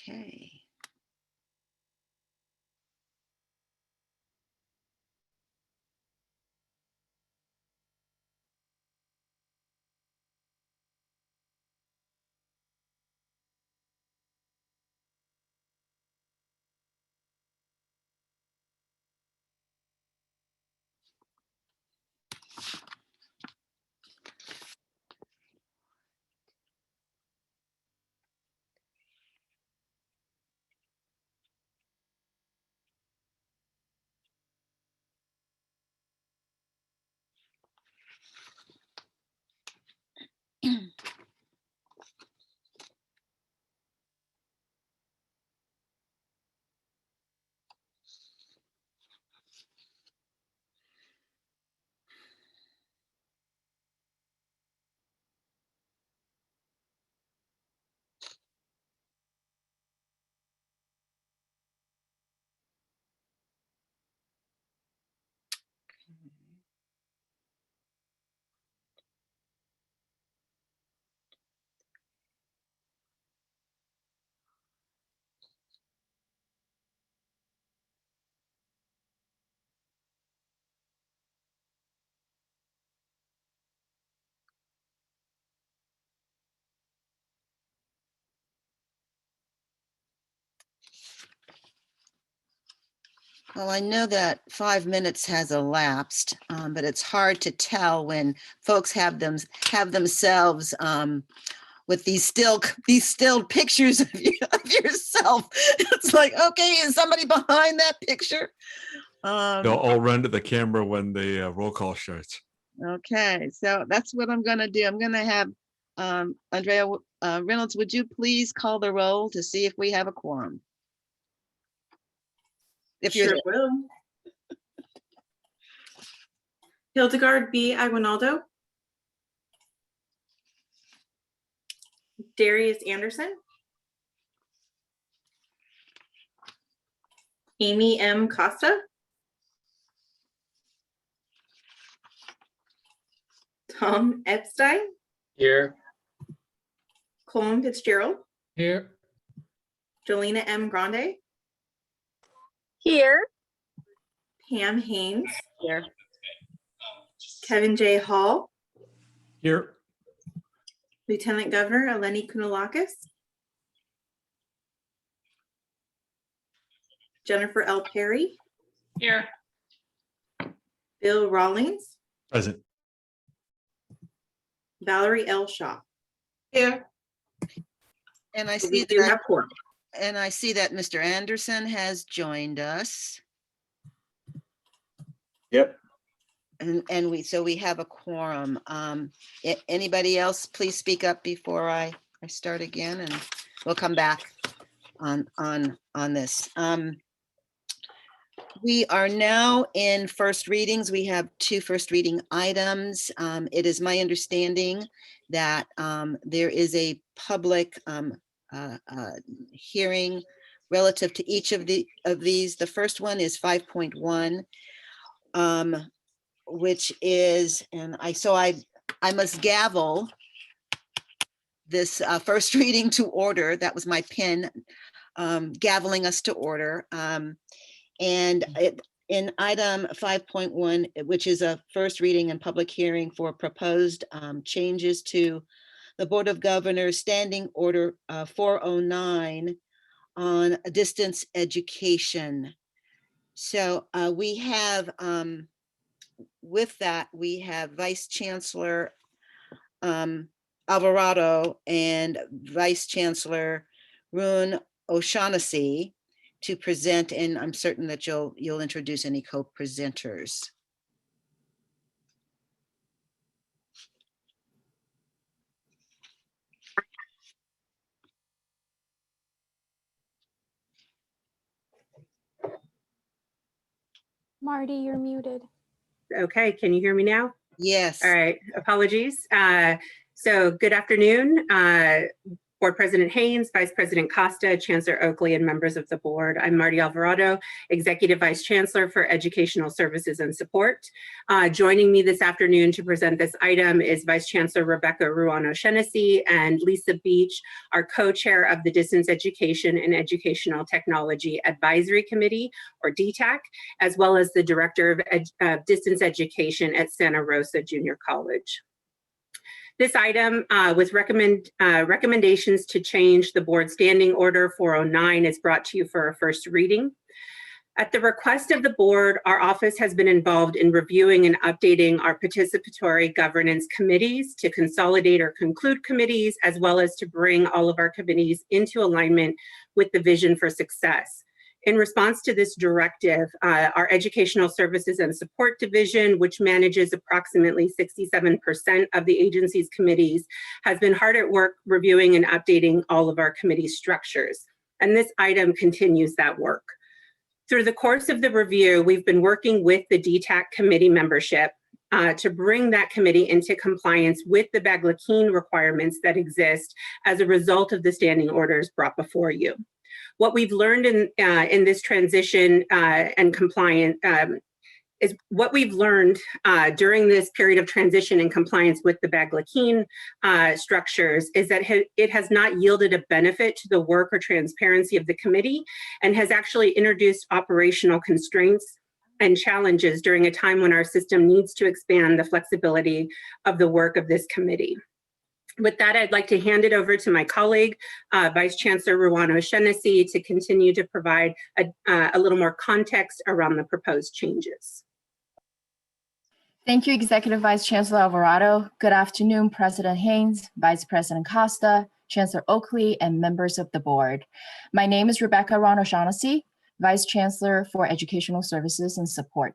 B: Okay. Well, I know that 5 minutes has elapsed, but it's hard to tell when folks have themselves with these still pictures of yourself. It's like, okay, is somebody behind that picture?
D: They'll all run to the camera when the roll call starts.
B: Okay, so that's what I'm gonna do. I'm gonna have Andrea Reynolds, would you please call the roll to see if we have a quorum? If you're
A: Sure will. Hildegard B. Aguinaldo. Darius Anderson. Amy M. Costa. Tom Epstein.
F: Here.
A: Colin Fitzgerald.
F: Here.
A: Jolena M. Grande.
S: Here.
A: Pam Haynes.
B: Here.
A: Kevin J. Hall.
F: Here.
A: Lieutenant Governor Eleni Kounalakis. Jennifer L. Perry.
S: Here.
A: Bill Rawlings.
D: Present.
A: Valerie L. Shaw.
O: Here.
B: And I
A: So
B: see
A: we do
B: that,
A: have quorum.
B: and I see that Mr. Anderson has joined us.
G: Yep.
B: And we have a quorum. Anybody else, please speak up before I start again, and we'll come back on this. We are now in first readings. We have 2 first reading items. It is my understanding that there is a public hearing relative to each of these. The first one is 5.1. Which is, and I must gavel this first reading to order. That was my pen, gaveling us to order. And in item 5.1, which is a first reading and public hearing for proposed changes to the Board of Governors Standing Order 409 on distance education. So we have, with that, we have Vice Chancellor Alvarado and Vice Chancellor Rune O'Shaughnessy to present, and I'm certain that you'll introduce any co-presenters.
H: Marty, you're muted.
S: Okay, can you hear me now?
B: Yes.
S: All right, apologies. So good afternoon. Board President Haynes, Vice President Costa, Chancellor Oakley, and members of the board. I'm Marty Alvarado, Executive Vice Chancellor for Educational Services and Support. Joining me this afternoon to present this item is Vice Chancellor Rebecca Ruano-Shenessy and Lisa Beach, our co-chair of the Distance Education and Educational Technology Advisory Committee, or DTAC, as well as the Director of Distance Education at Santa Rosa Junior College. This item with recommendations to change the board standing order 409 is brought to you for a first reading. At the request of the board, our office has been involved in reviewing and updating our participatory governance committees to consolidate or conclude committees, as well as to bring all of our committees into alignment with the vision for success. In response to this directive, our Educational Services and Support Division, which manages approximately 67% of the agency's committees, has been hard at work reviewing and updating all of our committee structures. And this item continues that work. Through the course of the review, we've been working with the DTAC committee membership to bring that committee into compliance with the Bagley-Keene requirements that exist as a result of the standing orders brought before you. What we've learned in this transition and compliance is what we've learned during this period of transition and compliance with the Bagley-Keene structures is that it has not yielded a benefit to the work or transparency of the committee and has actually introduced operational constraints and challenges during a time when our system needs to expand the flexibility of the work of this committee. With that, I'd like to hand it over to my colleague, Vice Chancellor Ruano-Shenessy, to continue to provide a little more context around the proposed changes.
C: Thank you, Executive Vice Chancellor Alvarado. Good afternoon, President Haynes, Vice President Costa, Chancellor Oakley, and members of the board. My name is Rebecca Ruano-Shenessy, Vice Chancellor for Educational Services and Support.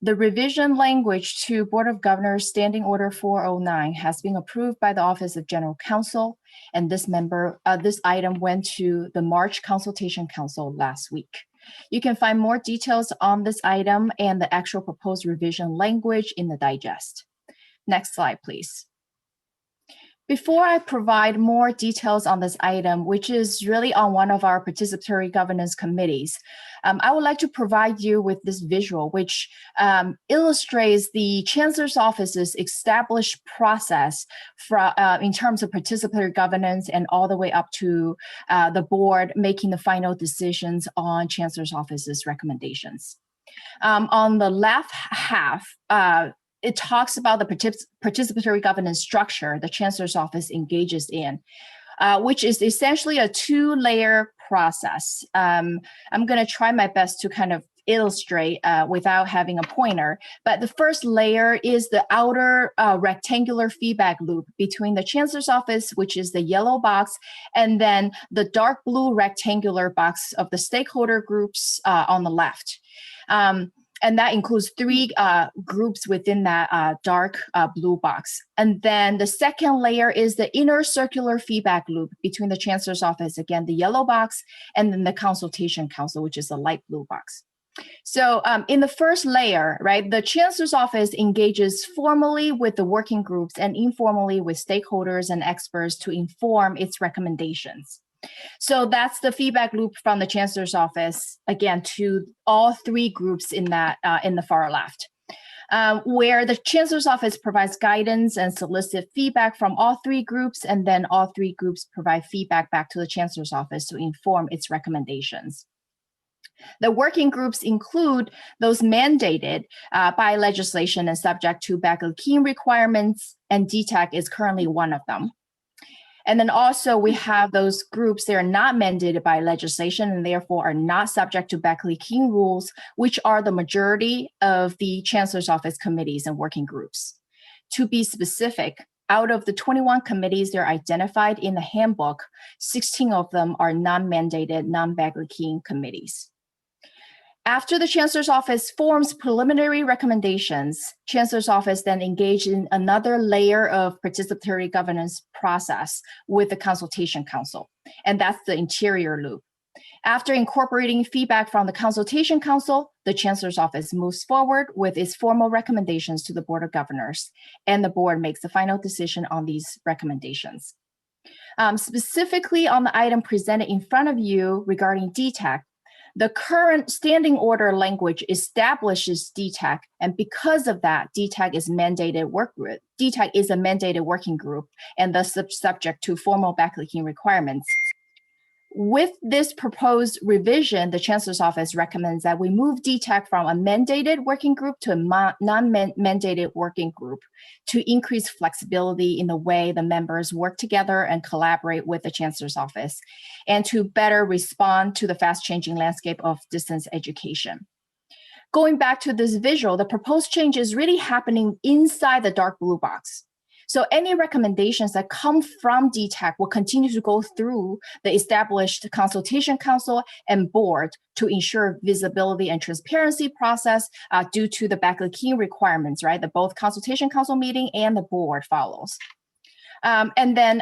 C: The revision language to Board of Governors Standing Order 409 has been approved by the Office of General Counsel, and this item went to the March Consultation Council last week. You can find more details on this item and the actual proposed revision language in the digest. Next slide, please. Before I provide more details on this item, which is really on one of our participatory governance committees, I would like to provide you with this visual, which illustrates the Chancellor's Office's established process in terms of participatory governance and all the way up to the board making the final decisions on Chancellor's Office's recommendations. On the left half, it talks about the participatory governance structure the Chancellor's Office engages in, which is essentially a two-layer process. I'm going to try my best to kind of illustrate without having a pointer, but the first layer is the outer rectangular feedback loop between the Chancellor's Office, which is the yellow box, and then the dark blue rectangular box of the stakeholder groups on the left. And that includes three groups within that dark blue box. And then the second layer is the inner circular feedback loop between the Chancellor's Office, again, the yellow box, and then the Consultation Council, which is the light blue box. So in the first layer, right, the Chancellor's Office engages formally with the working groups and informally with stakeholders and experts to inform its recommendations. So that's the feedback loop from the Chancellor's Office, again, to all three groups in that in the far left, where the Chancellor's Office provides guidance and solicit feedback from all three groups, and then all three groups provide feedback back to the Chancellor's Office to inform its recommendations. The working groups include those mandated by legislation and subject to Bagley-Keene requirements, and DTAC is currently one of them. And then also we have those groups that are not mandated by legislation and therefore are not subject to Bagley-Keene rules, which are the majority of the Chancellor's Office committees and working groups. To be specific, out of the 21 committees that are identified in the handbook, 16 of them are non-mandated, non-Bagley-Keene committees. After the Chancellor's Office forms preliminary recommendations, Chancellor's Office then engaged in another layer of participatory governance process with the Consultation Council, and that's the interior loop. After incorporating feedback from the Consultation Council, the Chancellor's Office moves forward with its formal recommendations to the Board of Governors, and the board makes the final decision on these recommendations. Specifically on the item presented in front of you regarding DTAC, the current standing order language establishes DTAC, and because of that, DTAC is mandated work group. DTAC is a mandated working group and thus subject to formal backlinking requirements. With this proposed revision, the Chancellor's Office recommends that we move DTAC from a mandated working group to a non-mandated working group to increase flexibility in the way the members work together and collaborate with the Chancellor's Office, and to better respond to the fast-changing landscape of distance education. Going back to this visual, the proposed change is really happening inside the dark blue box. So any recommendations that come from DTAC will continue to go through the established consultation council and board to ensure visibility and transparency process due to the backlinking requirements, right? That both consultation council meeting and the board follows. And then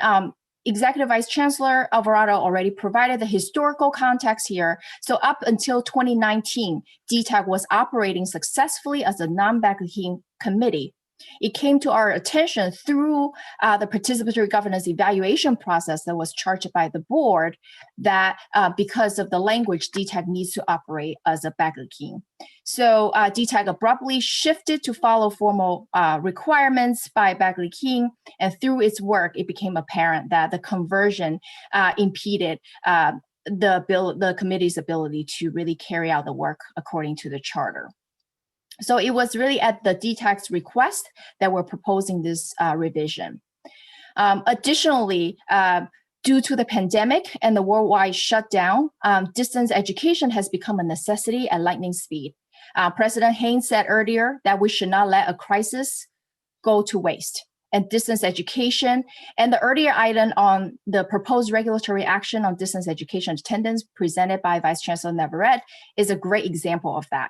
C: Executive Vice Chancellor Alvarado already provided the historical context here. So up until 2019, DTAC was operating successfully as a non-backlinking committee. It came to our attention through the participatory governance evaluation process that was charged by the board that because of the language, DTAC needs to operate as a backlinking. So DTAC abruptly shifted to follow formal requirements by backlinking, and through its work, it became apparent that the conversion impeded the committee's ability to really carry out the work according to the charter. So it was really at the DTAC's request that we're proposing this revision. Additionally, due to the pandemic and the worldwide shutdown, distance education has become a necessity at lightning speed. President Haynes said earlier that we should not let a crisis go to waste. And distance education and the earlier item on the proposed regulatory action on distance education attendance presented by Vice Chancellor Navarrete is a great example of that.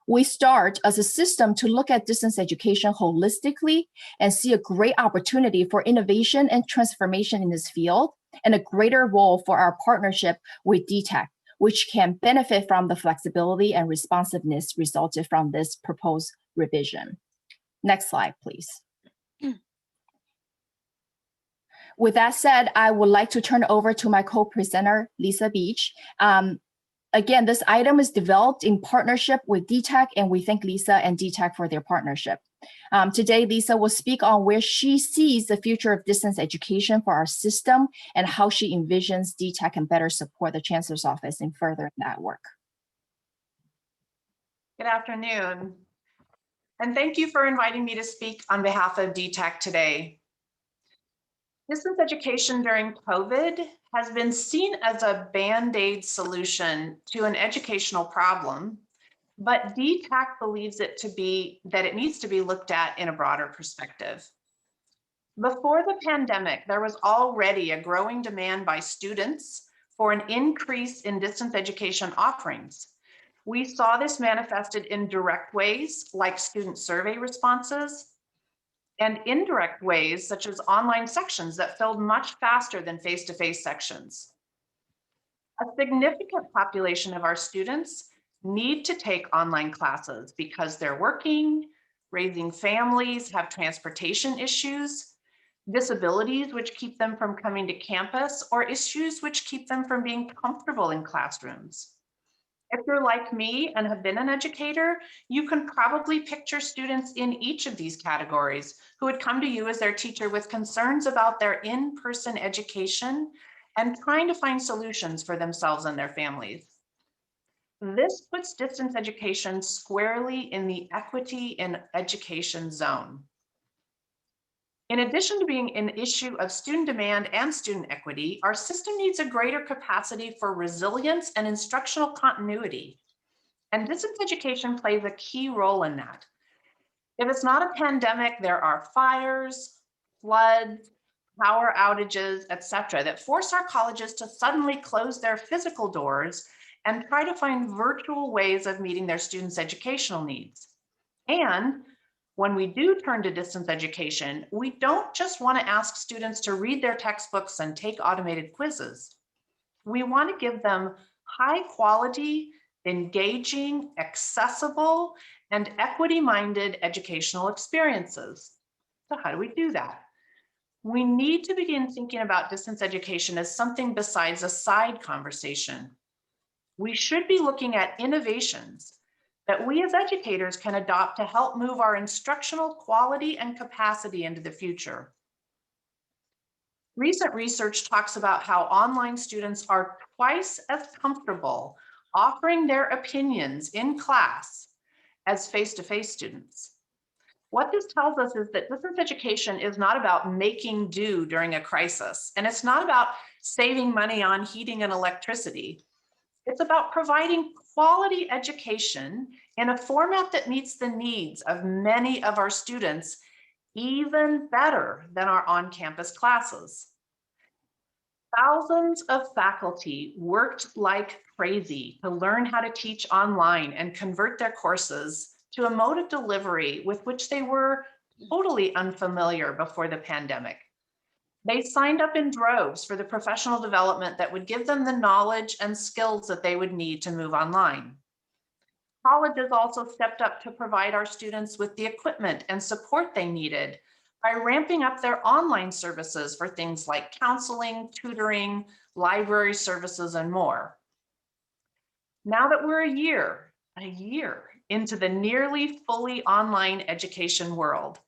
C: We start as a system to look at distance education holistically and see a great opportunity for innovation and transformation in this field, and a greater role for our partnership with DTAC, which can benefit from the flexibility and responsiveness resulted from this proposed revision. Next slide, please. With that said, I would like to turn it over to my co-presenter, Lisa Beach. Again, this item is developed in partnership with DTAC, and we thank Lisa and DTAC for their partnership. Today, Lisa will speak on where she sees the future of distance education for our system and how she envisions DTAC can better support the Chancellor's Office in furthering that work.
T: Good afternoon, and thank you for inviting me to speak on behalf of DTAC today. Distance education during COVID has been seen as a Band-Aid solution to an educational problem, but DTAC believes it to be that it needs to be looked at in a broader perspective. Before the pandemic, there was already a growing demand by students for an increase in distance education offerings. We saw this manifested in direct ways like student survey responses, and indirect ways such as online sections that filled much faster than face-to-face sections. A significant population of our students need to take online classes because they're working, raising families, have transportation issues, disabilities which keep them from coming to campus, or issues which keep them from being comfortable in classrooms. If you're like me and have been an educator, you can probably picture students in each of these categories who would come to you as their teacher with concerns about their in-person education and trying to find solutions for themselves and their families. This puts distance education squarely in the equity in education zone. In addition to being an issue of student demand and student equity, our system needs a greater capacity for resilience and instructional continuity. And distance education plays a key role in that. If it's not a pandemic, there are fires, floods, power outages, etc., that force our colleges to suddenly close their physical doors and try to find virtual ways of meeting their students' educational needs. And when we do turn to distance education, we don't just want to ask students to read their textbooks and take automated quizzes. We want to give them high quality, engaging, accessible, and equity-minded educational experiences. So how do we do that? We need to begin thinking about distance education as something besides a side conversation. We should be looking at innovations that we as educators can adopt to help move our instructional quality and capacity into the future. Recent research talks about how online students are twice as comfortable offering their opinions in class as face-to-face students. What this tells us is that distance education is not about making do during a crisis, and it's not about saving money on heating and electricity. It's about providing quality education in a format that meets the needs of many of our students even better than our on-campus classes. Thousands of faculty worked like crazy to learn how to teach online and convert their courses to a mode of delivery with which they were totally unfamiliar before the pandemic. They signed up in droves for the professional development that would give them the knowledge and skills that they would need to move online. Colleges also stepped up to provide our students with the equipment and support they needed by ramping up their online services for things like counseling, tutoring, library services, and more. Now that we're a year into the nearly fully online education world,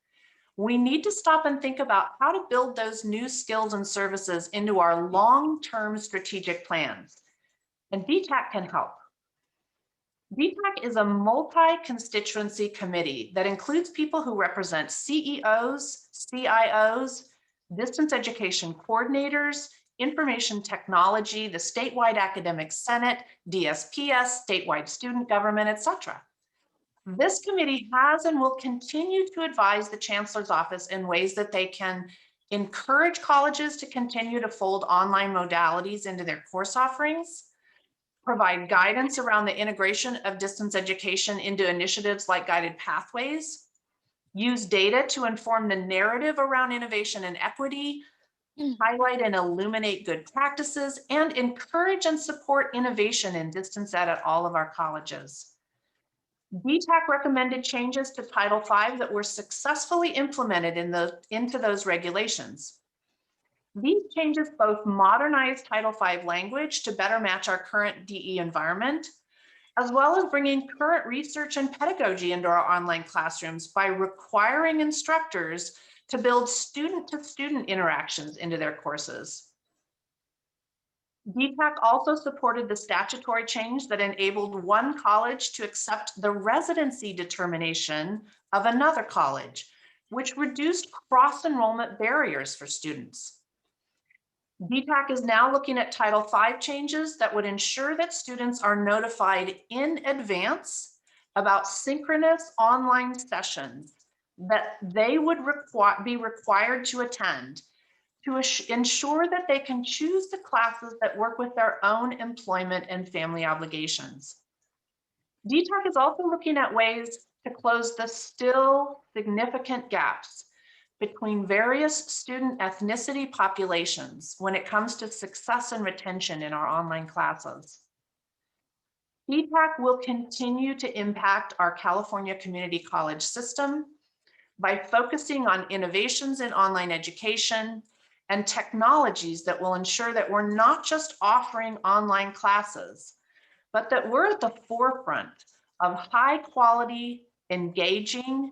T: we need to stop and think about how to build those new skills and services into our long-term strategic plans. And DTAC can help. DTAC is a multi-constituency committee that includes people who represent CEOs, CIOs, distance education coordinators, information technology, the statewide academic senate, DSPS, statewide student government, etc. This committee has and will continue to advise the Chancellor's Office in ways that they can encourage colleges to continue to fold online modalities into their course offerings, provide guidance around the integration of distance education into initiatives like Guided Pathways, use data to inform the narrative around innovation and equity, highlight and illuminate good practices, and encourage and support innovation in distance ed at all of our colleges. DTAC recommended changes to Title V that were successfully implemented into those regulations. These changes both modernize Title V language to better match our current DE environment, as well as bringing current research and pedagogy into our online classrooms by requiring instructors to build student-to-student interactions into their courses. DTAC also supported the statutory change that enabled one college to accept the residency determination of another college, which reduced cross-enrollment barriers for students. DTAC is now looking at Title V changes that would ensure that students are notified in advance about synchronous online sessions that they would be required to attend to ensure that they can choose the classes that work with their own employment and family obligations. DTAC is also looking at ways to close the still significant gaps between various student ethnicity populations when it comes to success and retention in our online classes. DTAC will continue to impact our California community college system by focusing on innovations in online education and technologies that will ensure that we're not just offering online classes, but that we're at the forefront of high quality, engaging,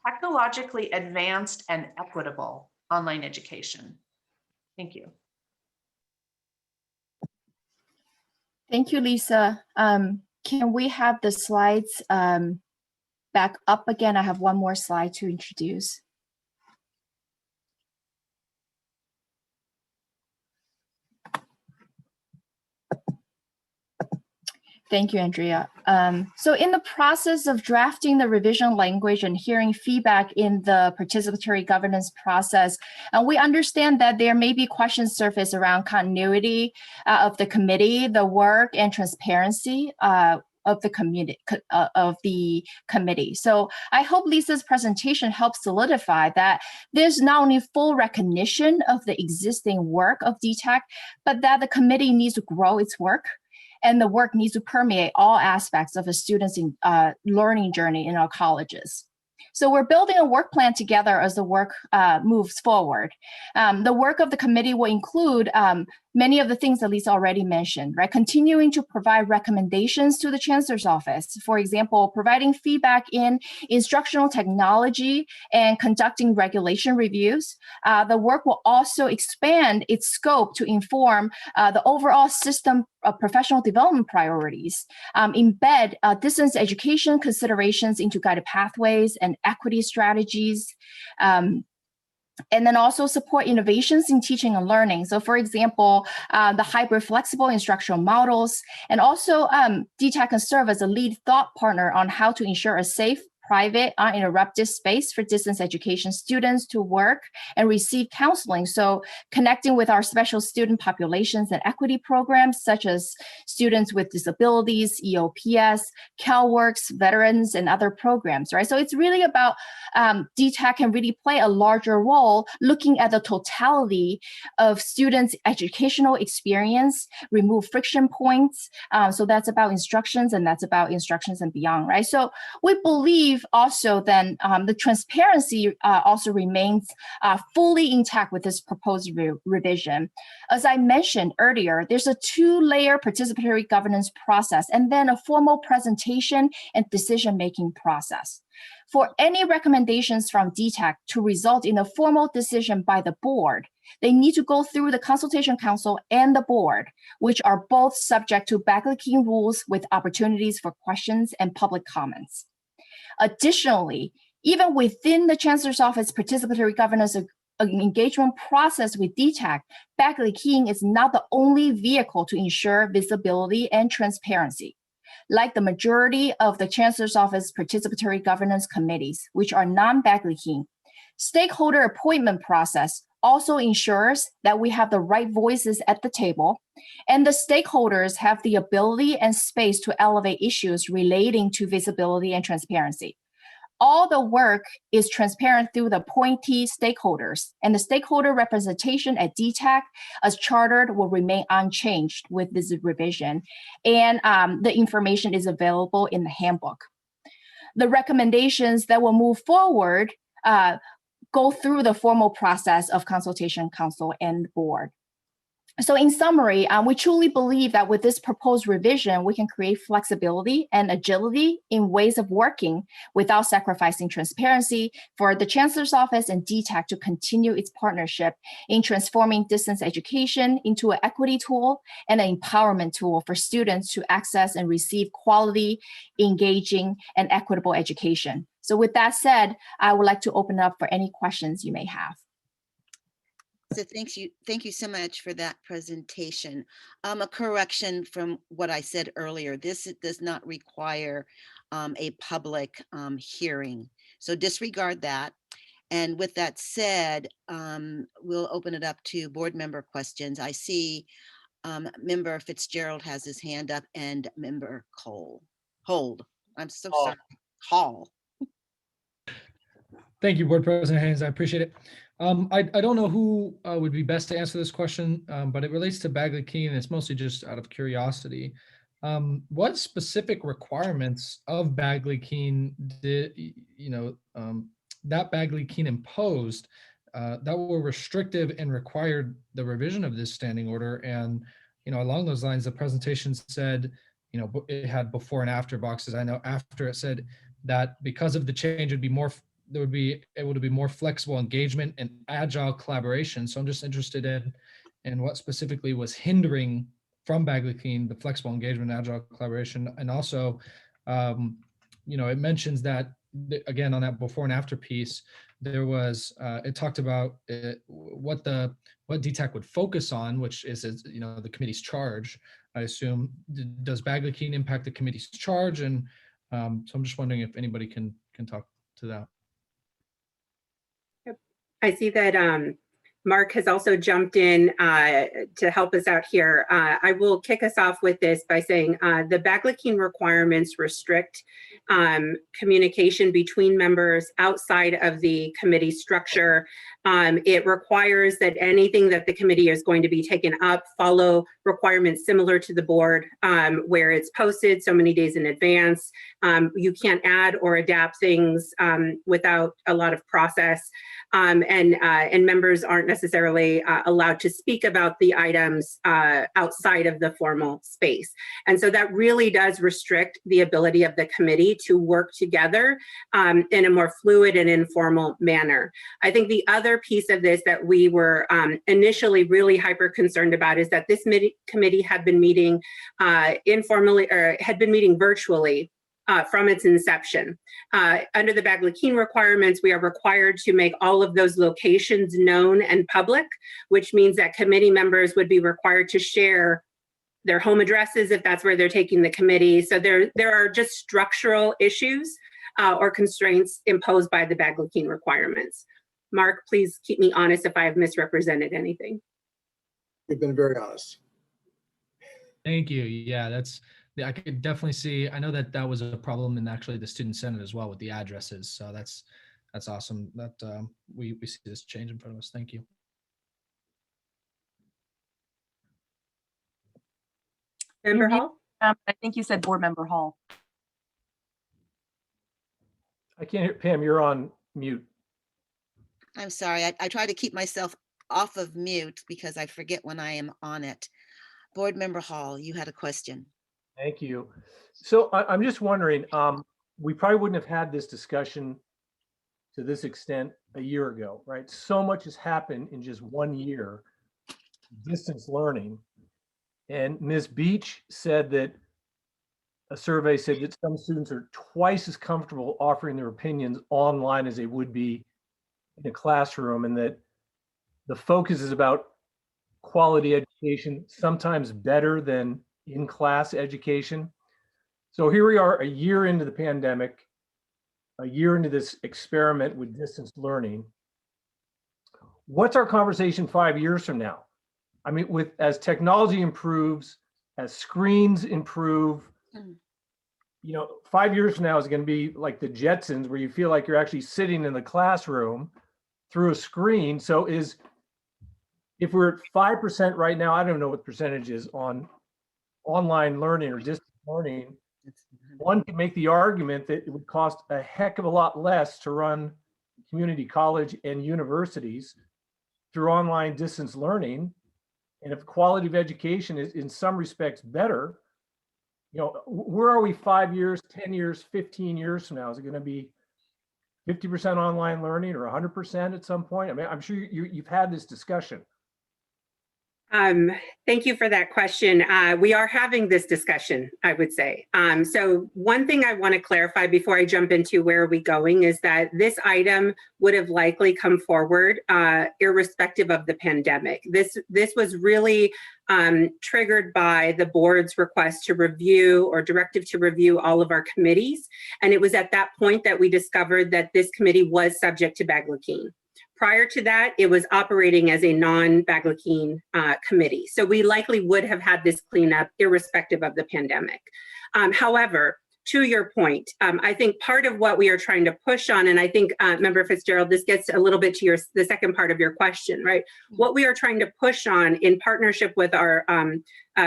T: technologically advanced, and equitable online education. Thank you.
C: Thank you, Lisa. Can we have the slides back up again? I have one more slide to introduce. Thank you, Andrea. So in the process of drafting the revision language and hearing feedback in the participatory governance process, we understand that there may be questions surface around continuity of the committee, the work, and transparency of the committee. So I hope Lisa's presentation helps solidify that there's not only full recognition of the existing work of DTAC, but that the committee needs to grow its work, and the work needs to permeate all aspects of a student's learning journey in our colleges. So we're building a work plan together as the work moves forward. The work of the committee will include many of the things that Lisa already mentioned, right? Continuing to provide recommendations to the Chancellor's Office. For example, providing feedback in instructional technology and conducting regulation reviews. The work will also expand its scope to inform the overall system of professional development priorities, embed distance education considerations into guided pathways and equity strategies, and then also support innovations in teaching and learning. So for example, the hybrid flexible instructional models, and also DTAC can serve as a lead thought partner on how to ensure a safe, private, uninterrupted space for distance education students to work and receive counseling. So connecting with our special student populations and equity programs, such as students with disabilities, EOPS, CalWORKs, veterans, and other programs, right? So it's really about DTAC can really play a larger role looking at the totality of students' educational experience, remove friction points. So that's about instructions, and that's about instructions and beyond, right? So we believe also then the transparency also remains fully intact with this proposed revision. As I mentioned earlier, there's a 2-layer participatory governance process and then a formal presentation and decision-making process. For any recommendations from DTAC to result in a formal decision by the board, they need to go through the Consultation Council and the board, which are both subject to Bagley-Keene rules with opportunities for questions and public comments. Additionally, even within the Chancellor's Office participatory governance engagement process with DTAC, Bagley-Keene is not the only vehicle to ensure visibility and transparency. Like the majority of the Chancellor's Office participatory governance committees, which are non-Bagley-Keene, stakeholder appointment process also ensures that we have the right voices at the table, and the stakeholders have the ability and space to elevate issues relating to visibility and transparency. All the work is transparent through the appointee stakeholders, and the stakeholder representation at DTAC as chartered will remain unchanged with this revision, and the information is available in the handbook. The recommendations that will move forward go through the formal process of Consultation Council and board. So in summary, we truly believe that with this proposed revision, we can create flexibility and agility in ways of working without sacrificing transparency for the Chancellor's Office and DTAC to continue its partnership in transforming distance education into an equity tool and an empowerment tool for students to access and receive quality, engaging, and equitable education. So with that said, I would like to open up for any questions you may have.
B: So thank you so much for that presentation. A correction from what I said earlier, this does not require a public hearing. So disregard that. And with that said, we'll open it up to board member questions. I see Member Fitzgerald has his hand up and Member Hold. I'm so sorry. Hall.
U: Thank you, Board President Haynes. I appreciate it. I don't know who would be best to answer this question, but it relates to Bagley-Keene, and it's mostly just out of curiosity. What specific requirements of Bagley-Keene did, that Bagley-Keene imposed that were restrictive and required the revision of this standing order? And, along those lines, the presentation said, it had before and after boxes. I know after it said that because of the change, it would be able to be more flexible engagement and agile collaboration. So I'm just interested in what specifically was hindering from Bagley-Keene the flexible engagement and agile collaboration. And also, it mentions that, again, on that before and after piece, there was, it talked about what DTAC would focus on, which is, the committee's charge. I assume, does Bagley-Keene impact the committee's charge? And so I'm just wondering if anybody can talk to that.
S: I see that Mark has also jumped in to help us out here. I will kick us off with this by saying the Bagley-Keene requirements restrict communication between members outside of the committee structure. It requires that anything that the committee is going to be taken up follow requirements similar to the board, where it's posted so many days in advance. You can't add or adapt things without a lot of process, and members aren't necessarily allowed to speak about the items outside of the formal space. And so that really does restrict the ability of the committee to work together in a more fluid and informal manner. I think the other piece of this that we were initially really hyper concerned about is that this committee had been meeting informally, or had been meeting virtually from its inception. Under the Bagley-Keene requirements, we are required to make all of those locations known and public, which means that committee members would be required to share their home addresses if that's where they're taking the committee. So there are just structural issues or constraints imposed by the Bagley-Keene requirements. Mark, please keep me honest if I have misrepresented anything.
L: You've been very honest.
U: Thank you. Yeah, I could definitely see. I know that that was a problem in actually the Student Senate as well with the addresses. So that's awesome that we see this change in front of us. Thank you.
S: Member Hall?
C: I think you said Board Member Hall.
F: I can't hear, Pam, you're on mute.
B: I'm sorry. I try to keep myself off of mute because I forget when I am on it. Board Member Hall, you had a question.
F: Thank you. So I'm just wondering, we probably wouldn't have had this discussion to this extent a year ago, right? So much has happened in just 1 year, distance learning. And Ms. Beach said that a survey said that some students are twice as comfortable offering their opinions online as they would be in a classroom, and that the focus is about quality education, sometimes better than in-class education. So here we are a year into the pandemic, a year into this experiment with distance learning. What's our conversation 5 years from now? I mean, as technology improves, as screens improve, 5 years from now is going to be like the Jetsons, where you feel like you're actually sitting in the classroom through a screen. So if we're at 5% right now, I don't know what the percentage is on online learning or distance learning, one can make the argument that it would cost a heck of a lot less to run community college and universities through online distance learning. And if quality of education is in some respects better, where are we 5 years, 10 years, 15 years from now? Is it going to be 50% online learning or 100% at some point? I mean, I'm sure you've had this discussion.
S: Thank you for that question. We are having this discussion, I would say. So one thing I want to clarify before I jump into where are we going is that this item would have likely come forward irrespective of the pandemic. This was really triggered by the board's request to review or directive to review all of our committees. And it was at that point that we discovered that this committee was subject to Bagley-Keene. Prior to that, it was operating as a non-Bagley-Keene committee. So we likely would have had this cleanup irrespective of the pandemic. However, to your point, I think part of what we are trying to push on, and I think Member Fitzgerald, this gets a little bit to the second part of your question, right? What we are trying to push on in partnership with our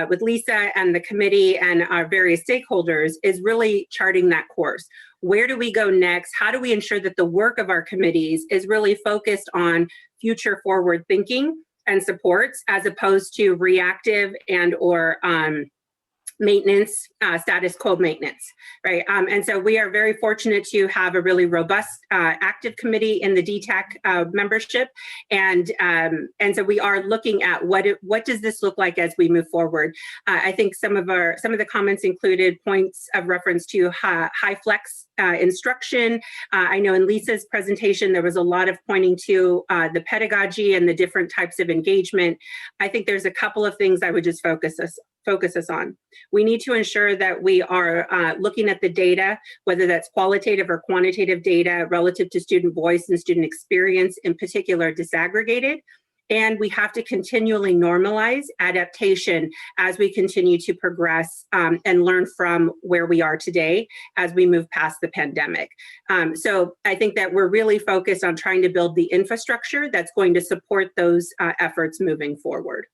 S: with Lisa and the committee and our various stakeholders is really charting that course. Where do we go next? How do we ensure that the work of our committees is really focused on future forward thinking and supports as opposed to reactive and or maintenance, status quo maintenance, right? And so we are very fortunate to have a really robust, active committee in the DTAC membership, and so we are looking at what does this look like as we move forward. I think some of the comments included points of reference to high flex instruction. I know in Lisa's presentation there was a lot of pointing to the pedagogy and the different types of engagement. I think there's a couple of things I would just focus us on. We need to ensure that we are looking at the data, whether that's qualitative or quantitative data relative to student voice and student experience, in particular disaggregated, And we have to continually normalize adaptation as we continue to progress and learn from where we are today as we move past the pandemic. So I think that we're really focused on trying to build the infrastructure that's going to support those efforts moving forward.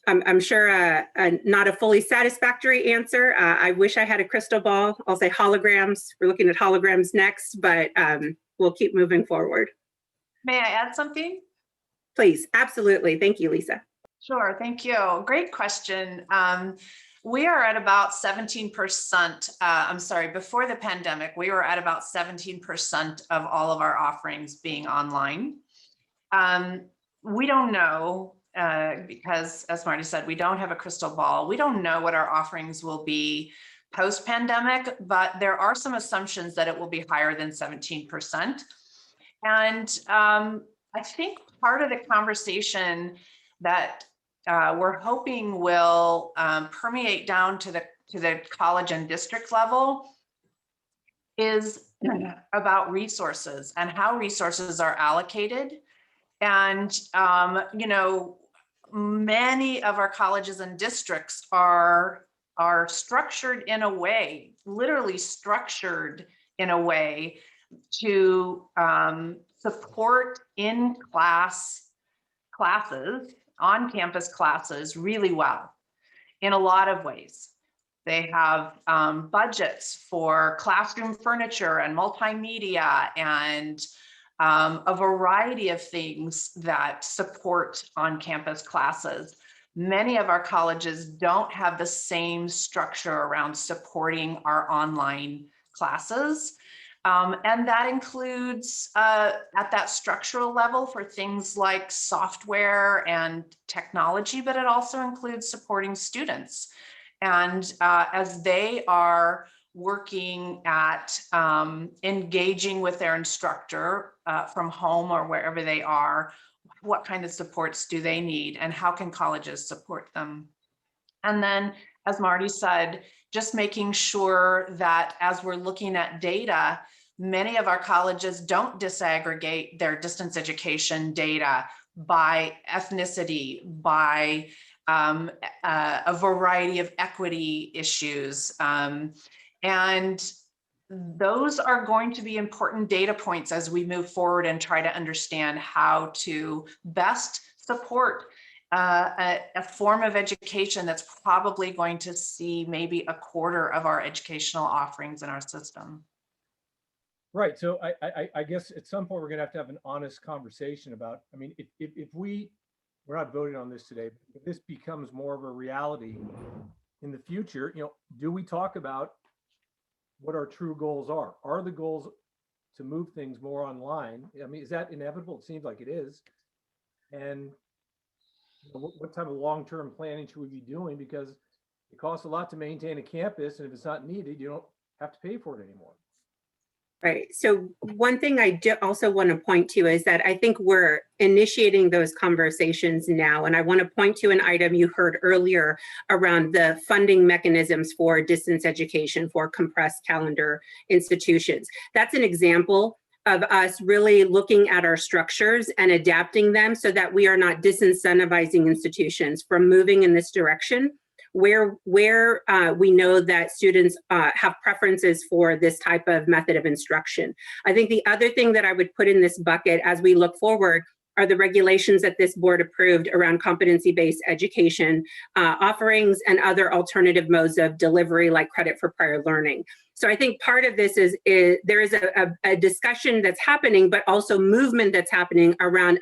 S: I'm sure not a fully satisfactory answer. I wish I had a crystal ball. I'll say holograms. We're looking at holograms next, but we'll keep moving forward.
T: May I add something?
S: Please, absolutely. Thank you, Lisa.
T: Sure, thank you. Great question. We are at about 17%, I'm sorry, before the pandemic, we were at about 17% of all of our offerings being online. We don't know, because as Marty said, we don't have a crystal ball. We don't know what our offerings will be post-pandemic, but there are some assumptions that it will be higher than 17%. And I think part of the conversation that we're hoping will permeate down to the college and district level is about resources and how resources are allocated. And, you know, many of our colleges and districts are structured in a way, literally structured in a way to support classes, on-campus classes really well in a lot of ways. They have budgets for classroom furniture and multimedia and a variety of things that support on-campus classes. Many of our colleges don't have the same structure around supporting our online classes. And that includes at that structural level for things like software and technology, but it also includes supporting students. And as they are working at engaging with their instructor from home or wherever they are, what kind of supports do they need and how can colleges support them? And then, as Marty said, just making sure that as we're looking at data, many of our colleges don't disaggregate their distance education data by ethnicity, by a variety of equity issues. And those are going to be important data points as we move forward and try to understand how to best support a form of education that's probably going to see maybe a quarter of our educational offerings in our system.
F: Right. So I guess at some point we're going to have an honest conversation about, I mean, if we're not voting on this today, but if this becomes more of a reality in the future, you know, do we talk about what our true goals are? Are the goals to move things more online? I mean, is that inevitable? It seems like it is. And you know, what type of long-term planning should we be doing? Because it costs a lot to maintain a campus, and if it's not needed, you don't have to pay for it anymore.
S: Right. So one thing I do also want to point to is that I think we're initiating those conversations now. And I want to point to an item you heard earlier around the funding mechanisms for distance education for compressed calendar institutions. That's an example of us really looking at our structures and adapting them so that we are not disincentivizing institutions from moving in this direction where we know that students have preferences for this type of method of instruction. I think the other thing that I would put in this bucket as we look forward are the regulations that this board approved around competency-based education offerings and other alternative modes of delivery like credit for prior learning. So I think part of this is there is a discussion that's happening, but also movement that's happening around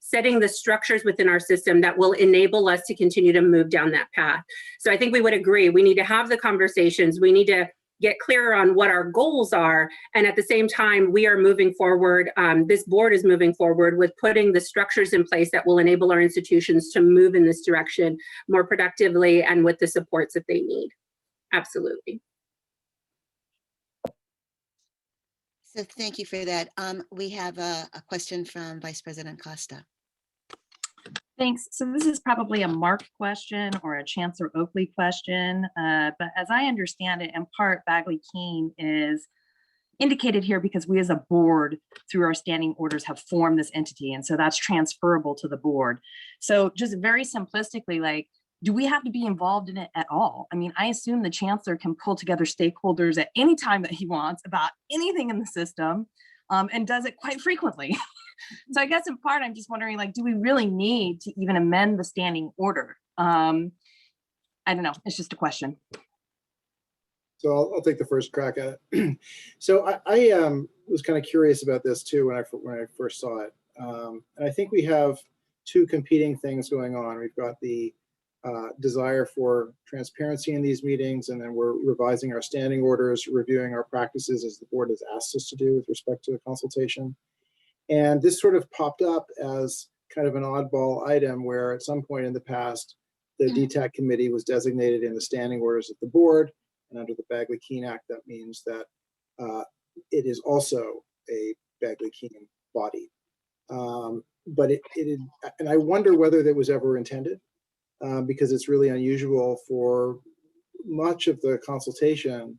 S: setting the structures within our system that will enable us to continue to move down that path. So I think we would agree, we need to have the conversations, we need to get clearer on what our goals are. And at the same time, we are moving forward, this board is moving forward with putting the structures in place that will enable our institutions to move in this direction more productively and with the supports that they need. Absolutely.
B: So thank you for that. We have a question from Vice President Costa.
C: Thanks. So this is probably a Mark question or a Chancellor Oakley question, but as I understand it, in part, Bagley Keene is indicated here because we as a board, through our standing orders, have formed this entity. And so that's transferable to the board. So just very simplistically, like, do we have to be involved in it at all? I mean, I assume the chancellor can pull together stakeholders at any time that he wants about anything in the system, and does it quite frequently. So I guess in part, I'm just wondering, like, do we really need to even amend the standing order? I don't know. It's just a question.
L: So I'll take the first crack at it. So I was kind of curious about this too when I first saw it. And I think we have two competing things going on. We've got the desire for transparency in these meetings, and then we're revising our standing orders, reviewing our practices as the board has asked us to do with respect to the consultation. And this sort of popped up as kind of an oddball item where at some point in the past, the DTAC committee was designated in the standing orders of the board. And under the Bagley-Keene Act, that means that it is also a Bagley-Keene body. But and I wonder whether that was ever intended, because it's really unusual for much of the consultation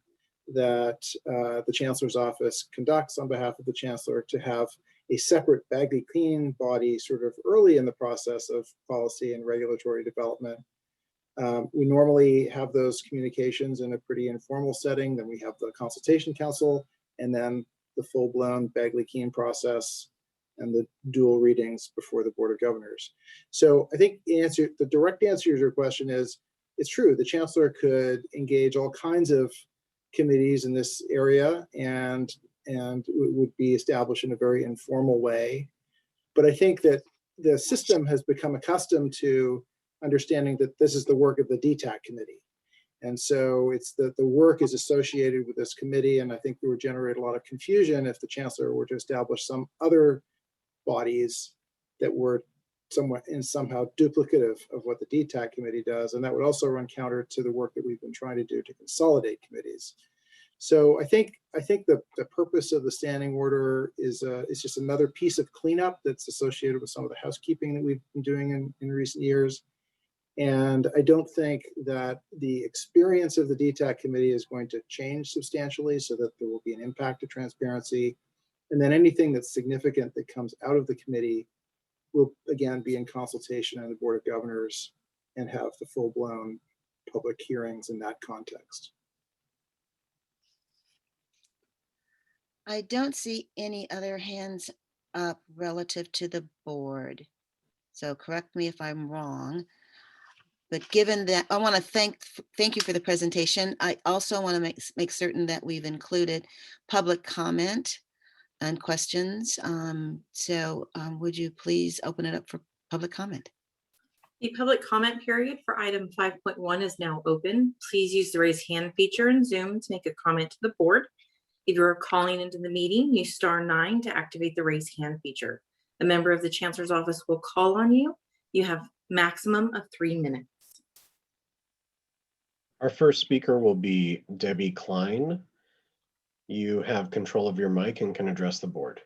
L: that the Chancellor's office conducts on behalf of the Chancellor to have a separate Bagley-Keene body sort of early in the process of policy and regulatory development. We normally have those communications in a pretty informal setting. Then we have the consultation council, and then the full-blown Bagley-Keene process and the dual readings before the Board of Governors. So I think the direct answer to your question is, it's true, the Chancellor could engage all kinds of committees in this area and it would be established in a very informal way. But I think that the system has become accustomed to understanding that this is the work of the DTAC committee. And so it's that the work is associated with this committee. And I think it would generate a lot of confusion if the Chancellor were to establish some other bodies that were somehow duplicative of what the DTAC committee does. And that would also run counter to the work that we've been trying to do to consolidate committees. So I think the purpose of the standing order is just another piece of cleanup that's associated with some of the housekeeping that we've been doing in recent years. And I don't think that the experience of the DTAC committee is going to change substantially so that there will be an impact to transparency. And then anything that's significant that comes out of the committee will again be in consultation on the Board of Governors and have the full-blown public hearings in that context.
B: I don't see any other hands up relative to the board. So correct me if I'm wrong. But given that, I want to thank you for the presentation. I also want to make certain that we've included public comment and questions. Would you please open it up for public comment?
A: The public comment period for item 5.1 is now open. Please use the raise hand feature in Zoom to make a comment to the board. If you are calling into the meeting, use *9 to activate the raise hand feature. A member of the Chancellor's office will call on you. You have maximum of 3 minutes.
I: Our first speaker will be Debbie Klein. You have control of your mic and can address the board.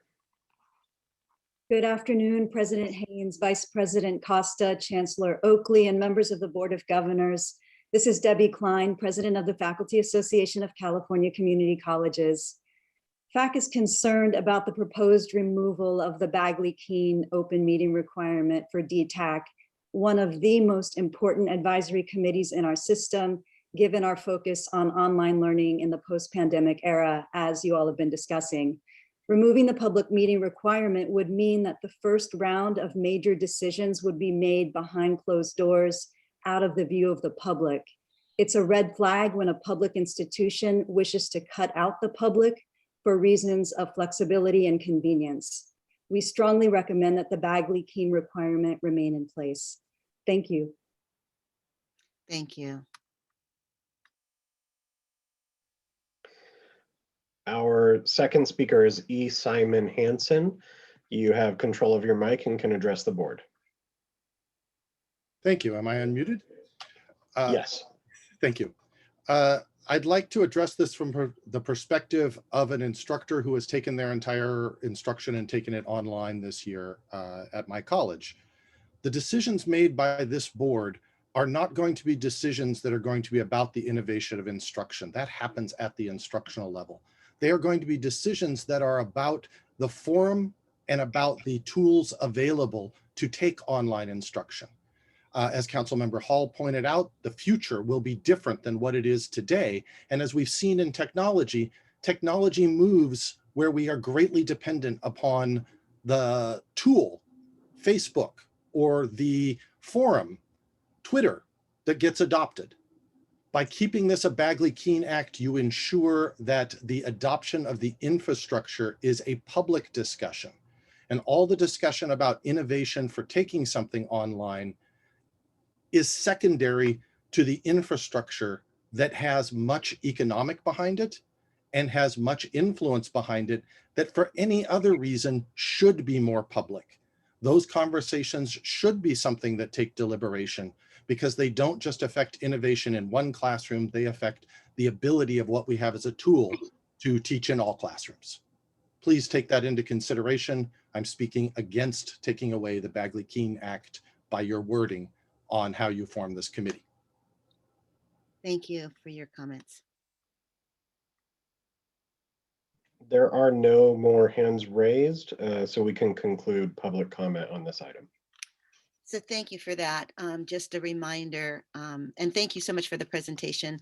K: Good afternoon, President Haynes, Vice President Costa, Chancellor Oakley, and members of the Board of Governors. This is Debbie Klein, President of the Faculty Association of California Community Colleges. FAC is concerned about the proposed removal of the Bagley-Keene open meeting requirement for DTAC, one of the most important advisory committees in our system, given our focus on online learning in the post-pandemic era, as you all have been discussing. Removing the public meeting requirement would mean that the first round of major decisions would be made behind closed doors, out of the view of the public. It's a red flag when a public institution wishes to cut out the public for reasons of flexibility and convenience. We strongly recommend that the Bagley-Keene requirement remain in place. Thank you.
B: Thank you.
I: Our second speaker is E. Simon Hansen. You have control of your mic and can address the board.
V: Thank you. Am I unmuted?
I: Yes.
V: Thank you. I'd like to address this from the perspective of an instructor who has taken their entire instruction and taken it online this year at my college. The decisions made by this board are not going to be decisions that are going to be about the innovation of instruction. That happens at the instructional level. They are going to be decisions that are about the forum and about the tools available to take online instruction. As Councilmember Hall pointed out, the future will be different than what it is today. And as we've seen in technology, technology moves where we are greatly dependent upon the tool, Facebook, or the forum, Twitter, that gets adopted. By keeping this a Bagley-Keene Act, you ensure that the adoption of the infrastructure is a public discussion. And all the discussion about innovation for taking something online is secondary to the infrastructure that has much economic behind it and has much influence behind it that for any other reason should be more public. Those conversations should be something that take deliberation because they don't just affect innovation in one classroom, they affect the ability of what we have as a tool to teach in all classrooms. Please take that into consideration. I'm speaking against taking away the Bagley-Keene Act by your wording on how you form this committee.
B: Thank you for your comments.
I: There are no more hands raised, so we can conclude public comment on this item.
B: So thank you for that. Just a reminder, and thank you so much for the presentation.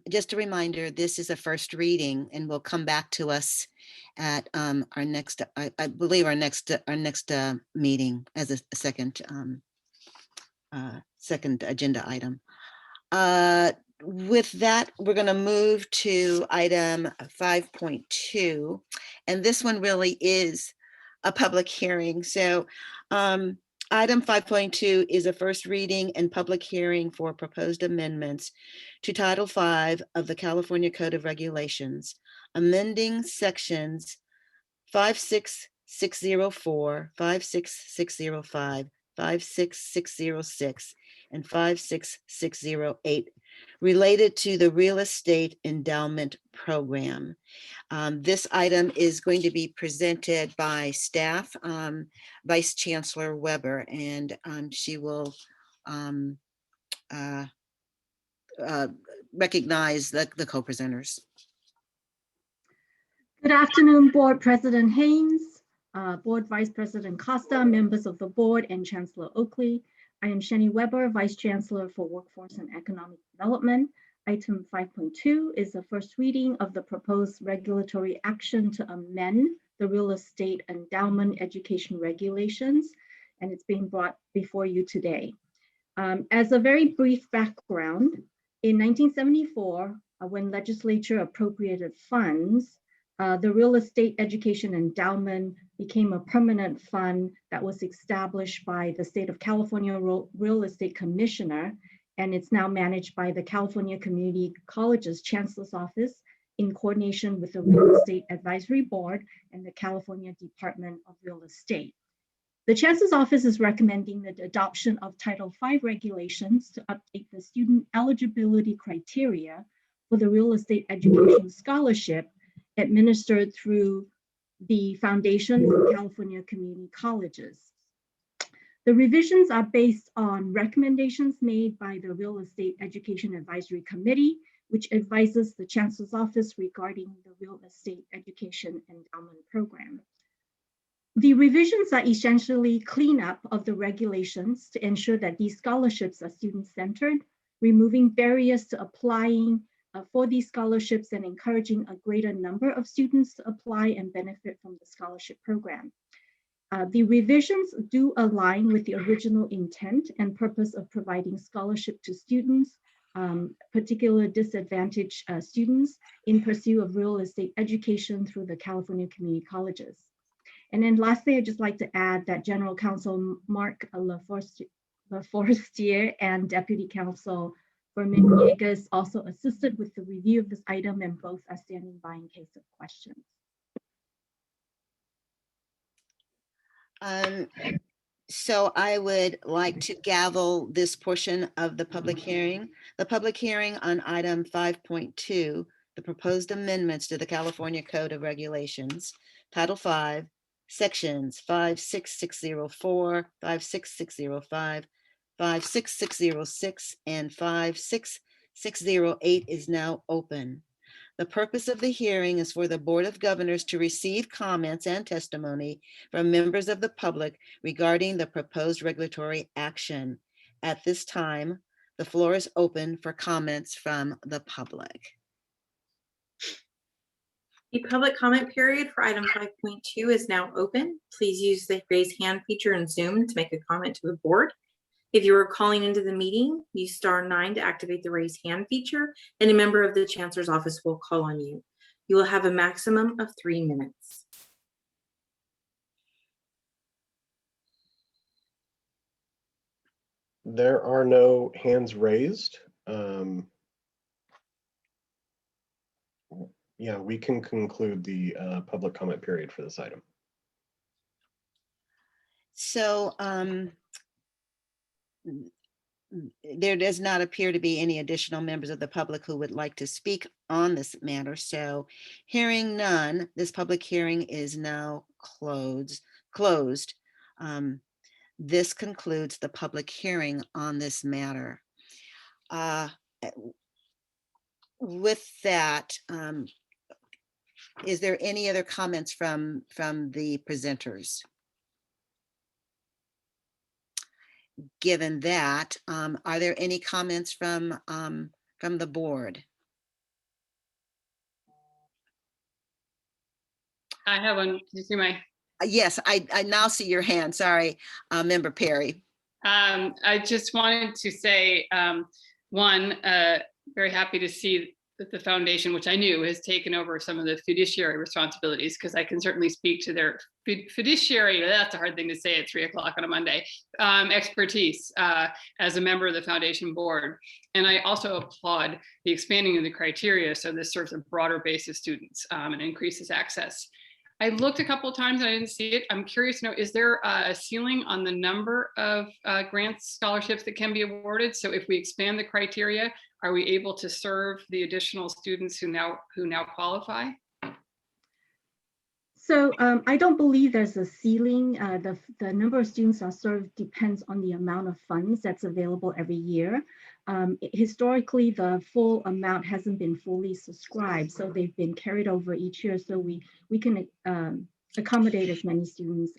B: Just a reminder, this is a first reading and will come back to us at our next, I believe our next meeting as a second agenda item. With that, we're going to move to item 5.2, and this one really is a public hearing. So item 5.2 is a first reading and public hearing for proposed amendments to Title V of the California Code of Regulations, amending sections 56604, 56605, 56606, and 56608 related to the Real Estate Endowment Program. This item is going to be presented by staff, Vice Chancellor Weber, and she will recognize the co-presenters.
M: Good afternoon, Board President Haynes, Board Vice President Costa, members of the board, and Chancellor Oakley. I am Shani Weber, Vice Chancellor for Workforce and Economic Development. Item 5.2 is the first reading of the proposed regulatory action to amend the Real Estate Endowment Education Regulations, and it's being brought before you today. As a very brief background, in 1974, when legislature appropriated funds, the Real Estate Education Endowment became a permanent fund that was established by the State of California Real Estate Commissioner, and it's now managed by the California Community Colleges Chancellor's Office in coordination with the Real Estate Advisory Board and the California Department of Real Estate. The Chancellor's Office is recommending the adoption of Title V regulations to update the student eligibility criteria for the Real Estate Education Scholarship administered through the Foundation for California Community Colleges. The revisions are based on recommendations made by the Real Estate Education Advisory Committee, which advises the Chancellor's Office regarding the Real Estate Education Endowment Program. The revisions are essentially cleanup of the regulations to ensure that these scholarships are student-centered, removing barriers to applying for these scholarships and encouraging a greater number of students to apply and benefit from the scholarship program. The revisions do align with the original intent and purpose of providing scholarship to students, particularly disadvantaged students, in pursuit of real estate education through the California Community Colleges. And then lastly, I'd just like to add that General Counsel Mark LaForestier and Deputy Counsel Fermin Villegas also assisted with the review of this item, and both are standing by in case of questions.
B: So I would like to gavel this portion of the public hearing. The public hearing on item 5.2, the proposed amendments to the California Code of Regulations, Title V, sections 56604, 56605, 56606, and 56608 is now open. The purpose of the hearing is for the Board of Governors to receive comments and testimony from members of the public regarding the proposed regulatory action. At this time, the floor is open for comments from the public.
A: The public comment period for item 5.2 is now open. Please use the raise hand feature in Zoom to make a comment to the board. If you are calling into the meeting, use *9 to activate the raise hand feature, and a member of the Chancellor's office will call on you. You will have a maximum of 3 minutes.
I: There are no hands raised. Yeah, we can conclude the public comment period for this item.
B: So there does not appear to be any additional members of the public who would like to speak on this matter. So hearing none, this public hearing is now closed. This concludes the public hearing on this matter. With that, is there any other comments from the presenters? Given that, are there any comments from the board?
J: I have one. Did you see my?
B: Yes, I now see your hand. Sorry, Member Perry.
J: I just wanted to say, one, very happy to see that the foundation, which I knew, has taken over some of the fiduciary responsibilities, because I can certainly speak to their fiduciary, that's a hard thing to say at 3 o'clock on a Monday, expertise as a member of the foundation board. And I also applaud the expanding of the criteria so this serves a broader base of students and increases access. I looked a couple of times and I didn't see it. I'm curious to know, is there a ceiling on the number of grants, scholarships that can be awarded? So if we expand the criteria, are we able to serve the additional students who now qualify?
M: So I don't believe there's a ceiling. The number of students are served depends on the amount of funds that's available every year. Historically, the full amount hasn't been fully subscribed, so they've been carried over each year. So we can accommodate as many students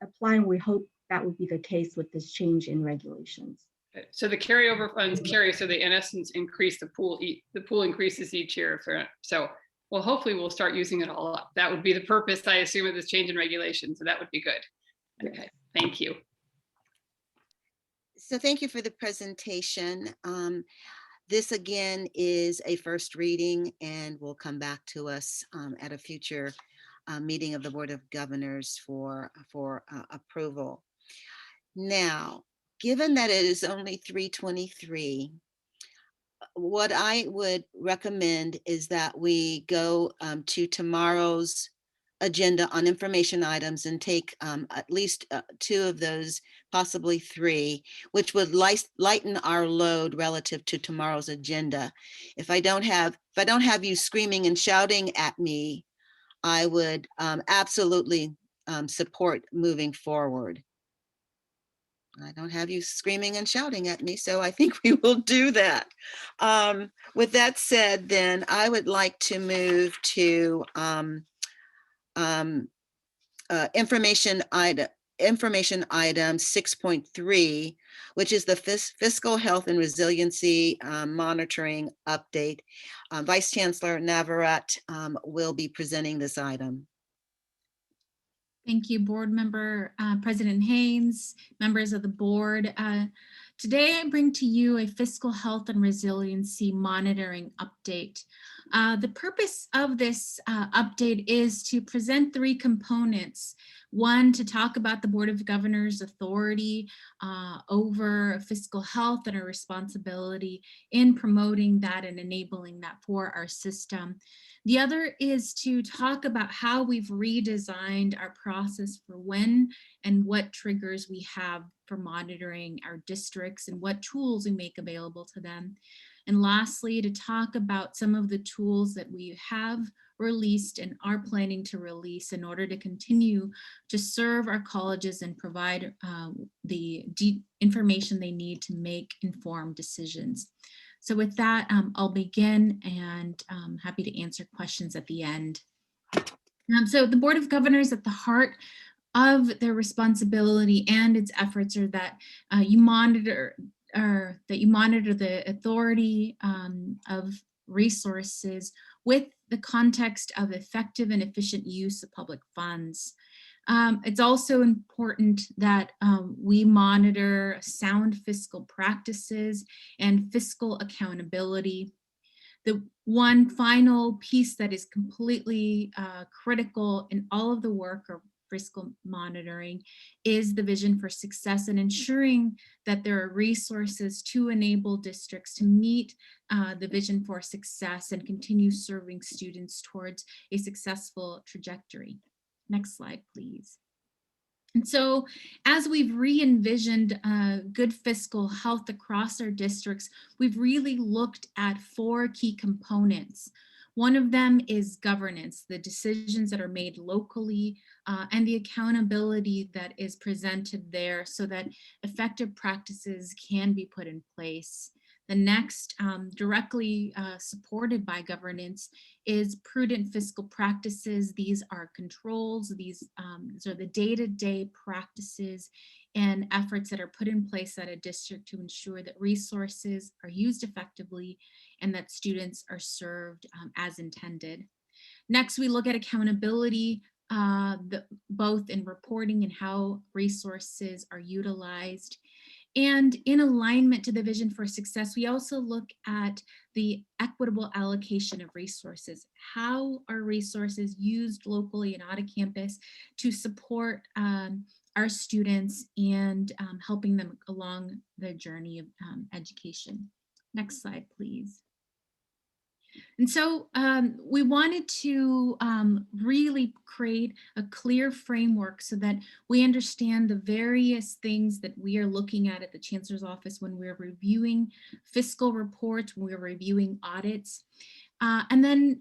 M: apply, and we hope that would be the case with this change in regulations.
J: So the carryover funds carry, so they in essence increase the pool. The pool increases each year. So well, hopefully we'll start using it all up. That would be the purpose, I assume, of this change in regulation. So that would be good. Okay, thank you.
B: So thank you for the presentation. This again is a first reading and will come back to us at a future meeting of the Board of Governors for approval. Now, given that it is only 3:23, what I would recommend is that we go to tomorrow's agenda on information items and take at least 2 of those, possibly 3, which would lighten our load relative to tomorrow's agenda. If I don't have you screaming and shouting at me, I would absolutely support moving forward. I don't have you screaming and shouting at me, so I think we will do that. With that said, then I would like to move to information item 6.3, which is the fiscal health and resiliency monitoring update. Vice Chancellor Navarrete will be presenting this item.
N: Thank you, Board Member President Haynes, members of the board. Today I bring to you a fiscal health and resiliency monitoring update. The purpose of this update is to present 3 components. One, to talk about the Board of Governors' authority over fiscal health and our responsibility in promoting that and enabling that for our system. The other is to talk about how we've redesigned our process for when and what triggers we have for monitoring our districts and what tools we make available to them. And lastly, to talk about some of the tools that we have released and are planning to release in order to continue to serve our colleges and provide the information they need to make informed decisions. So with that, I'll begin and I'm happy to answer questions at the end. So the Board of Governors, at the heart of their responsibility and its efforts are that you monitor the authority of resources with the context of effective and efficient use of public funds. It's also important that we monitor sound fiscal practices and fiscal accountability. The one final piece that is completely critical in all of the work of fiscal monitoring is the vision for success and ensuring that there are resources to enable districts to meet the vision for success and continue serving students towards a successful trajectory. Next slide, please. And so as we've re-envisioned good fiscal health across our districts, we've really looked at 4 key components. One of them is governance, the decisions that are made locally and the accountability that is presented there so that effective practices can be put in place. The next, directly supported by governance, is prudent fiscal practices. These are controls, these are the day-to-day practices and efforts that are put in place at a district to ensure that resources are used effectively and that students are served as intended. Next, we look at accountability, both in reporting and how resources are utilized. And in alignment to the vision for success, we also look at the equitable allocation of resources. How are resources used locally and on a campus to support our students and helping them along their journey of education? Next slide, please. And so we wanted to really create a clear framework so that we understand the various things that we are looking at the Chancellor's Office when we're reviewing fiscal reports, when we're reviewing audits, and then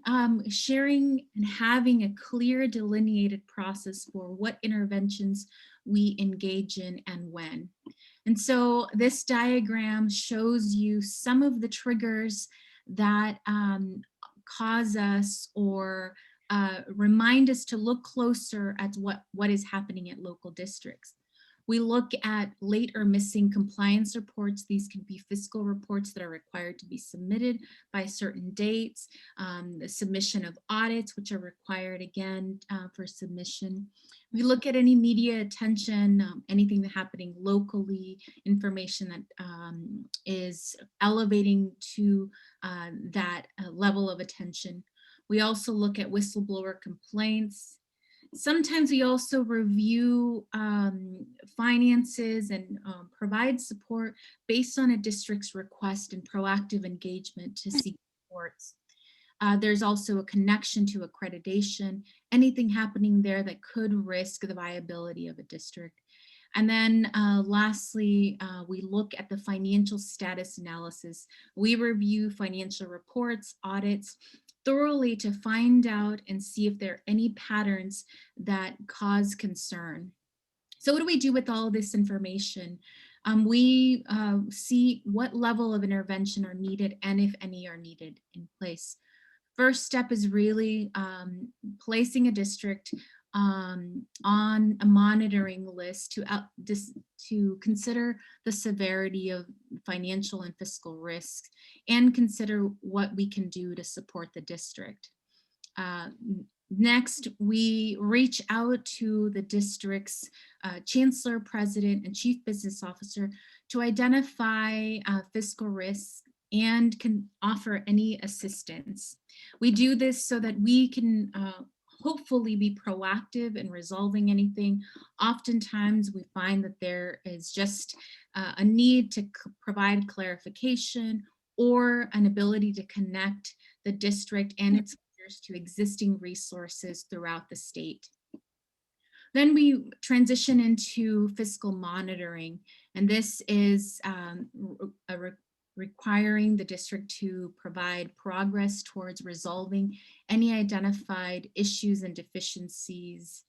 N: sharing and having a clear delineated process for what interventions we engage in and when. And so this diagram shows you some of the triggers that cause us or remind us to look closer at what is happening at local districts. We look at late or missing compliance reports. These can be fiscal reports that are required to be submitted by certain dates, the submission of audits, which are required again for submission. We look at any media attention, anything that's happening locally, information that is elevating to that level of attention. We also look at whistleblower complaints. Sometimes we also review finances and provide support based on a district's request and proactive engagement to seek supports. There's also a connection to accreditation, anything happening there that could risk the viability of a district. And then lastly, we look at the financial status analysis. We review financial reports, audits, thoroughly to find out and see if there are any patterns that cause concern. So what do we do with all this information? We see what level of intervention are needed and if any are needed in place. First step is really placing a district on a monitoring list to consider the severity of financial and fiscal risks and consider what we can do to support the district. Next, we reach out to the district's chancellor, president, and chief business officer to identify fiscal risks and can offer any assistance. We do this so that we can hopefully be proactive in resolving anything. Oftentimes we find that there is just a need to provide clarification or an ability to connect the district and its leaders to existing resources throughout the state. Then we transition into fiscal monitoring, and this is requiring the district to provide progress towards resolving any identified issues and deficiencies.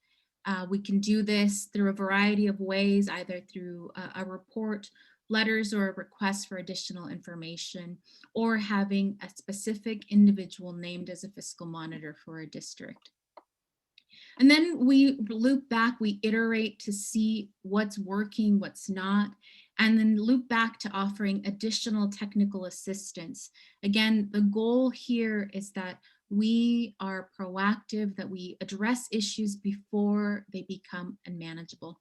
N: We can do this through a variety of ways, either through a report, letters or requests for additional information, or having a specific individual named as a fiscal monitor for a district. And then we loop back, we iterate to see what's working, what's not, and then loop back to offering additional technical assistance. Again, the goal here is that we are proactive, that we address issues before they become unmanageable,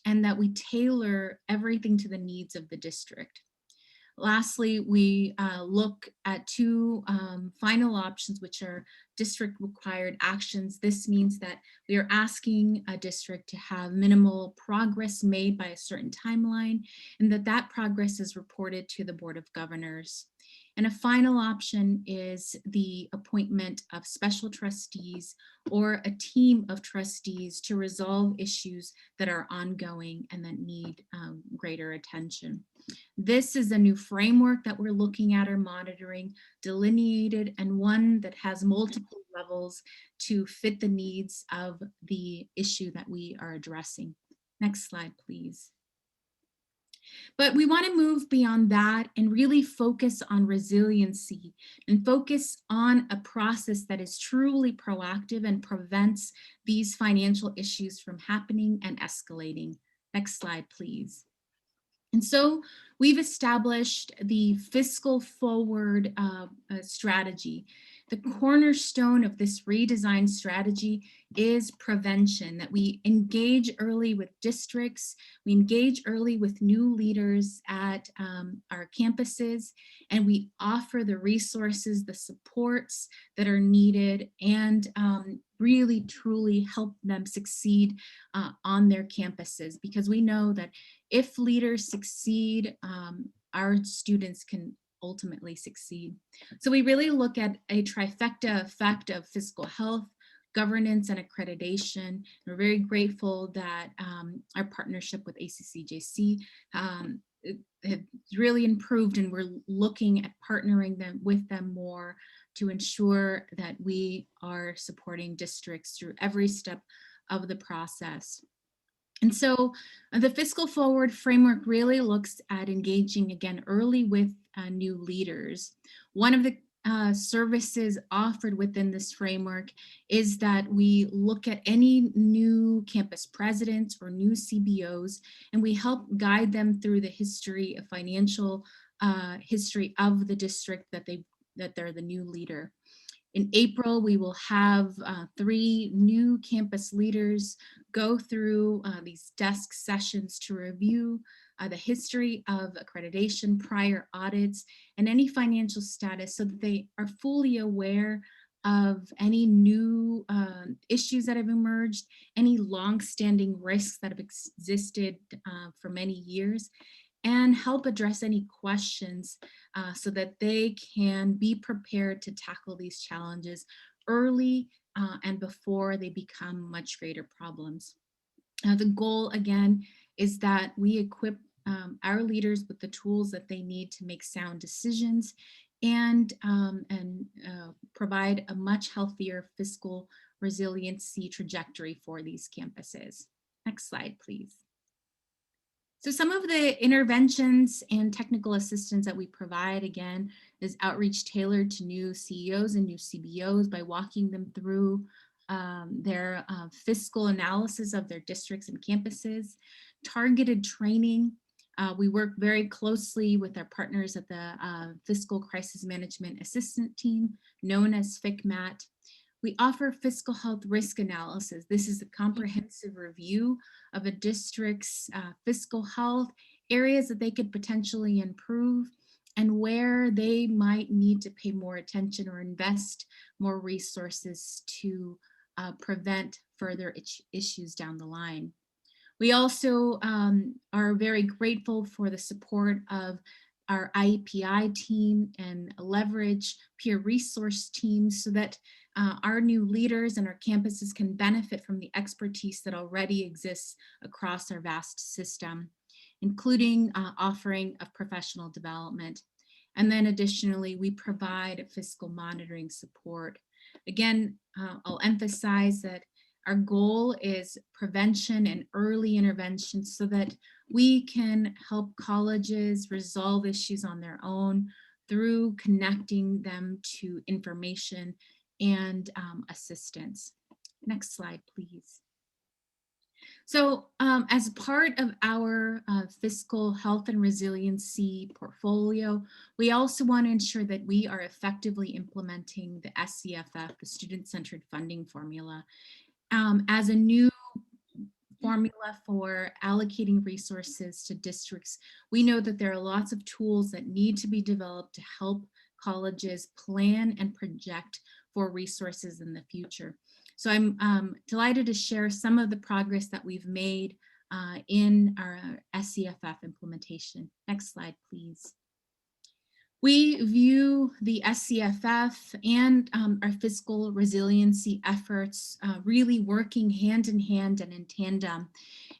N: and that we tailor everything to the needs of the district. Lastly, we look at two final options, which are district required actions. This means that we are asking a district to have minimal progress made by a certain timeline, and that progress is reported to the Board of Governors. And a final option is the appointment of special trustees or a team of trustees to resolve issues that are ongoing and that need greater attention. This is a new framework that we're looking at or monitoring, delineated, and one that has multiple levels to fit the needs of the issue that we are addressing. Next slide, please. But we want to move beyond that and really focus on resiliency and focus on a process that is truly proactive and prevents these financial issues from happening and escalating. Next slide, please. And so we've established the fiscal forward strategy. The cornerstone of this redesigned strategy is prevention, that we engage early with districts, we engage early with new leaders at our campuses, and we offer the resources, the supports that are needed, and really truly help them succeed on their campuses, because we know that if leaders succeed, our students can ultimately succeed. So we really look at a trifecta effect of fiscal health, governance, and accreditation. We're very grateful that our partnership with ACCJC has really improved, and we're looking at partnering with them more to ensure that we are supporting districts through every step of the process. And so the fiscal forward framework really looks at engaging again early with new leaders. One of the services offered within this framework is that we look at any new campus presidents or new CBOs, and we help guide them through the history of financial history of the district that they're the new leader. In April, we will have 3 new campus leaders go through these desk sessions to review the history of accreditation, prior audits, and any financial status, so that they are fully aware of any new issues that have emerged, any long-standing risks that have existed for many years, and help address any questions so that they can be prepared to tackle these challenges early and before they become much greater problems. The goal, again, is that we equip our leaders with the tools that they need to make sound decisions and provide a much healthier fiscal resiliency trajectory for these campuses. Next slide, please. So some of the interventions and technical assistance that we provide, again, is outreach tailored to new CEOs and new CBOs by walking them through their fiscal analysis of their districts and campuses, targeted training. We work very closely with our partners at the Fiscal Crisis Management Assistant Team, known as FCMAT. We offer fiscal health risk analysis. This is a comprehensive review of a district's fiscal health, areas that they could potentially improve, and where they might need to pay more attention or invest more resources to prevent further issues down the line. We also are very grateful for the support of our IEPI team and leverage peer resource teams so that our new leaders and our campuses can benefit from the expertise that already exists across our vast system, including offering of professional development. And then additionally, we provide fiscal monitoring support. Again, I'll emphasize that Our goal is prevention and early intervention so that we can help colleges resolve issues on their own through connecting them to information and assistance. Next slide, please. So as part of our fiscal health and resiliency portfolio, we also want to ensure that we are effectively implementing the SCFF, the student-centered funding formula, as a new formula for allocating resources to districts. We know that there are lots of tools that need to be developed to help colleges plan and project for resources in the future. So I'm delighted to share some of the progress that we've made in our SCFF implementation. Next slide, please. We view the SCFF and our fiscal resiliency efforts really working hand in hand and in tandem,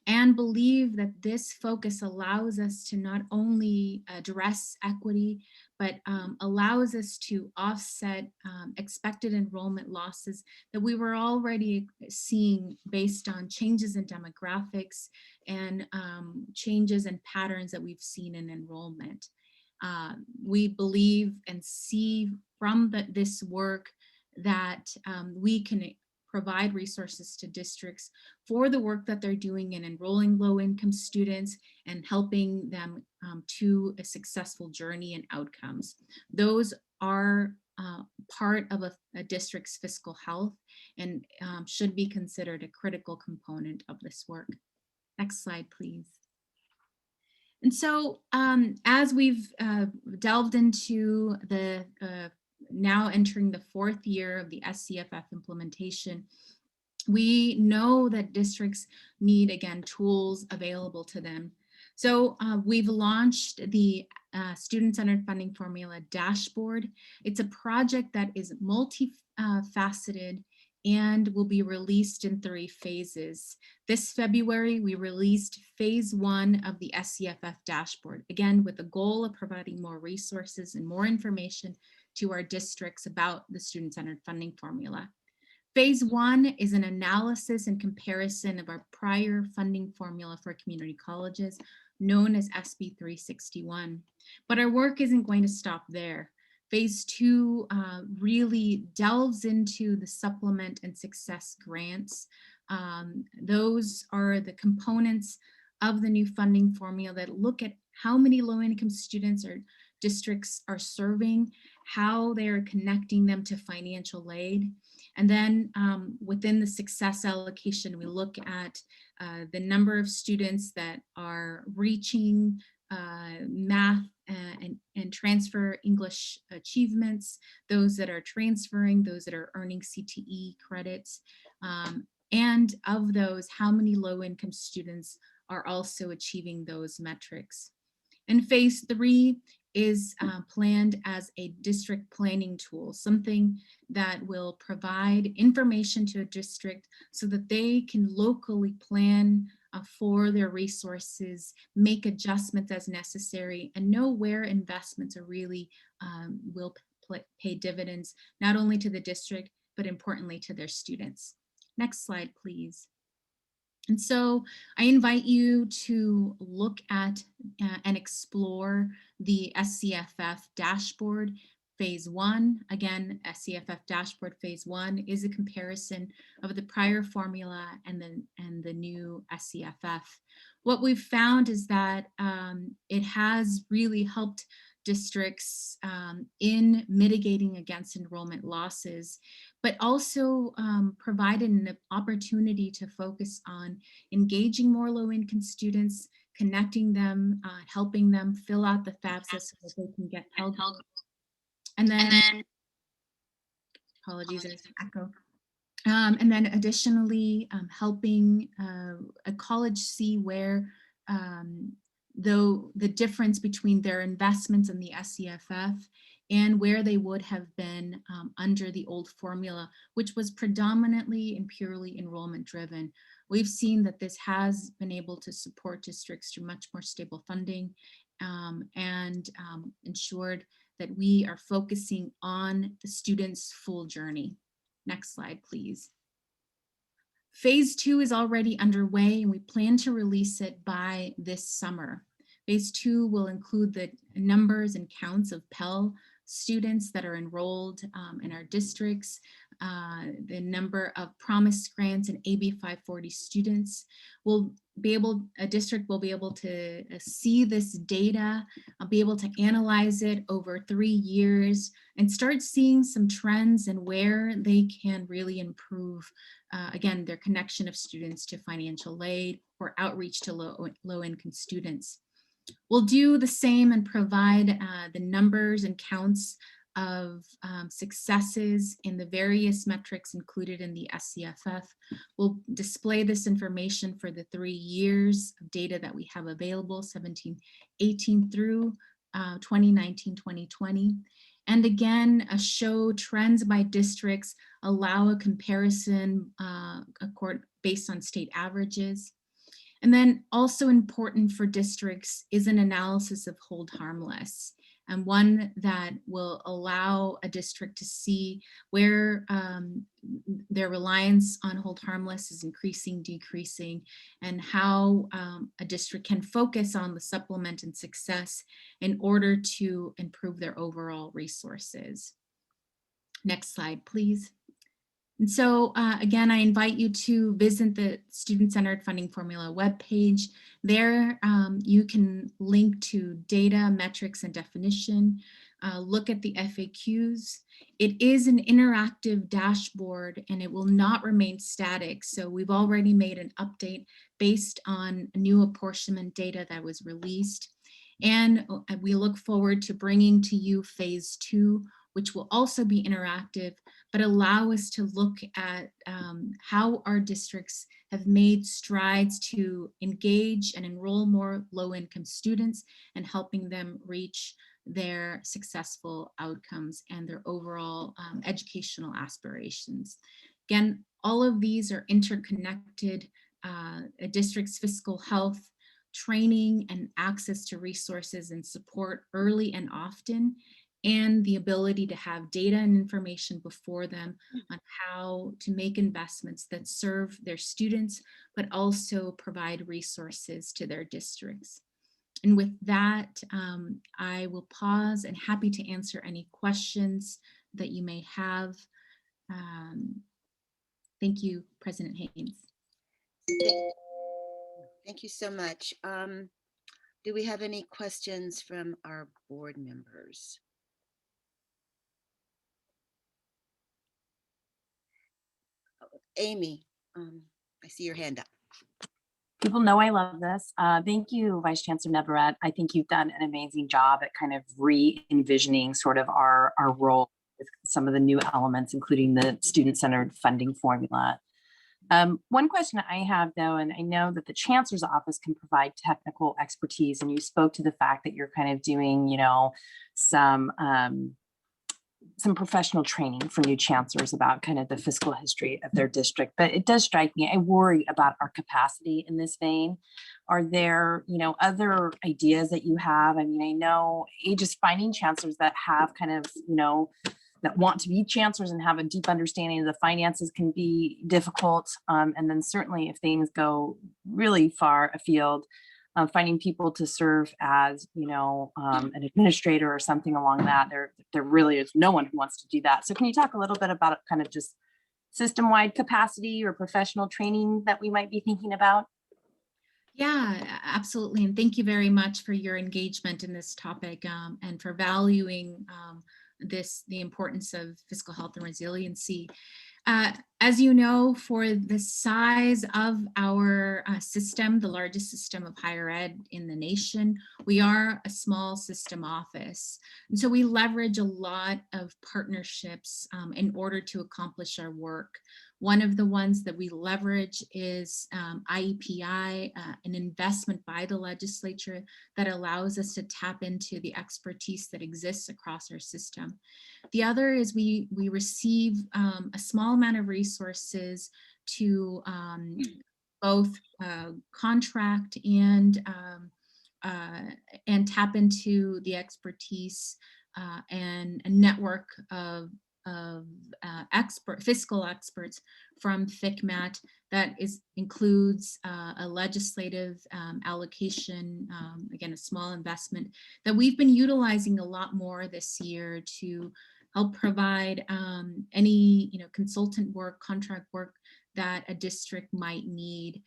N: and believe that this focus allows us to not only address equity, but allows us to offset expected enrollment losses that we were already seeing based on changes in demographics and changes in patterns that we've seen in enrollment. We believe and see from this work that we can provide resources to districts for the work that they're doing in enrolling low-income students and helping them to a successful journey and outcomes. Those are part of a district's fiscal health and should be considered a critical component of this work. Next slide, please. And so as we've delved into the now entering the 4th year of the SCFF implementation, we know that districts need, again, tools available to them. So we've launched the Student-Centered Funding Formula Dashboard. It's a project that is multifaceted and will be released in 3 phases. This February, we released phase 1 of the SCFF dashboard, again, with the goal of providing more resources and more information to our districts about the student-centered funding formula. Phase 1 is an analysis and comparison of our prior funding formula for community colleges, known as SB 361. But our work isn't going to stop there. Phase 2 really delves into the supplement and success grants. Those are the components of the new funding formula that look at how many low-income students or districts are serving, how they're connecting them to financial aid. And then within the success allocation, we look at the number of students that are reaching math and transfer English achievements, those that are transferring, those that are earning CTE credits, and of those, how many low-income students are also achieving those metrics. And phase 3 is planned as a district planning tool, something that will provide information to a district so that they can locally plan for their resources, make adjustments as necessary, and know where investments are really will pay dividends, not only to the district, but importantly to their students. Next slide, please. And so I invite you to look at and explore the SCFF dashboard phase 1. Again, SCFF dashboard phase 1 is a comparison of the prior formula and the new SCFF. What we've found is that it has really helped districts in mitigating against enrollment losses, but also provided an opportunity to focus on engaging more low-income students, connecting them, helping them fill out the FAFSA so that they can get Pell Grants. And then, apologies, there's an echo. And then additionally, helping a college see where though the difference between their investments in the SCFF and where they would have been under the old formula, which was predominantly and purely enrollment driven. We've seen that this has been able to support districts through much more stable funding and ensured that we are focusing on the student's full journey. Next slide, please. Phase 2 is already underway and we plan to release it by this summer. Phase 2 will include the numbers and counts of Pell students that are enrolled in our districts, the number of promise grants and AB 540 students. A district will be able to see this data, be able to analyze it over 3 years and start seeing some trends and where they can really improve, again, their connection of students to financial aid or outreach to low-income students. We'll do the same and provide the numbers and counts of successes in the various metrics included in the SCFF. We'll display this information for the 3 years of data that we have available, 17-18 through 2019-2020. And again, show trends by districts, allow a comparison based on state averages. And then also important for districts is an analysis of hold harmless, and one that will allow a district to see where their reliance on hold harmless is increasing, decreasing, and how a district can focus on the supplement and success in order to improve their overall resources. Next slide, please. And so again, I invite you to visit the Student-Centered Funding Formula webpage. There you can link to data, metrics, and definition, look at the FAQs. It is an interactive dashboard and it will not remain static. So we've already made an update based on new apportionment data that was released. And we look forward to bringing to you phase 2, which will also be interactive, but allow us to look at how our districts have made strides to engage and enroll more low-income students and helping them reach their successful outcomes and their overall educational aspirations. Again, all of these are interconnected. A district's fiscal health, training, and access to resources and support early and often, and the ability to have data and information before them on how to make investments that serve their students, but also provide resources to their districts. And with that, I will pause and happy to answer any questions that you may have. Thank you, President Haynes.
B: Thank you so much. Do we have any questions from our board members? Amy, I see your hand up.
C: People know I love this. Thank you, Vice Chancellor Navarrete. I think you've done an amazing job at kind of re-envisioning sort of our role with some of the new elements, including the student-centered funding formula. One question I have though, and I know that the Chancellor's office can provide technical expertise, and you spoke to the fact that you're kind of doing, you know, some professional training for new chancellors about kind of the fiscal history of their district. But it does strike me, I worry about our capacity in this vein. Are there, you know, other ideas that you have? I mean, I know just finding chancellors that have kind of, you know, that want to be chancellors and have a deep understanding of the finances can be difficult. And then certainly if things go really far afield, finding people to serve as, you know, an administrator or something along that, there really is no one who wants to do that. So can you talk a little bit about kind of just system-wide capacity or professional training that we might be thinking about?
N: Yeah, absolutely. And thank you very much for your engagement in this topic and for valuing the importance of fiscal health and resiliency. As you know, for the size of our system, the largest system of higher ed in the nation, we are a small system office. And so we leverage a lot of partnerships in order to accomplish our work. One of the ones that we leverage is IEPI, an investment by the legislature that allows us to tap into the expertise that exists across our system. The other is we receive a small amount of resources to both contract and tap into the expertise and a network of fiscal experts from FICMAT that includes a legislative allocation, again, a small investment that we've been utilizing a lot more this year to help provide any consultant work, contract work that a district might need.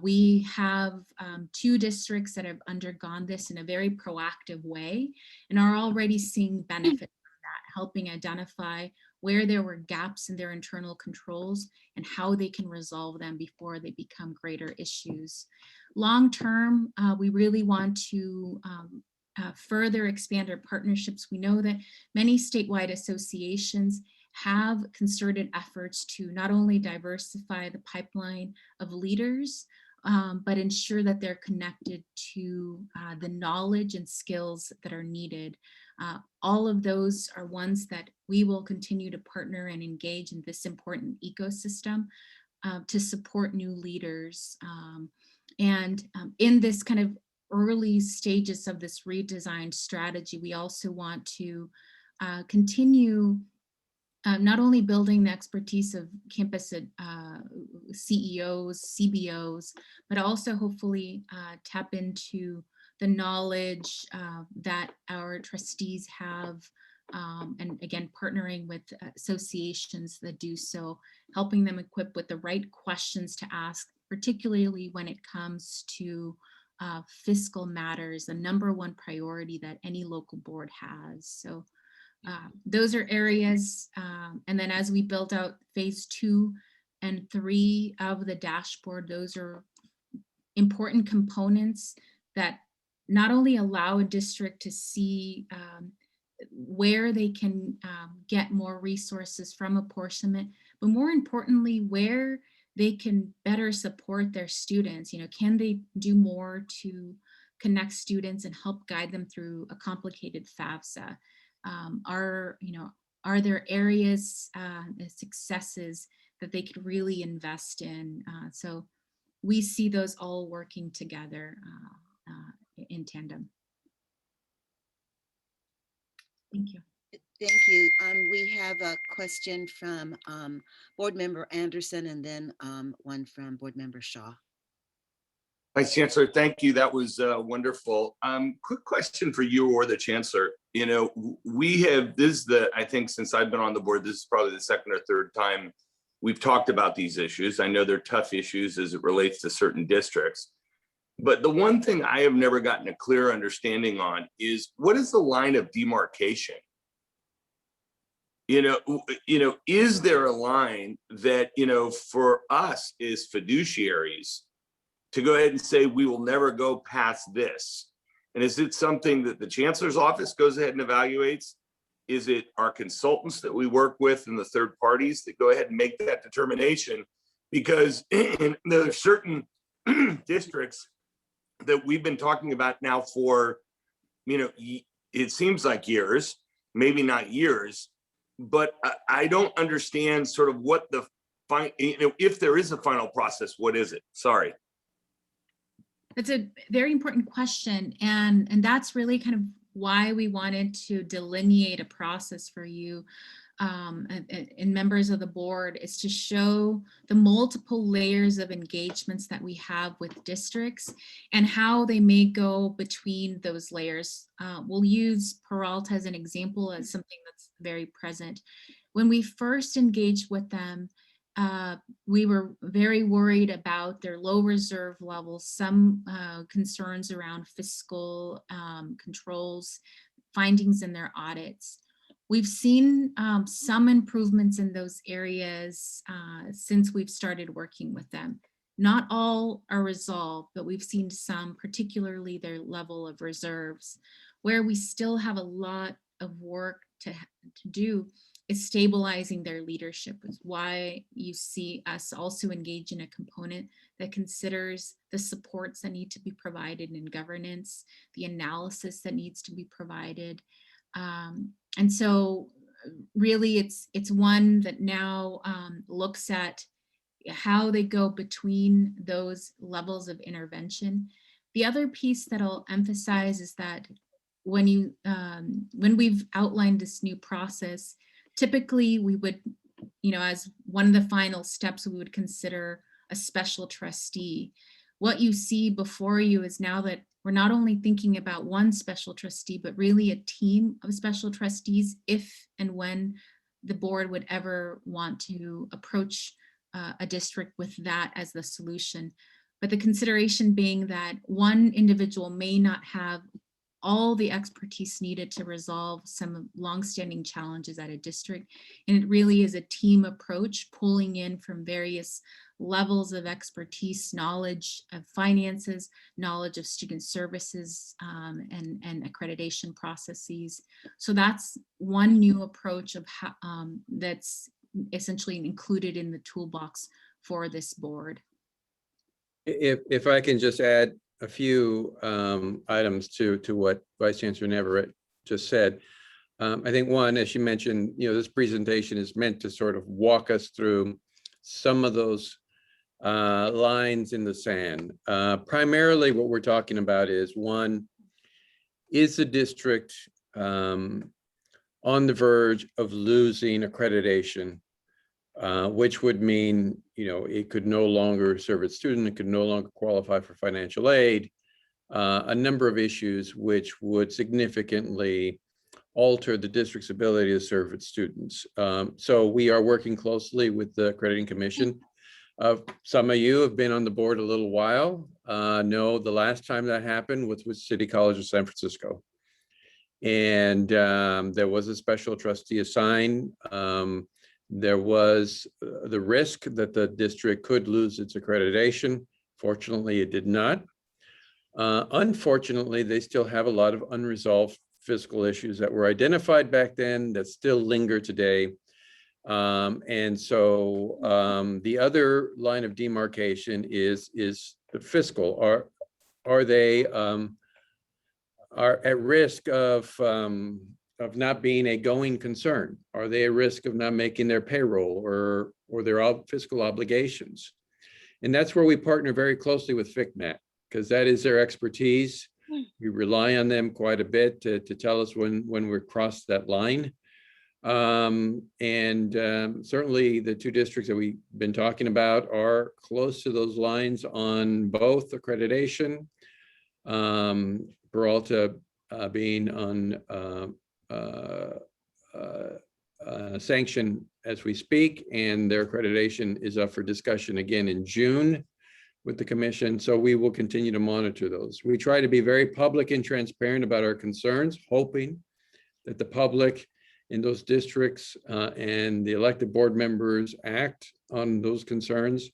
N: We have 2 districts that have undergone this in a very proactive way and are already seeing benefit from that, helping identify where there were gaps in their internal controls and how they can resolve them before they become greater issues. Long term, we really want to further expand our partnerships. We know that many statewide associations have concerted efforts to not only diversify the pipeline of leaders, but ensure that they're connected to the knowledge and skills that are needed. All of those are ones that we will continue to partner and engage in this important ecosystem to support new leaders. In this kind of early stages of this redesigned strategy, we also want to continue not only building the expertise of campus CEOs, CBOs, but also hopefully tap into the knowledge that our trustees have, and again, partnering with associations that do so, helping them equip with the right questions to ask, particularly when it comes to fiscal matters, the #1 priority that any local board has. So those are areas, and then as we build out phase 2 and 3 of the dashboard, those are important components that not only allow a district to see where they can get more resources from apportionment, but more importantly, where they can better support their students. Can they do more to connect students and help guide them through a complicated FAFSA? Are there areas, successes that they could really invest in? So we see those all working together in tandem. Thank you.
B: Thank you. We have a question from Board Member Anderson and then one from Board Member Shaw.
G: Vice Chancellor, thank you. That was wonderful. Quick question for you or the Chancellor. I think since I've been on the board, this is probably the 2nd or 3rd time we've talked about these issues. I know they're tough issues as it relates to certain districts. But the one thing I have never gotten a clear understanding on is what is the line of demarcation? Is there a line that, for us as fiduciaries to go ahead and say, we will never go past this? And is it something that the Chancellor's office goes ahead and evaluates? Is it our consultants that we work with and the third parties that go ahead and make that determination? Because there are certain districts that we've been talking about now for, it seems like years, maybe not years, but I don't understand sort of what the if there is a final process, what is it? Sorry.
N: That's a very important question. And that's really kind of why we wanted to delineate a process for you and members of the board, is to show the multiple layers of engagements that we have with districts and how they may go between those layers. We'll use Peralta as an example, as something that's very present. When we first engaged with them, we were very worried about their low reserve levels, some concerns around fiscal controls, findings in their audits. We've seen some improvements in those areas since we've started working with them. Not all are resolved, but we've seen some, particularly their level of reserves. Where we still have a lot of work to do is stabilizing their leadership, is why you see us also engage in a component that considers the supports that need to be provided in governance, the analysis that needs to be provided. And so really it's one that now looks at how they go between those levels of intervention. The other piece that I'll emphasize is that when we've outlined this new process, Typically, we would, as one of the final steps, we would consider a special trustee. What you see before you is now that we're not only thinking about one special trustee, but really a team of special trustees if and when the board would ever want to approach a district with that as the solution. But the consideration being that one individual may not have all the expertise needed to resolve some longstanding challenges at a district. And it really is a team approach, pulling in from various levels of expertise, knowledge of finances, knowledge of student services, and accreditation processes. So that's one new approach of how, that's essentially included in the toolbox for this board.
E: If I can just add a few items to what Vice Chancellor Navarrete just said. I think one, as you mentioned, this presentation is meant to sort of walk us through some of those lines in the sand. Primarily what we're talking about is, one, is the district on the verge of losing accreditation, which would mean, it could no longer serve its student, it could no longer qualify for financial aid, a number of issues which would significantly alter the district's ability to serve its students. So we are working closely with the Accrediting Commission. Some of you have been on the board a little while, know the last time that happened was with City College of San Francisco. And there was a special trustee assigned. There was the risk that the district could lose its accreditation. Fortunately, it did not. Unfortunately, they still have a lot of unresolved fiscal issues that were identified back then that still linger today. And so the other line of demarcation is the fiscal. Are they are at risk of not being a going concern? Are they at risk of not making their payroll or their fiscal obligations? And that's where we partner very closely with FCMAT, because that is their expertise. We rely on them quite a bit to tell us when we're crossed that line. Certainly the two districts that we've been talking about are close to those lines on both accreditation, Peralta being on sanction as we speak, and their accreditation is up for discussion again in June with the commission. So we will continue to monitor those. We try to be very public and transparent about our concerns, hoping that the public in those districts and the elected board members act on those concerns.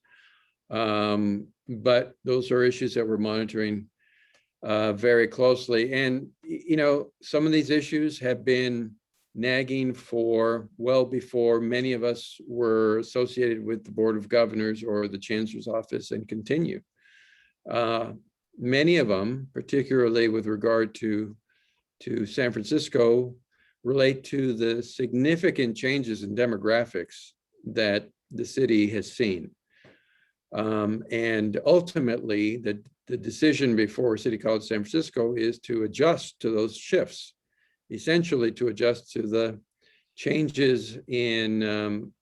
E: But those are issues that we're monitoring very closely. And, some of these issues have been nagging for well before many of us were associated with the Board of Governors or the Chancellor's office, and continue. Many of them, particularly with regard to San Francisco, relate to the significant changes in demographics that the city has seen. And ultimately, the decision before City College San Francisco is to adjust to those shifts, essentially to adjust to the changes in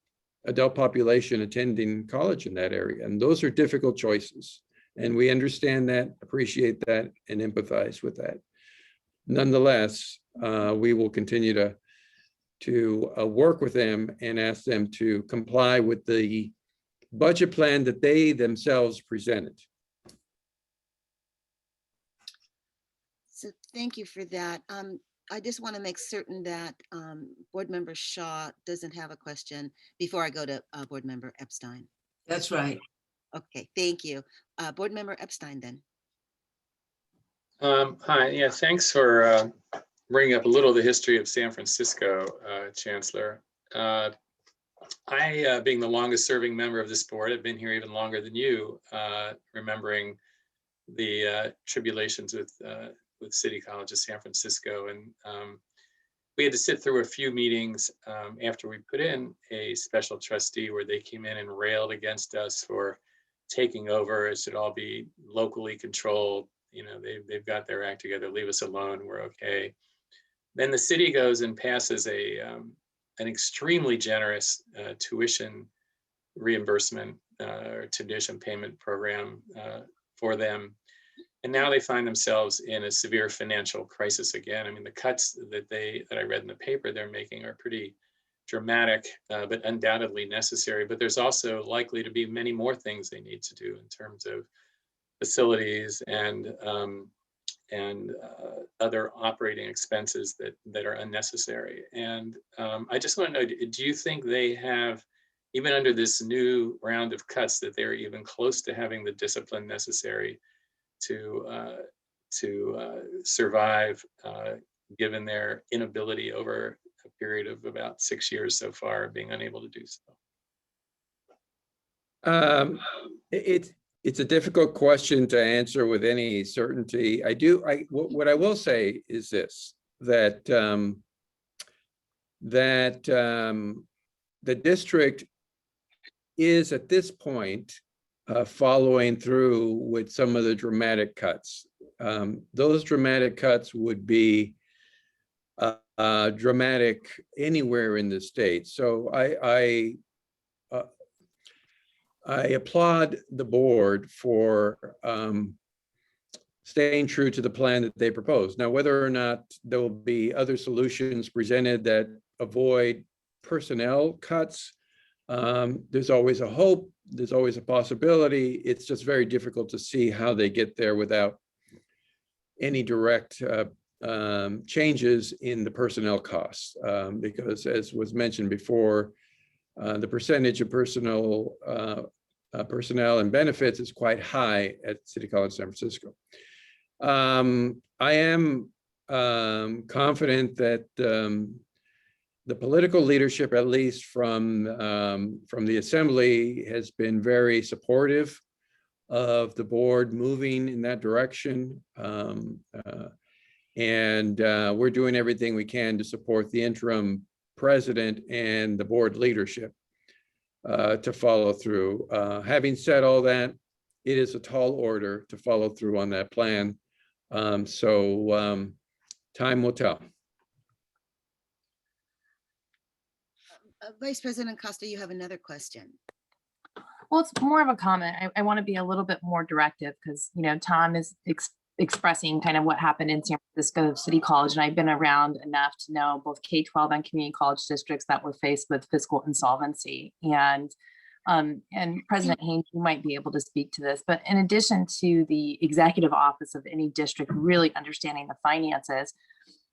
E: adult population attending college in that area. And those are difficult choices. And we understand that, appreciate that, and empathize with that. Nonetheless, we will continue to work with them and ask them to comply with the budget plan that they themselves presented.
B: So thank you for that. I just want to make certain that Board Member Shaw doesn't have a question before I go to Board Member Epstein.
O: That's right.
B: Okay, thank you. Board Member Epstein then.
P: Hi, yeah, thanks for bringing up a little of the history of San Francisco, Chancellor. I, being the longest serving member of this board, have been here even longer than you, remembering the tribulations with City College of San Francisco. And we had to sit through a few meetings after we put in a special trustee where they came in and railed against us for taking over. It should all be locally controlled. They've got their act together, leave us alone, we're okay. Then the city goes and passes a an extremely generous tuition reimbursement or tuition payment program for them. And now they find themselves in a severe financial crisis again. I mean, the cuts that I read in the paper they're making are pretty dramatic, but undoubtedly necessary. But there's also likely to be many more things they need to do in terms of facilities and other operating expenses that are unnecessary. And I just want to know, do you think they have, even under this new round of cuts, that they're even close to having the discipline necessary to survive, given their inability over a period of about 6 years so far of being unable to do so?
E: It's a difficult question to answer with any certainty. What I will say is this, that the district is at this point following through with some of the dramatic cuts. Those dramatic cuts would be dramatic anywhere in the state. So I applaud the board for staying true to the plan that they proposed. Now, whether or not there will be other solutions presented that avoid personnel cuts, there's always a hope, there's always a possibility. It's just very difficult to see how they get there without any direct changes in the personnel costs, because as was mentioned before, the percentage of personnel and benefits is quite high at City College San Francisco. I am confident that the political leadership, at least from the Assembly, has been very supportive of the board moving in that direction. And we're doing everything we can to support the interim president and the board leadership to follow through. Having said all that, it is a tall order to follow through on that plan. So time will tell.
B: Vice President Costa, you have another question.
C: Well, it's more of a comment. I want to be a little bit more directive because, you know, Tom is expressing kind of what happened in San Francisco City College. And I've been around enough to know both K-12 and community college districts that were faced with fiscal insolvency. And President Haynes, you might be able to speak to this, but in addition to the executive office of any district really understanding the finances,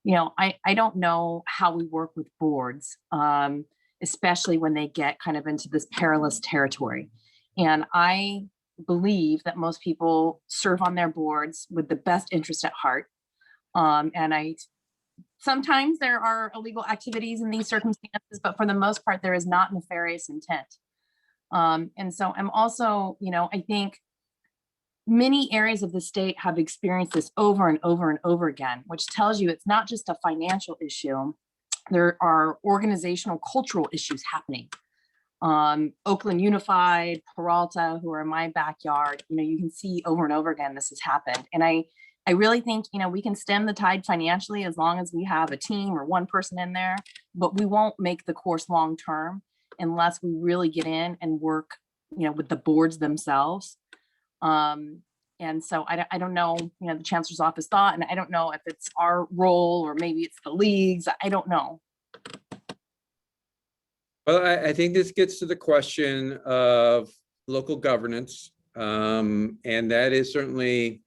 C: you know, I don't know how we work with boards, especially when they get kind of into this perilous territory. And I believe that most people serve on their boards with the best interest at heart. And sometimes there are illegal activities in these circumstances, but for the most part, there is not nefarious intent. And so I'm also, you know, I think many areas of the state have experienced this over and over and over again, which tells you it's not just a financial issue. There are organizational, cultural issues happening. Oakland Unified, Peralta, who are in my backyard, you know, you can see over and over again this has happened. And I really think, you know, we can stem the tide financially as long as we have a team or one person in there, but we won't make the course long term unless we really get in and work, you know, with the boards themselves. And so I don't know, you know, the chancellor's office thought, and I don't know if it's our role or maybe it's the league's, I don't know.
E: Well, I think this gets to the question of local governance. And that is certainly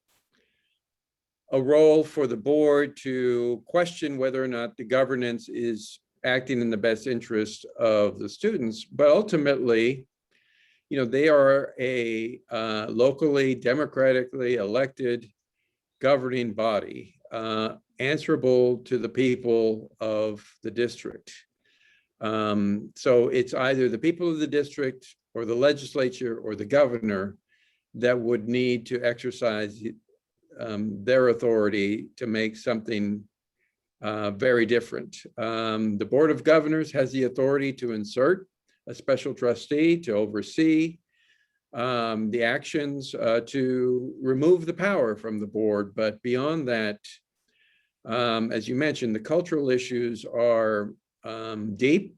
E: a role for the board to question whether or not the governance is acting in the best interest of the students. But ultimately, you know, they are a locally, democratically elected governing body, answerable to the people of the district. So it's either the people of the district or the legislature or the governor that would need to exercise their authority to make something very different. The Board of Governors has the authority to insert a special trustee to oversee the actions to remove the power from the board. But beyond that, as you mentioned, the cultural issues are deep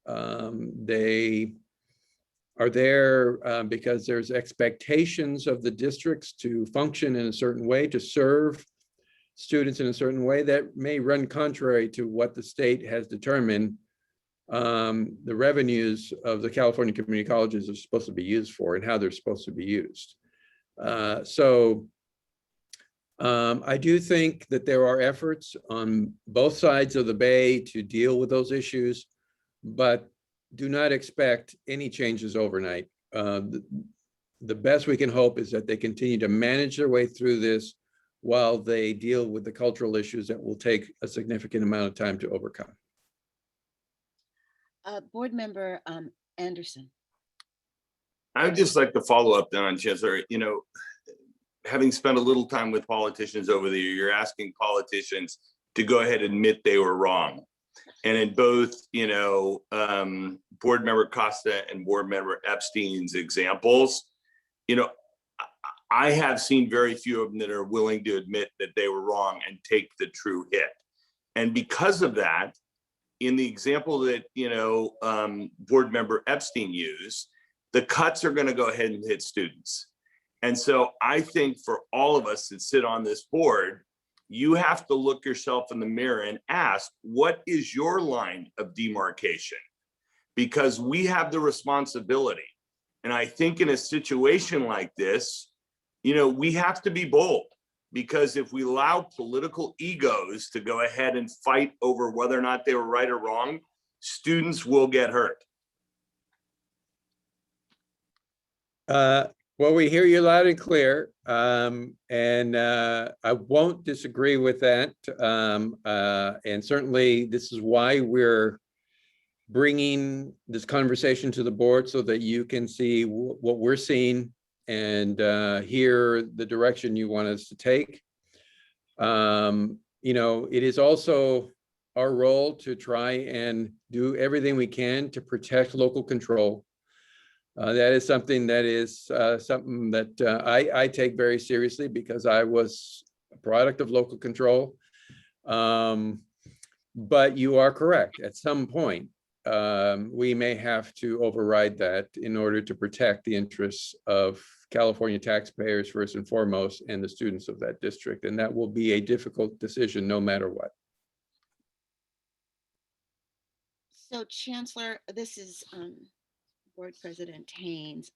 E: They are there because there's expectations of the districts to function in a certain way, to serve students in a certain way that may run contrary to what the state has determined the revenues of the California community colleges are supposed to be used for and how they're supposed to be used. I do think that there are efforts on both sides of the bay to deal with those issues, but do not expect any changes overnight. The best we can hope is that they continue to manage their way through this while they deal with the cultural issues that will take a significant amount of time to overcome.
B: Board Member Anderson.
G: I would just like to follow up then on Chancellor, you know, having spent a little time with politicians over the year, you're asking politicians to go ahead and admit they were wrong. And in both, you know, Board Member Costa and Board Member Epstein's examples, you know, I have seen very few of them that are willing to admit that they were wrong and take the true hit. And because of that, in the example that, you know, Board Member Epstein used, the cuts are going to go ahead and hit students. And so I think for all of us that sit on this board, you have to look yourself in the mirror and ask, what is your line of demarcation? Because we have the responsibility. And I think in a situation like this, you know, we have to be bold, because if we allow political egos to go ahead and fight over whether or not they were right or wrong, students will get hurt.
E: Well, we hear you loud and clear, and I won't disagree with that. And certainly this is why we're bringing this conversation to the board, so that you can see what we're seeing and hear the direction you want us to take. You know, it is also our role to try and do everything we can to protect local control. That is something that I take very seriously, because I was a product of local control. But you are correct. At some point, we may have to override that in order to protect the interests of California taxpayers first and foremost, and the students of that district. And that will be a difficult decision no matter what.
B: So Chancellor, this is Board President Haynes,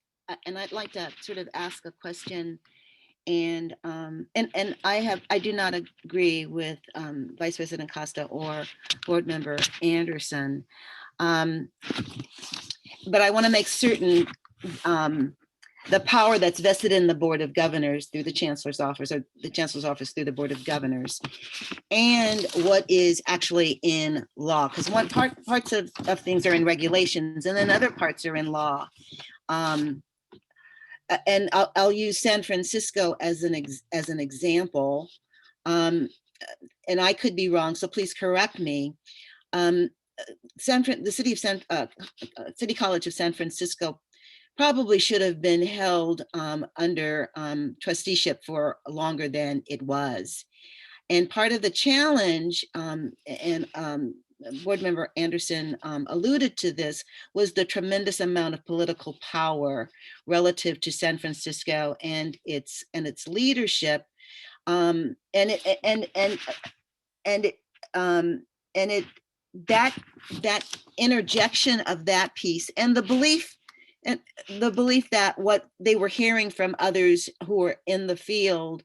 B: and I'd like to sort of ask a question. And I do not agree with Vice President Costa or Board Member Anderson. But I want to make certain the power that's vested in the Board of Governors through the Chancellor's office, or the Chancellor's office through the Board of Governors, and what is actually in law. Because one parts of things are in regulations, and then other parts are in law. And I'll use San Francisco as an example. And I could be wrong, so please correct me. The City College of San Francisco probably should have been held under trusteeship for longer than it was. And part of the challenge, Board Member Anderson alluded to this, was the tremendous amount of political power relative to San Francisco and its leadership, that interjection of that piece, and the belief that what they were hearing from others who were in the field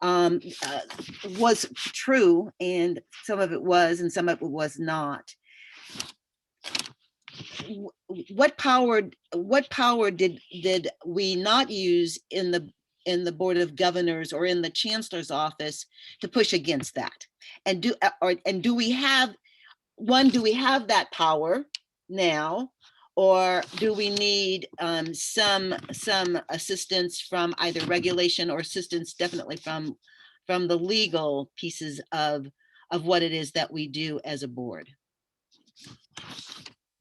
B: was true, and some of it was and some of it was not. What power did we not use in the Board of Governors or in the Chancellor's office to push against that? And do we have that power now, or do we need some assistance from either regulation or assistance definitely from the legal pieces of what it is that we do as a board?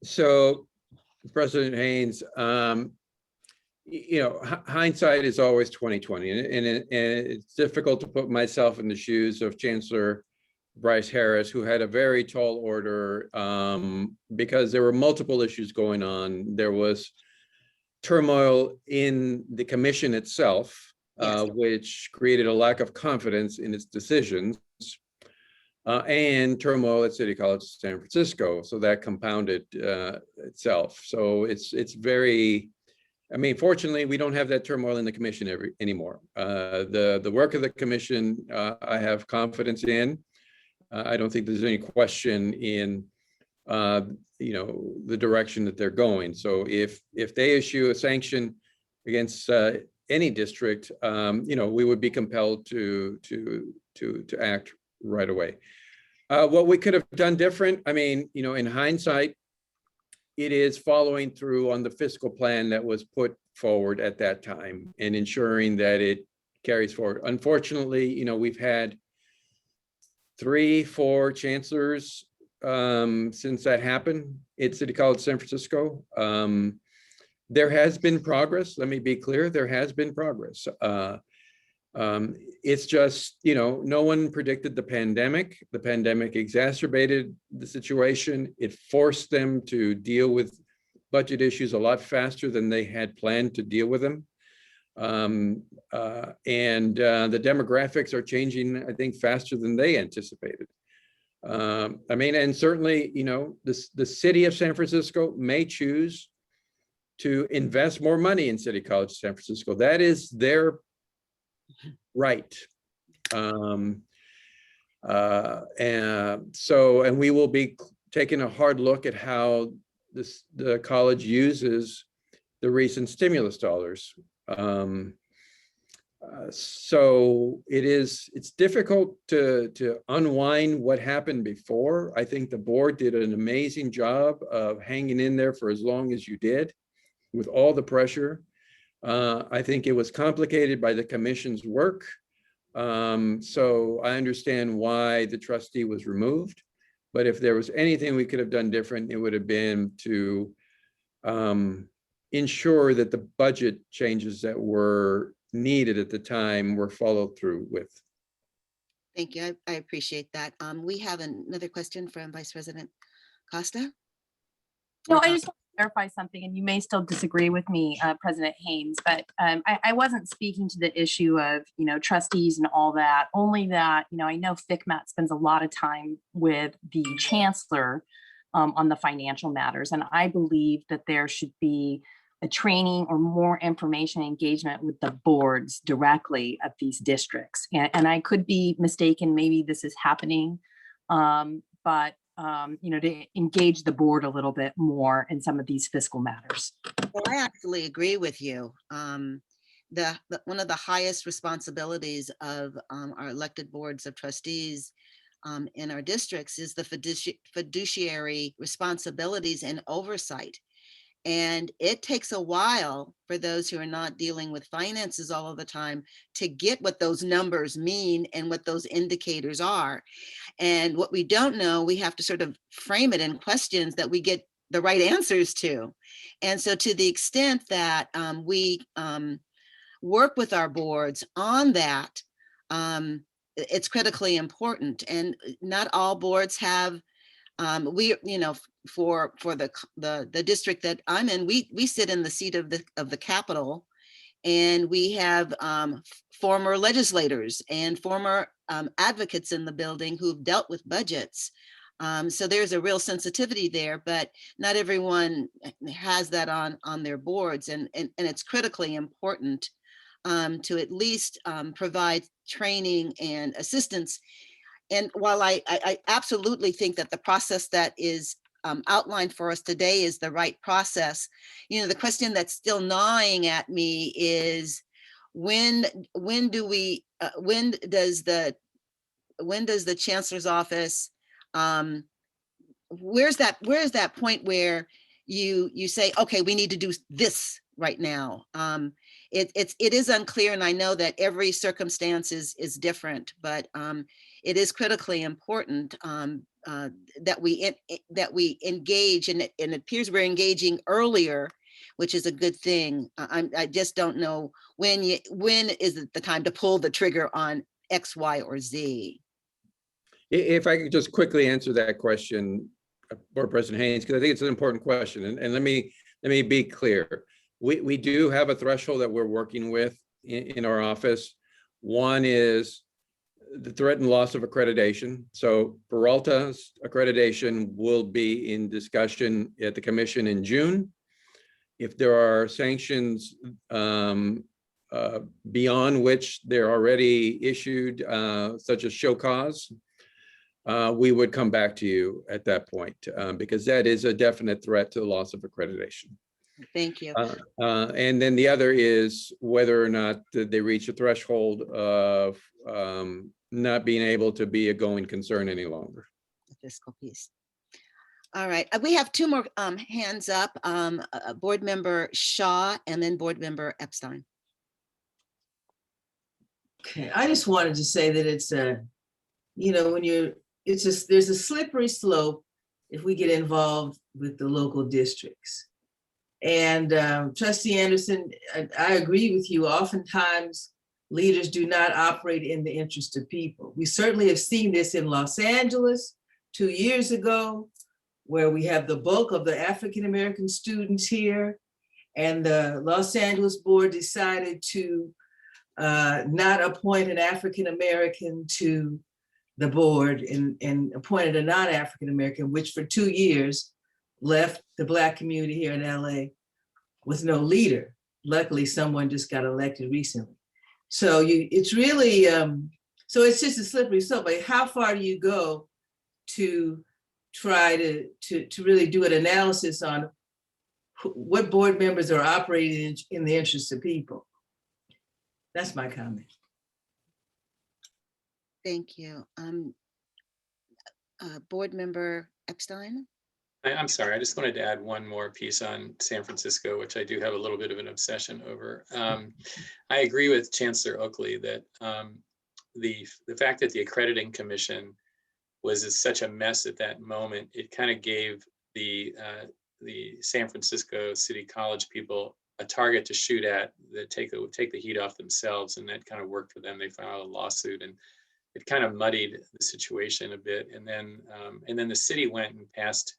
E: So, President Haynes, you know, hindsight is always 20/20, and it's difficult to put myself in the shoes of Chancellor Bryce Harris, who had a very tall order because there were multiple issues going on. There was turmoil in the commission itself, which created a lack of confidence in its decisions, and turmoil at City College of San Francisco. So that compounded itself. So it's very, I mean, fortunately, we don't have that turmoil in the commission anymore. The work of the commission, I have confidence in. I don't think there's any question in the direction that they're going. So if they issue a sanction against any district, we would be compelled to act right away. What we could have done different, I mean, in hindsight, it is following through on the fiscal plan that was put forward at that time and ensuring that it carries forward. Unfortunately, we've had 3-4 chancellors since that happened at City College San Francisco. There has been progress. Let me be clear, there has been progress. It's just, no one predicted the pandemic. The pandemic exacerbated the situation. It forced them to deal with budget issues a lot faster than they had planned to deal with them. The demographics are changing, I think, faster than they anticipated. And certainly, the city of San Francisco may choose to invest more money in City College of San Francisco. That is their right. And we will be taking a hard look at how the college uses the recent stimulus dollars. So it's difficult to unwind what happened before. I think the board did an amazing job of hanging in there for as long as you did with all the pressure. I think it was complicated by the commission's work. So I understand why the trustee was removed, but if there was anything we could have done different, it would have been to ensure that the budget changes that were needed at the time were followed through with.
B: Thank you. I appreciate that. We have another question from Vice President Costa.
C: No, I just want to clarify something, and you may still disagree with me, President Haynes, but I wasn't speaking to the issue of, trustees and all that, only that, I know FCMAT spends a lot of time with the chancellor on the financial matters, and I believe that there should be a training or more information engagement with the boards directly of these districts. And I could be mistaken, maybe this is happening, but to engage the board a little bit more in some of these fiscal matters.
B: Well, I actually agree with you. One of the highest responsibilities of our elected boards of trustees in our districts is the fiduciary responsibilities and oversight. And it takes a while for those who are not dealing with finances all of the time to get what those numbers mean and what those indicators are. And what we don't know, we have to sort of frame it in questions that we get the right answers to. And so to the extent that we work with our boards on that, it's critically important. And not all boards have, for the district that I'm in, we sit in the seat of the Capitol, and we have former legislators and former advocates in the building who've dealt with budgets. So there's a real sensitivity there, but not everyone has that on their boards, and it's critically important to at least provide training and assistance. And while I absolutely think that the process that is outlined for us today is the right process, the question that's still gnawing at me is when does the chancellor's office, where's that point where you say, okay, we need to do this right now? It is unclear, and I know that every circumstance is different, but it is critically important that we engage, and it appears we're engaging earlier, which is a good thing. I just don't know when is it the time to pull the trigger on X, Y, or Z.
E: If I could just quickly answer that question, Board President Haynes, because I think it's an important question. And let me be clear. We do have a threshold that we're working with in our office. One is the threatened loss of accreditation. So Peralta's accreditation will be in discussion at the commission in June. If there are sanctions beyond which they're already issued, such as show cause, we would come back to you at that point, because that is a definite threat to the loss of accreditation.
B: Thank you.
E: And then the other is whether or not they reach a threshold of not being able to be a going concern any longer.
B: The fiscal piece. All right, we have two more hands up, Board Member Shaw and then Board Member Epstein.
O: Okay, I just wanted to say that it's there's a slippery slope if we get involved with the local districts. And Trustee Anderson, I agree with you. Oftentimes, leaders do not operate in the interest of people. We certainly have seen this in Los Angeles 2 years ago, where we have the bulk of the African-American students here. And the Los Angeles board decided to not appoint an African-American to the board and appointed a non-African-American, which for 2 years left the Black community here in LA with no leader. Luckily, someone just got elected recently. So it's really, so it's just a slippery slope. But how far do you go to try to really do an analysis on what board members are operating in the interest of people? That's my comment.
B: Thank you. Board Member Epstein?
P: I'm sorry, I just wanted to add one more piece on San Francisco, which I do have a little bit of an obsession over. I agree with Chancellor Oakley that the fact that the accrediting commission was such a mess at that moment, it kind of gave the San Francisco City College people a target to shoot at that take the heat off themselves, and that kind of worked for them. They filed a lawsuit, and it kind of muddied the situation a bit. And then the city went and passed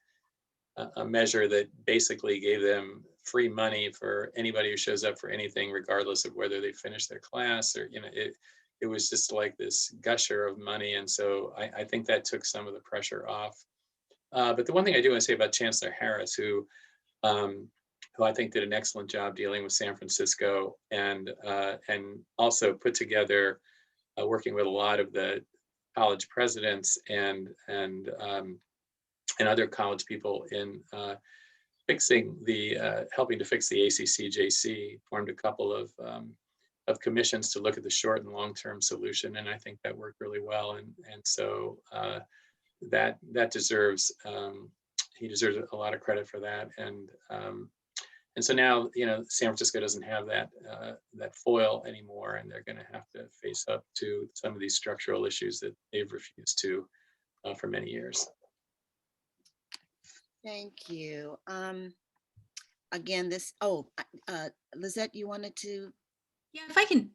P: a measure that basically gave them free money for anybody who shows up for anything, regardless of whether they finish their class or, it was just like this gusher of money. And so I think that took some of the pressure off. But the one thing I do want to say about Chancellor Harris, who I think did an excellent job dealing with San Francisco and also put together, working with a lot of the college presidents and other college people in fixing helping to fix the ACCJC, formed a couple of commissions to look at the short and long-term solution, and I think that worked really well. And so that deserves he deserves a lot of credit for that. And so now San Francisco doesn't have that foil anymore, and they're going to have to face up to some of these structural issues that they've refused to for many years.
B: Thank you. Again, Lizette, you wanted to?
N: Yeah,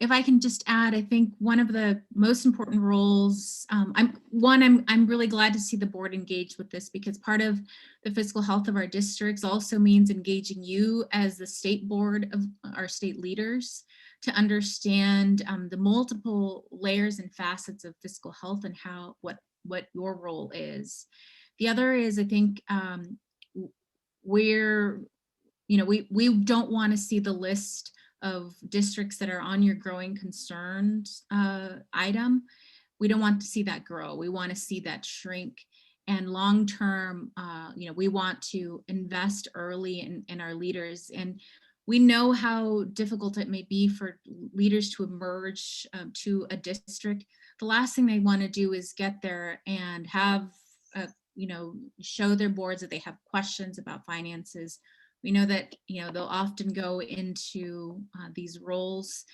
N: if I can just add, I think one of the most important roles, I'm really glad to see the board engaged with this, because part of the fiscal health of our districts also means engaging you as the state board of our state leaders to understand the multiple layers and facets of fiscal health and what your role is. The other is, I think we don't want to see the list of districts that are on your growing concerns item. We don't want to see that grow. We want to see that shrink. And long-term, we want to invest early in our leaders. And we know how difficult it may be for leaders to emerge to a district. The last thing they want to do is get there and have show their boards that they have questions about finances. We know that, they'll often go into these roles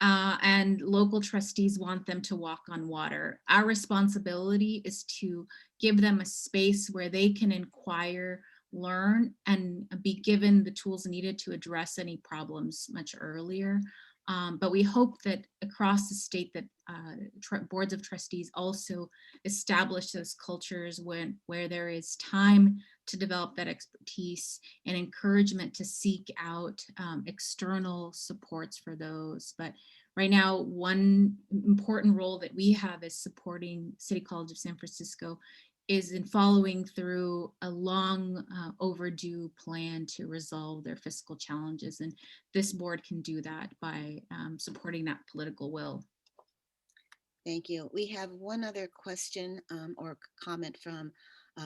N: and local trustees want them to walk on water. Our responsibility is to give them a space where they can inquire, learn, and be given the tools needed to address any problems much earlier. But we hope that across the state that boards of trustees also establish those cultures where there is time to develop that expertise and encouragement to seek out external supports for those. But right now, one important role that we have as supporting City College of San Francisco is in following through a long overdue plan to resolve their fiscal challenges. And this board can do that by supporting that political will.
B: Thank you. We have one other question or comment from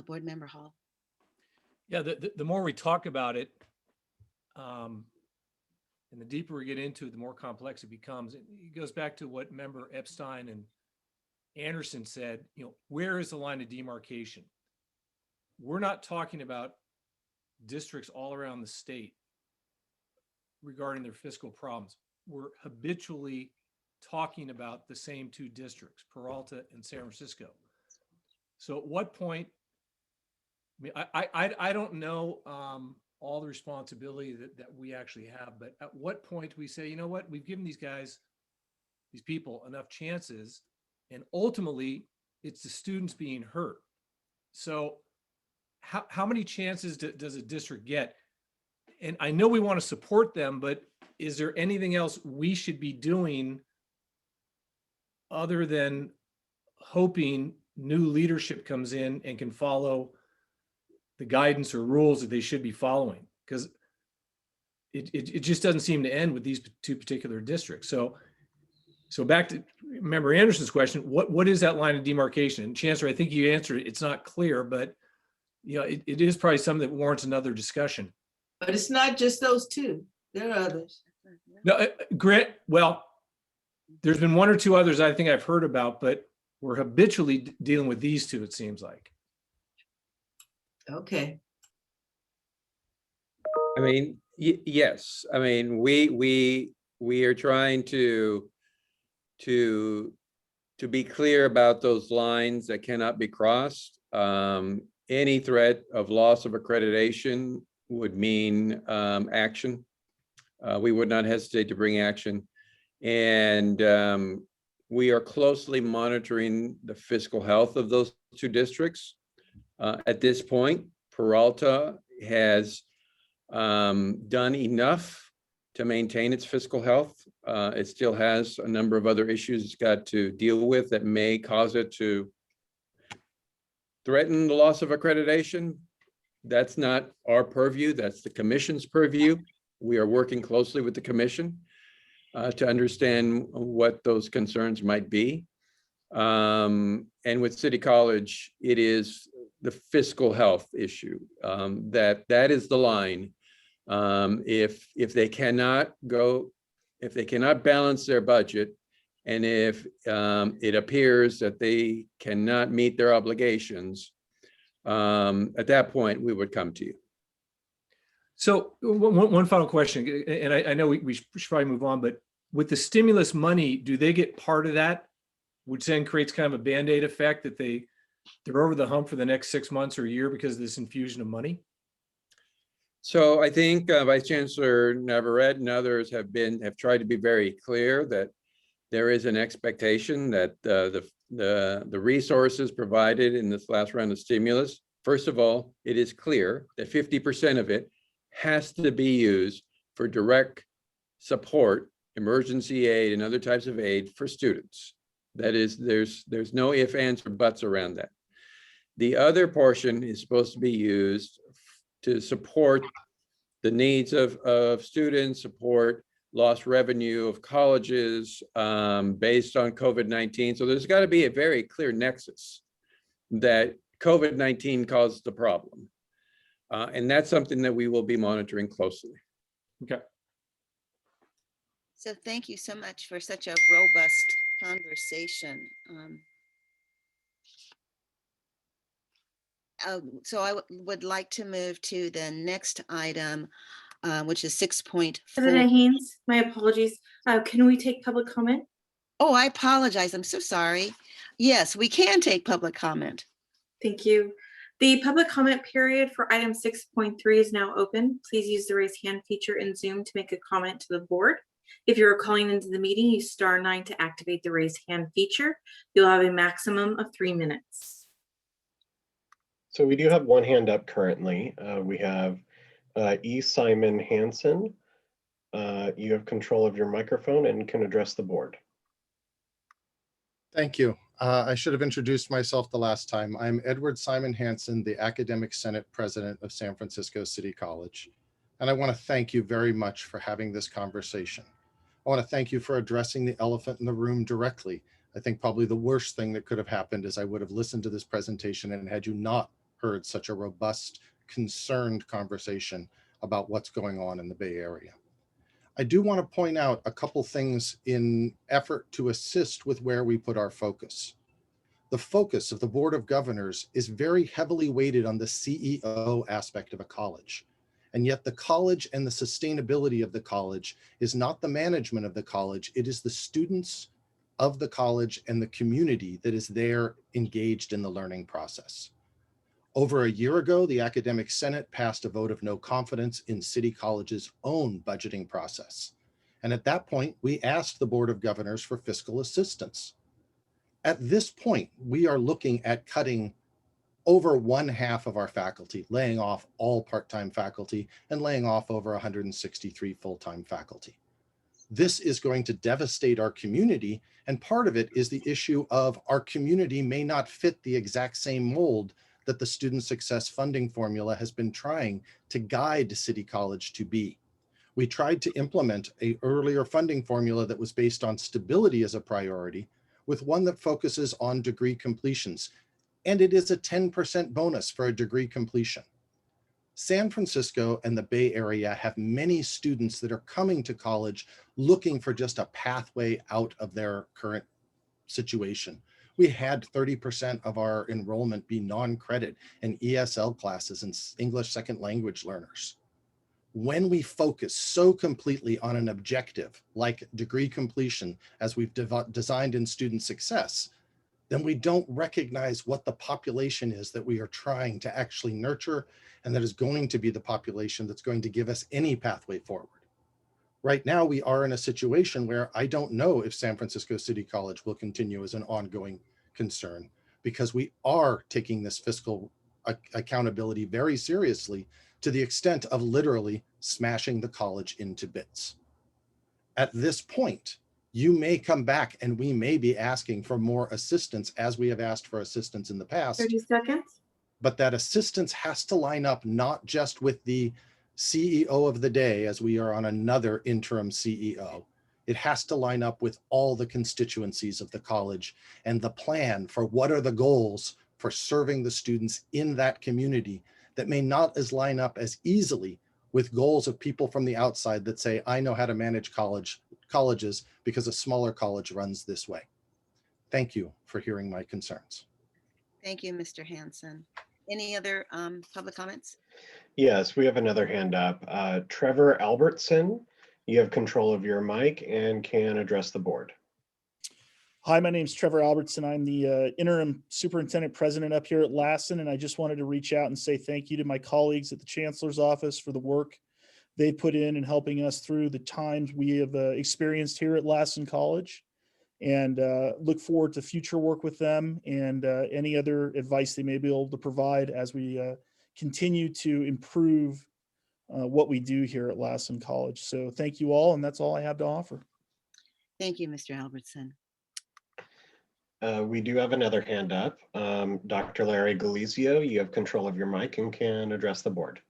B: Board Member Hall.
F: Yeah, the more we talk about it, and the deeper we get into it, the more complex it becomes. It goes back to what Member Epstein and Anderson said, where is the line of demarcation? We're not talking about districts all around the state regarding their fiscal problems. We're habitually talking about the same two districts, Peralta and San Francisco. So at what point, I don't know all the responsibility that we actually have, but at what point do we say, you know what, we've given these people enough chances, and ultimately it's the students being hurt. So how many chances does a district get? And I know we want to support them, but is there anything else we should be doing other than hoping new leadership comes in and can follow the guidance or rules that they should be following? Because it just doesn't seem to end with these two particular districts. So back to Member Anderson's question, what is that line of demarcation? And Chancellor, I think you answered it. It's not clear, but it is probably something that warrants another discussion.
O: But it's not just those two. There are others.
F: No, Grant, well, there's been one or two others I think I've heard about, but we're habitually dealing with these two, it seems like.
O: Okay.
E: I mean, yes. I mean, we are trying to be clear about those lines that cannot be crossed. Any threat of loss of accreditation would mean action. We would not hesitate to bring action. And we are closely monitoring the fiscal health of those two districts. At this point, Peralta has done enough to maintain its fiscal health. It still has a number of other issues it's got to deal with that may cause it to threaten the loss of accreditation. That's not our purview, that's the commission's purview. We are working closely with the commission to understand what those concerns might be. And with City College, it is the fiscal health issue. That is the line. If they cannot balance their budget, and if it appears that they cannot meet their obligations, at that point, we would come to you.
F: So one final question, and I know we should probably move on, but with the stimulus money, do they get part of that, which then creates kind of a Band-Aid effect that they're over the hump for the next 6 months or a year because of this infusion of money?
E: So I think Vice Chancellor Navarrete and others have tried to be very clear that there is an expectation that the resources provided in this last round of stimulus, first of all, it is clear that 50% of it has to be used for direct support, emergency aid, and other types of aid for students. That is, there's no ifs, ands, or buts around that. The other portion is supposed to be used to support the needs of students, support lost revenue of colleges based on COVID-19. So there's got to be a very clear nexus that COVID-19 caused the problem. And that's something that we will be monitoring closely.
F: Okay.
B: So thank you so much for such a robust conversation. So I would like to move to the next item, which is 6.4.
A: President Haynes, my apologies. Can we take public comment?
B: Oh, I apologize. I'm so sorry. Yes, we can take public comment.
A: Thank you. The public comment period for item 6.3 is now open. Please use the raise hand feature in Zoom to make a comment to the board. If you're calling into the meeting, use *9 to activate the raise hand feature. You'll have a maximum of 3 minutes.
I: So we do have one hand up currently. We have E. Simon Hansen. You have control of your microphone and can address the board.
V: Thank you. I should have introduced myself the last time. I'm Edward Simon Hansen, the Academic Senate President of San Francisco City College. And I want to thank you very much for having this conversation. I want to thank you for addressing the elephant in the room directly. I think probably the worst thing that could have happened is I would have listened to this presentation and had you not heard such a robust, concerned conversation about what's going on in the Bay Area. I do want to point out a couple things in effort to assist with where we put our focus. The focus of the Board of Governors is very heavily weighted on the CEO aspect of a college. And yet the college and the sustainability of the college is not the management of the college, it is the students of the college and the community that is there engaged in the learning process. Over a year ago, the Academic Senate passed a vote of no confidence in City College's own budgeting process. And at that point, we asked the Board of Governors for fiscal assistance. At this point, we are looking at cutting over 1/2 of our faculty, laying off all part-time faculty and laying off over 163 full-time faculty. This is going to devastate our community. And part of it is the issue of our community may not fit the exact same mold that the Student Success Funding formula has been trying to guide City College to be. We tried to implement an earlier funding formula that was based on stability as a priority with one that focuses on degree completions. And it is a 10% bonus for a degree completion. San Francisco and the Bay Area have many students that are coming to college looking for just a pathway out of their current situation. We had 30% of our enrollment be non-credit in ESL classes and English second language learners. When we focus so completely on an objective like degree completion as we've designed in student success, then we don't recognize what the population is that we are trying to actually nurture and that is going to be the population that's going to give us any pathway forward. Right now, we are in a situation where I don't know if San Francisco City College will continue as an ongoing concern because we are taking this fiscal accountability very seriously to the extent of literally smashing the college into bits. At this point, you may come back and we may be asking for more assistance as we have asked for assistance in the past.
A: 30 seconds.
V: But that assistance has to line up not just with the CEO of the day as we are on another interim CEO. It has to line up with all the constituencies of the college and the plan for what are the goals for serving the students in that community that may not as line up as easily with goals of people from the outside that say, I know how to manage colleges because a smaller college runs this way. Thank you for hearing my concerns.
B: Thank you, Mr. Hansen. Any other public comments?
I: Yes, we have another hand up. Trevor Albertson, you have control of your mic and can address the board.
Q: Hi, my name's Trevor Albertson. I'm the interim superintendent president up here at Lassen, and I just wanted to reach out and say thank you to my colleagues at the chancellor's office for the work they put in helping us through the times we have experienced here at Lassen College, and look forward to future work with them and any other advice they may be able to provide as we continue to improve what we do here at Lassen College. So thank you all, and that's all I have to offer.
B: Thank you, Mr. Albertson.
I: We do have another hand up. Dr. Larry Galizio, you have control of your mic and can address the board.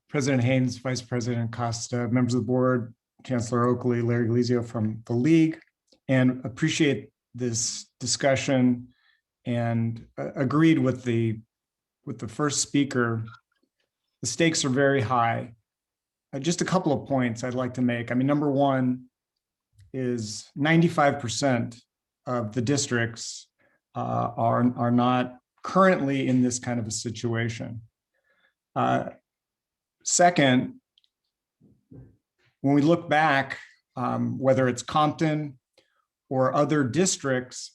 R: President Haynes, Vice President Costa, members of the board, Chancellor Oakley, Larry Galizio from the League, and appreciate this discussion and agreed with the first speaker. The stakes are very high. Just a couple of points I'd like to make. I mean, number one is 95% of the districts are not currently in this kind of a situation. Second, when we look back, whether it's Compton or other districts,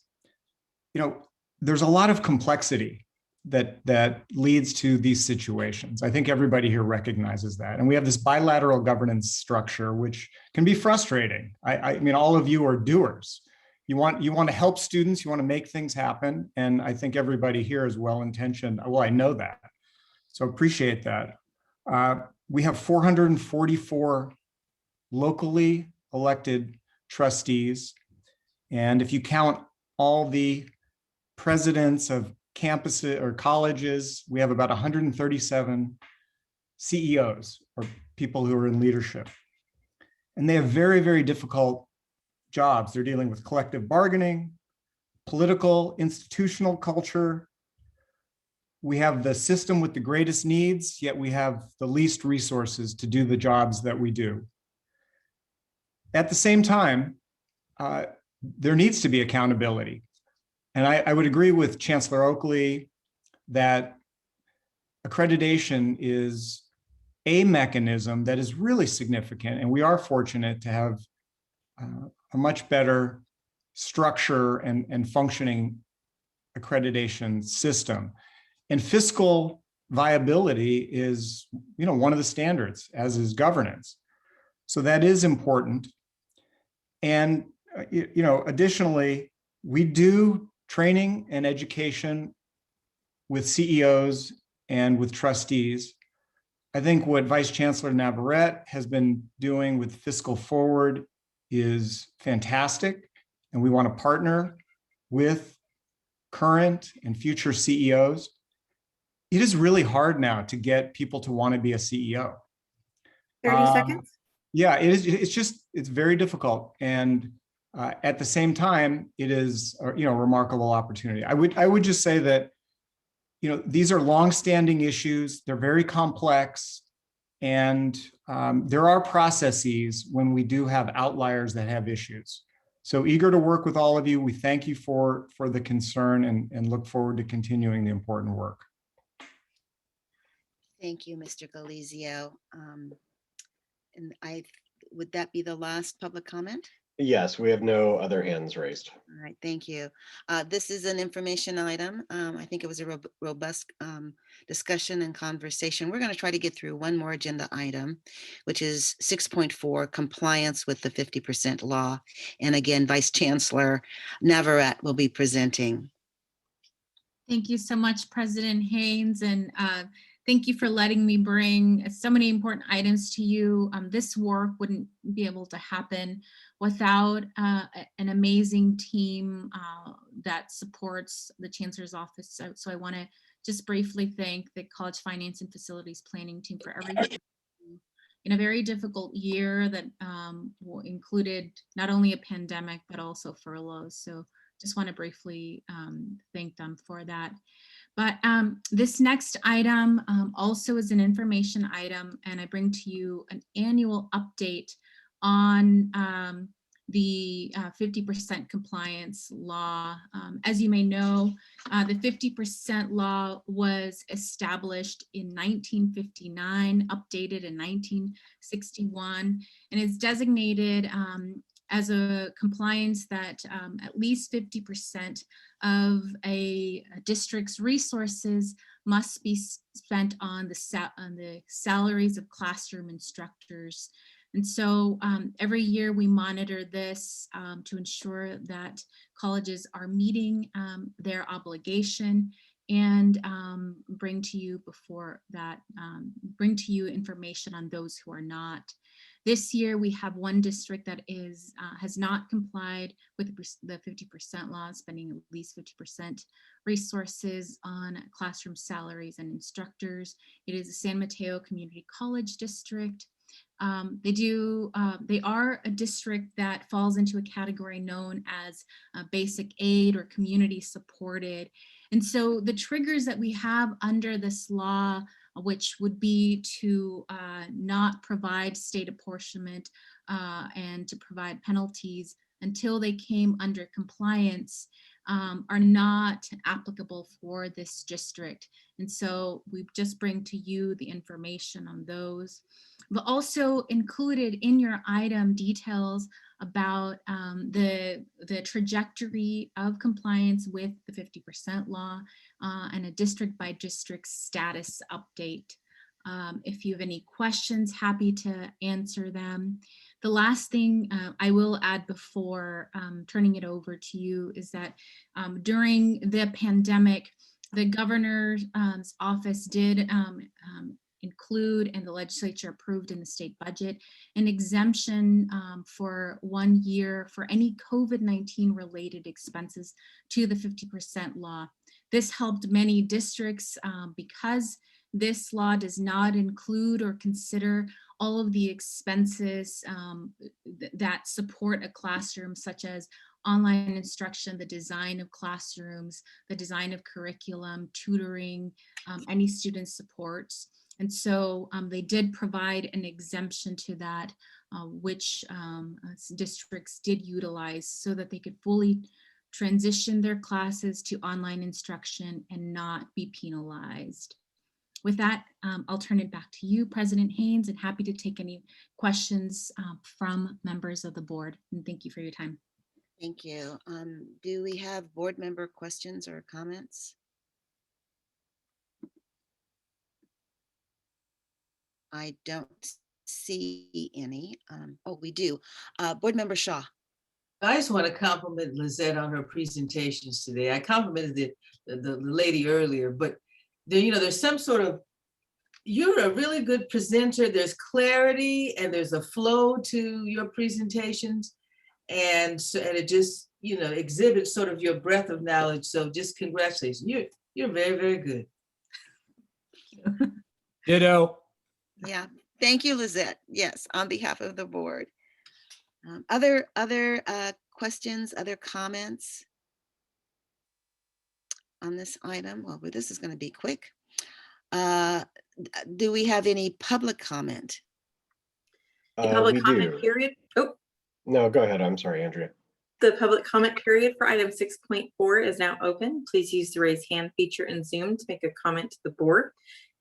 R: there's a lot of complexity that leads to these situations. I think everybody here recognizes that. And we have this bilateral governance structure, which can be frustrating. I mean, all of you are doers. You want to help students, you want to make things happen. And I think everybody here is well-intentioned. Well, I know that. So appreciate that. We have 444 locally elected trustees. And if you count all the presidents of campuses or colleges, we have about 137 CEOs or people who are in leadership. And they have very, very difficult jobs. They're dealing with collective bargaining, political, institutional culture. We have the system with the greatest needs, yet we have the least resources to do the jobs that we do. At the same time, there needs to be accountability. And I would agree with Chancellor Oakley that accreditation is a mechanism that is really significant. And we are fortunate to have a much better structure and functioning accreditation system. And fiscal viability is, one of the standards, as is governance. So that is important. And, additionally, we do training and education with CEOs and with trustees. I think what Vice Chancellor Navarrete has been doing with Fiscal Forward is fantastic. And we want to partner with current and future CEOs. It is really hard now to get people to want to be a CEO.
A: 30 seconds.
R: Yeah, it is. It's very difficult. And at the same time, it is a remarkable opportunity. I would just say that these are longstanding issues. They're very complex, and there are processes when we do have outliers that have issues. So eager to work with all of you. We thank you for the concern and look forward to continuing the important work.
B: Thank you, Mr. Galizio. And would that be the last public comment?
I: Yes, we have no other hands raised.
B: All right, thank you. This is an information item. I think it was a robust discussion and conversation. We're going to try to get through one more agenda item, which is 6.4, compliance with the 50% law. And again, Vice Chancellor Navarrete will be presenting.
N: Thank you so much, President Haynes, and thank you for letting me bring so many important items to you. This work wouldn't be able to happen without an amazing team that supports the Chancellor's office. So I want to just briefly thank the College Finance and Facilities Planning team for everything in a very difficult year that included not only a pandemic, but also furloughs. So just want to briefly thank them for that. But this next item also is an information item, and I bring to you an annual update on the 50% compliance law. As you may know, the 50% law was established in 1959, updated in 1961, and is designated as a compliance that at least 50% of a district's resources must be spent on the salaries of classroom instructors. And so every year we monitor this to ensure that colleges are meeting their obligation and bring to you information on those who are not. This year, we have one district that has not complied with the 50% law, spending at least 50% resources on classroom salaries and instructors. It is the San Mateo Community College District. They are a district that falls into a category known as basic aid or community supported. And so the triggers that we have under this law, which would be to not provide state apportionment and to provide penalties until they came under compliance, are not applicable for this district. And so we just bring to you the information on those. But also included in your item details about the trajectory of compliance with the 50% law. and a district by district status update. If you have any questions, happy to answer them. The last thing I will add before turning it over to you is that during the pandemic, the governor's office did include, and the legislature approved in the state budget, an exemption for 1 year for any COVID-19 related expenses to the 50% law. This helped many districts because this law does not include or consider all of the expenses that support a classroom, such as online instruction, the design of classrooms, the design of curriculum, tutoring, any student supports. And so they did provide an exemption to that, which districts did utilize so that they could fully transition their classes to online instruction and not be penalized. With that, I'll turn it back to you, President Haynes, and happy to take any questions from members of the board. And thank you for your time.
B: Thank you. Do we have board member questions or comments? I don't see any. Oh, we do. Board Member Shaw.
O: I just want to compliment Lizette on her presentations today. I complimented the lady earlier, but there's some sort of, you're a really good presenter. There's clarity and there's a flow to your presentations. And so, and it just, exhibits sort of your breadth of knowledge. So just congratulations. You're very, very good.
F: Ditto.
B: Yeah, thank you, Lizette. Yes, on behalf of the board. Other questions, other comments on this item? Well, this is going to be quick. Do we have any public comment?
A: The public
I: We
A: comment
I: do.
A: period. Oh,
I: No, go ahead. I'm sorry, Andrea.
A: the public comment period for item 6.4 is now open. Please use the raise hand feature in Zoom to make a comment to the board.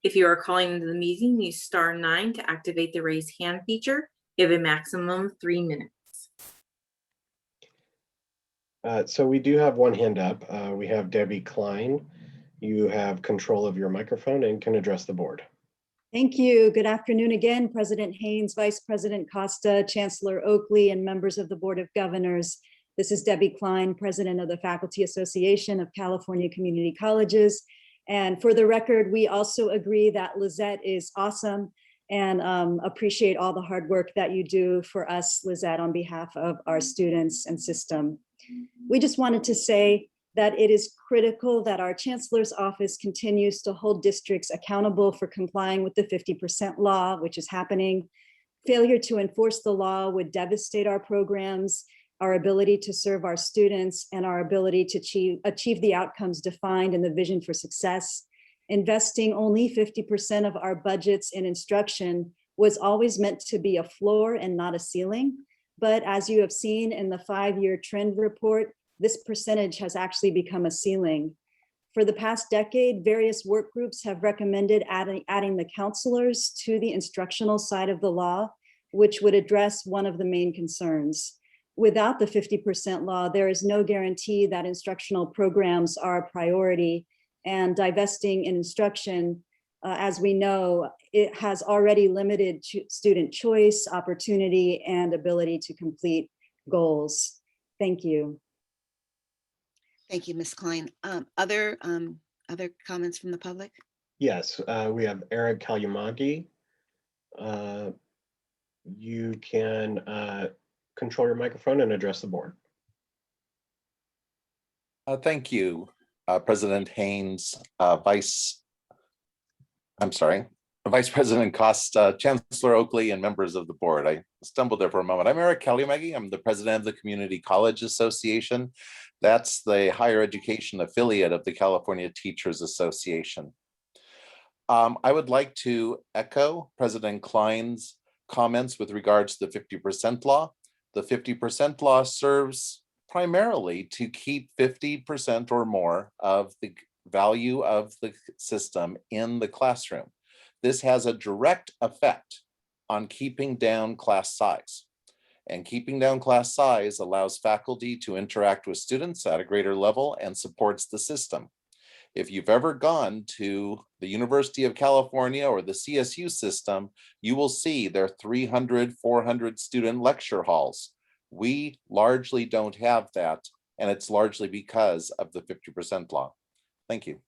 A: If you are calling into the meeting, use *9 to activate the raise hand feature. You have a maximum of 3 minutes.
I: So we do have one hand up. We have Debbie Klein. You have control of your microphone and can address the board.
K: Thank you. Good afternoon again, President Haynes, Vice President Costa, Chancellor Oakley, and members of the Board of Governors. This is Debbie Klein, President of the Faculty Association of California Community Colleges. And for the record, we also agree that Lizette is awesome and appreciate all the hard work that you do for us, Lizette, on behalf of our students and system. We just wanted to say that it is critical that our Chancellor's office continues to hold districts accountable for complying with the 50% law, which is happening. Failure to enforce the law would devastate our programs, our ability to serve our students, and our ability to achieve the outcomes defined in the vision for success. Investing only 50% of our budgets in instruction was always meant to be a floor and not a ceiling. But as you have seen in the 5-year trend report, this percentage has actually become a ceiling. For the past decade, various work groups have recommended adding the counselors to the instructional side of the law, which would address one of the main concerns. Without the 50% law, there is no guarantee that instructional programs are a priority, and divesting in instruction, as we know, it has already limited student choice, opportunity, and ability to complete goals. Thank you.
B: Thank you, Ms. Klein. Other comments from the public?
I: Yes, we have Eric Kalyamagi. You can control your microphone and address the board.
D: Thank you, President Haynes, Vice President Costa, Chancellor Oakley, and members of the board. I stumbled there for a moment. I'm Eric Kalyamagi. I'm the president of the Community College Association. That's the higher education affiliate of the California Teachers Association. I would like to echo President Klein's comments with regards to the 50% law. The 50% law serves primarily to keep 50% or more of the value of the system in the classroom. This has a direct effect on keeping down class size. And keeping down class size allows faculty to interact with students at a greater level and supports the system. If you've ever gone to the University of California or the CSU system, you will see their 300, 400 student lecture halls. We largely don't have that, and it's largely because of the 50% law. Thank you.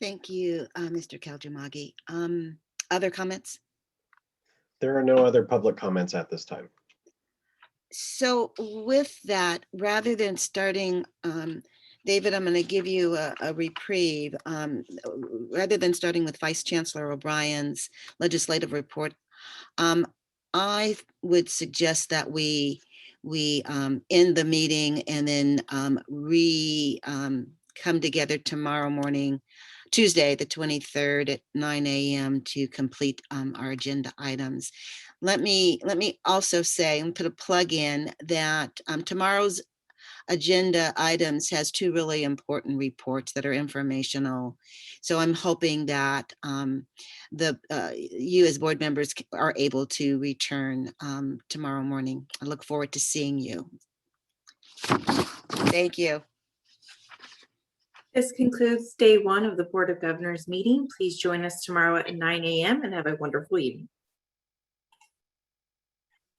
B: Thank you, Mr. Kaljamagi. Other comments?
I: There are no other public comments at this time.
B: So with that, rather than starting, David, I'm going to give you a reprieve. Rather than starting with Vice Chancellor O'Brien's legislative report, I would suggest that we end the meeting and then come together tomorrow morning, Tuesday, the 23rd at 9 a.m. to complete our agenda items. Let me also say and put a plug in that tomorrow's agenda items has two really important reports that are informational. So I'm hoping that you as board members are able to return tomorrow morning. I look forward to seeing you. Thank you.
A: This concludes day one of the Board of Governors meeting. Please join us tomorrow at 9 a.m. and have a wonderful evening.